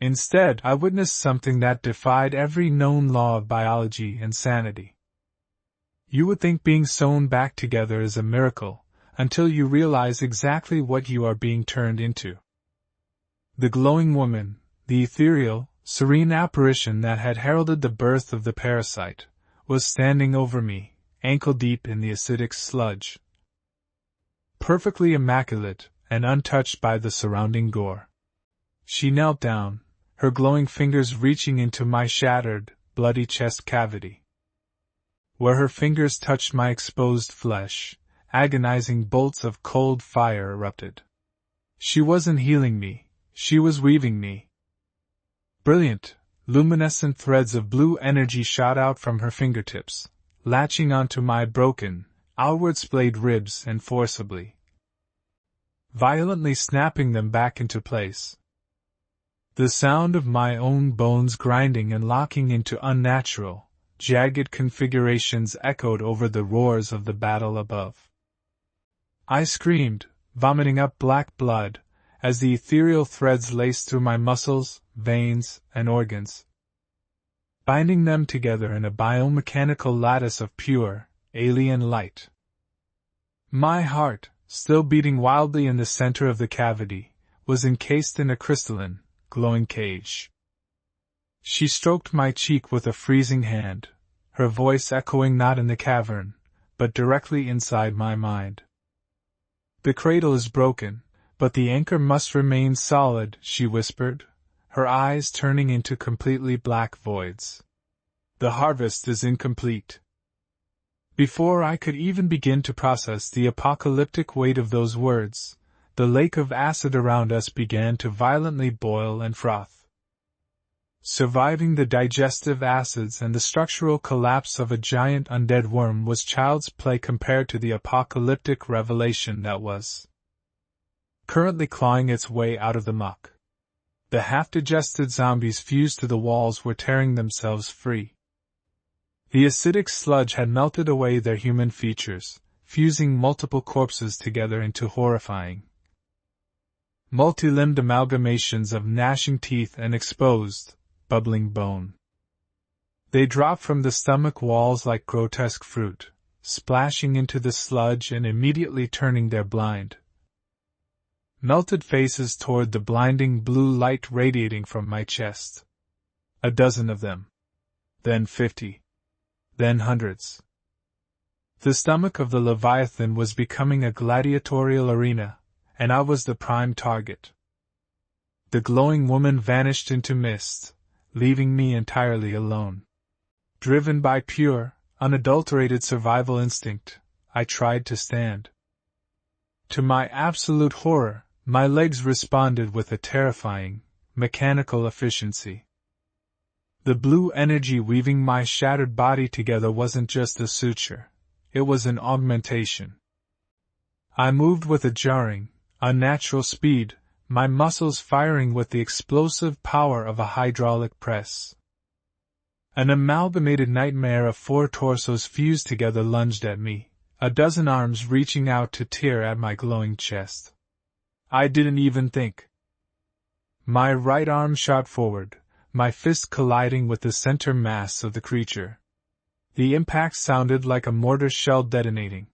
Instead, I witnessed something that defied every known law of biology and sanity. You would think being sewn back together is a miracle, until you realize exactly what you are being turned into. The glowing woman, the ethereal, serene apparition that had heralded the birth of the parasite, was standing over me, ankle-deep in the acidic sludge. Perfectly immaculate and untouched by the surrounding gore. She knelt down, her glowing fingers reaching into my shattered, bloody chest cavity. Where her fingers touched my exposed flesh, agonizing bolts of cold fire erupted. She wasn't healing me, she was weaving me. Brilliant, luminescent threads of blue energy shot out from her fingertips, latching onto my broken, outward splayed ribs and forcibly, violently snapping them back into place. The sound of my own bones grinding and locking into unnatural, jagged configurations echoed over the roars of the battle above. I screamed, vomiting up black blood, as the ethereal threads laced through my muscles, veins, and organs, binding them together in a biomechanical lattice of pure, alien light. My heart, still beating wildly in the center of the cavity, was encased in a crystalline, glowing cage. She stroked my cheek with a freezing hand, her voice echoing not in the cavern, but directly inside my mind. The cradle is broken, but the anchor must remain solid, she whispered, her eyes turning into completely black voids. The harvest is incomplete. Before I could even begin to process the apocalyptic weight of those words, the lake of acid around us began to violently boil and froth. Surviving the digestive acids and the structural collapse of a giant undead worm was child's play compared to the apocalyptic revelation that was currently clawing its way out of the muck. The half-digested zombies fused to the walls were tearing themselves free. The acidic sludge had melted away their human features, fusing multiple corpses together into horrifying, multi-limbed amalgamations of gnashing teeth and exposed, bubbling bone. They dropped from the stomach walls like grotesque fruit, splashing into the sludge and immediately turning their blind, melted faces toward the blinding blue light radiating from my chest. A dozen of them. Then 50. Then hundreds. The stomach of the Leviathan was becoming a gladiatorial arena, and I was the prime target. The glowing woman vanished into mist, leaving me entirely alone. Driven by pure, unadulterated survival instinct, I tried to stand. To my absolute horror, my legs responded with a terrifying, mechanical efficiency. The blue energy weaving my shattered body together wasn't just a suture, it was an augmentation. I moved with a jarring, unnatural speed, my muscles firing with the explosive power of a hydraulic press. An amalgamated nightmare of 4 torsos fused together lunged at me, a dozen arms reaching out to tear at my glowing chest. I didn't even think. My right arm shot forward, my fist colliding with the center mass of the creature. The impact sounded like a mortar shell detonating.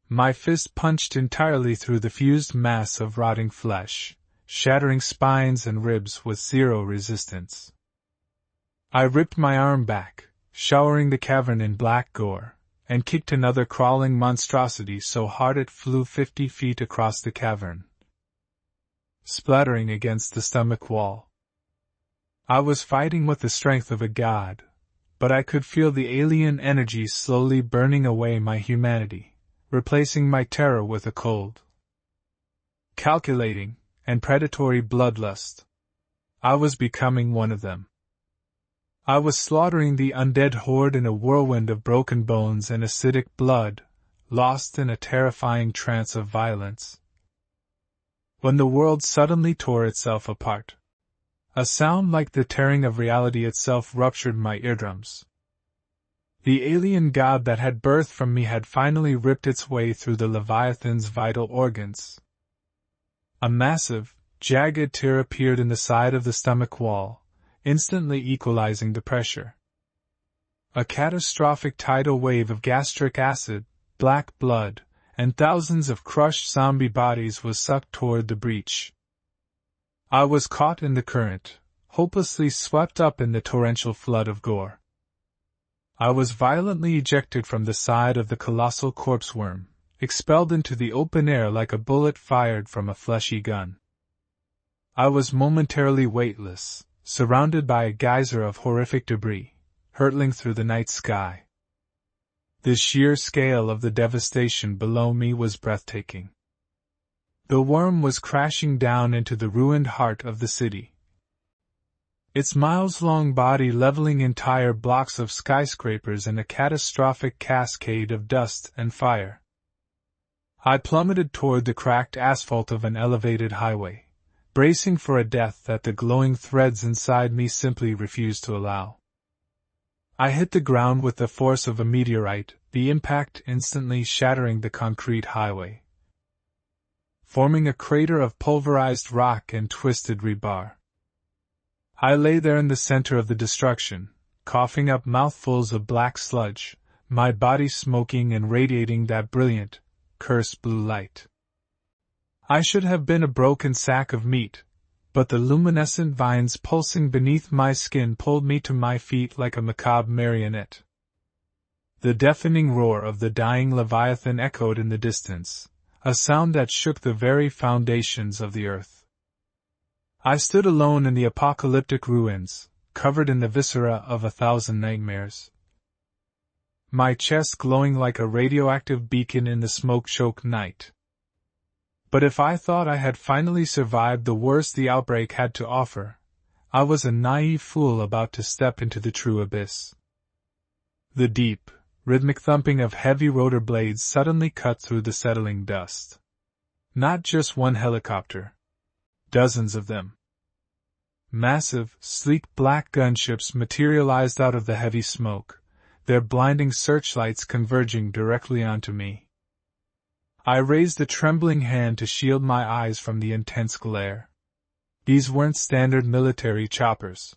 My fist punched entirely through the fused mass of rotting flesh, shattering spines and ribs with zero resistance. I ripped my arm back, showering the cavern in black gore, and kicked another crawling monstrosity so hard it flew 50 feet across the cavern, splattering against the stomach wall. I was fighting with the strength of a god, but I could feel the alien energy slowly burning away my humanity, replacing my terror with a cold, calculating, and predatory bloodlust. I was becoming one of them. I was slaughtering the undead horde in a whirlwind of broken bones and acidic blood, lost in a terrifying trance of violence. When the world suddenly tore itself apart, a sound like the tearing of reality itself ruptured my eardrums. The alien god that had birthed from me had finally ripped its way through the Leviathan's vital organs. A massive, jagged tear appeared in the side of the stomach wall, instantly equalizing the pressure. A catastrophic tidal wave of gastric acid, black blood, and thousands of crushed zombie bodies was sucked toward the breach. I was caught in the current, hopelessly swept up in the torrential flood of gore. I was violently ejected from the side of the colossal corpse worm, expelled into the open air like a bullet fired from a fleshy gun. I was momentarily weightless, surrounded by a geyser of horrific debris, hurtling through the night sky. The sheer scale of the devastation below me was breathtaking. The worm was crashing down into the ruined heart of the city, its miles-long body leveling entire blocks of skyscrapers in a catastrophic cascade of dust and fire. I plummeted toward the cracked asphalt of an elevated highway, bracing for a death that the glowing threads inside me simply refused to allow. I hit the ground with the force of a meteorite, the impact instantly shattering the concrete highway, forming a crater of pulverized rock and twisted rebar. I lay there in the center of the destruction, coughing up mouthfuls of black sludge, my body smoking and radiating that brilliant, cursed blue light. I should have been a broken sack of meat, but the luminescent vines pulsing beneath my skin pulled me to my feet like a macabre marionette. The deafening roar of the dying Leviathan echoed in the distance, a sound that shook the very foundations of the earth. I stood alone in the apocalyptic ruins, covered in the viscera of 1,000 nightmares. My chest glowing like a radioactive beacon in the smoke-choked night. But if I thought I had finally survived the worst the outbreak had to offer, I was a naive fool about to step into the true abyss. The deep, rhythmic thumping of heavy rotor blades suddenly cut through the settling dust. Not just one helicopter. Dozens of them. Massive, sleek black gunships materialized out of the heavy smoke, their blinding searchlights converging directly onto me. I raised a trembling hand to shield my eyes from the intense glare. These weren't standard military choppers.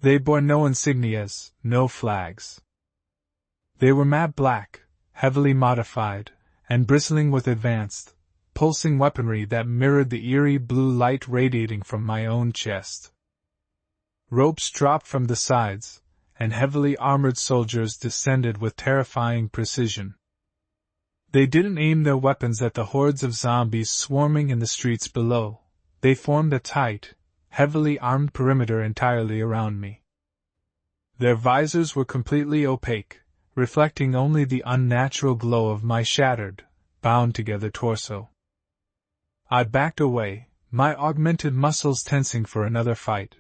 They bore no insignias, no flags. They were matte black, heavily modified, and bristling with advanced, pulsing weaponry that mirrored the eerie blue light radiating from my own chest. Ropes dropped from the sides, and heavily armored soldiers descended with terrifying precision. They didn't aim their weapons at the hordes of zombies swarming in the streets below. They formed a tight, heavily armed perimeter entirely around me. Their visors were completely opaque, reflecting only the unnatural glow of my shattered, bound together torso. I backed away, my augmented muscles tensing for another fight,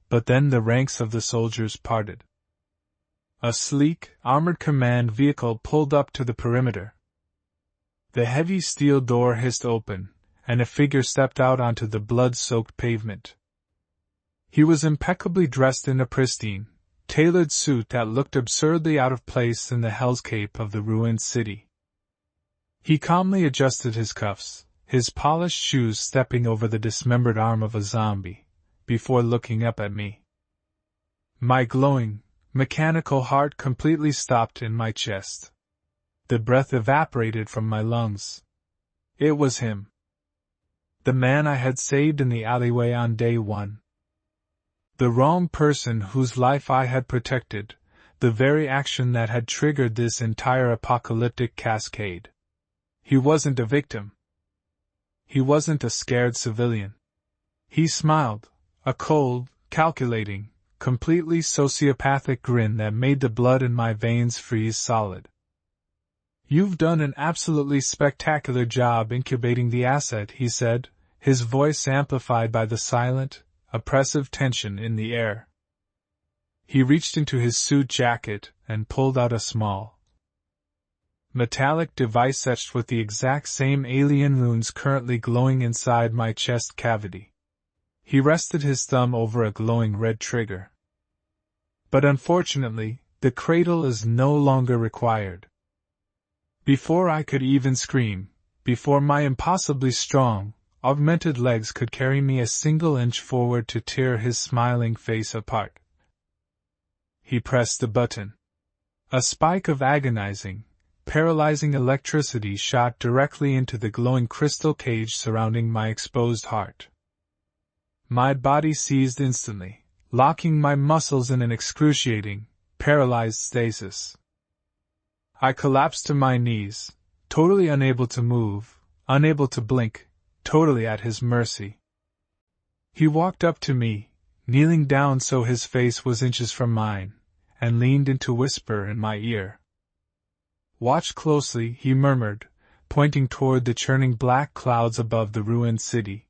but then the ranks of the soldiers parted. A sleek, armored command vehicle pulled up to the perimeter. The heavy steel door hissed open, and a figure stepped out onto the blood-soaked pavement. He was impeccably dressed in a pristine, tailored suit that looked absurdly out of place in the hellscape of the ruined city. He calmly adjusted his cuffs, his polished shoes stepping over the dismembered arm of a zombie, before looking up at me. My glowing, mechanical heart completely stopped in my chest. The breath evaporated from my lungs. It was him. The man I had saved in the alleyway on day one. The wrong person whose life I had protected, the very action that had triggered this entire apocalyptic cascade. He wasn't a victim. He wasn't a scared civilian. He smiled, a cold, calculating, completely sociopathic grin that made the blood in my veins freeze solid. "You've done an absolutely spectacular job incubating the asset," he said, his voice amplified by the silent, oppressive tension in the air. He reached into his suit jacket and pulled out a small, metallic device etched with the exact same alien runes currently glowing inside my chest cavity. He rested his thumb over a glowing red trigger. But unfortunately, the cradle is no longer required. Before I could even scream, before my impossibly strong, augmented legs could carry me a single inch forward to tear his smiling face apart, he pressed the button. A spike of agonizing, paralyzing electricity shot directly into the glowing crystal cage surrounding my exposed heart. My body seized instantly, locking my muscles in an excruciating, paralyzed stasis. I collapsed to my knees, totally unable to move, unable to blink, totally at his mercy. He walked up to me, kneeling down so his face was inches from mine, and leaned in to whisper in my ear. "Watch closely," he murmured, pointing toward the churning black clouds above the ruined city.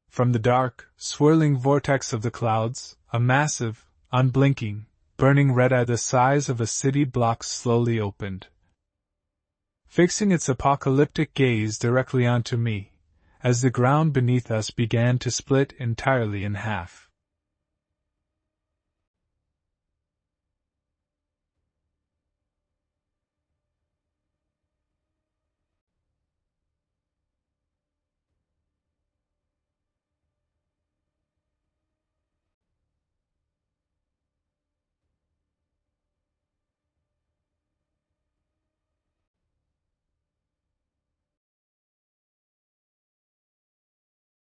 From the dark, swirling vortex of the clouds, a massive, unblinking, burning red eye the size of a city block slowly opened, fixing its apocalyptic gaze directly onto me, as the ground beneath us began to split entirely in half.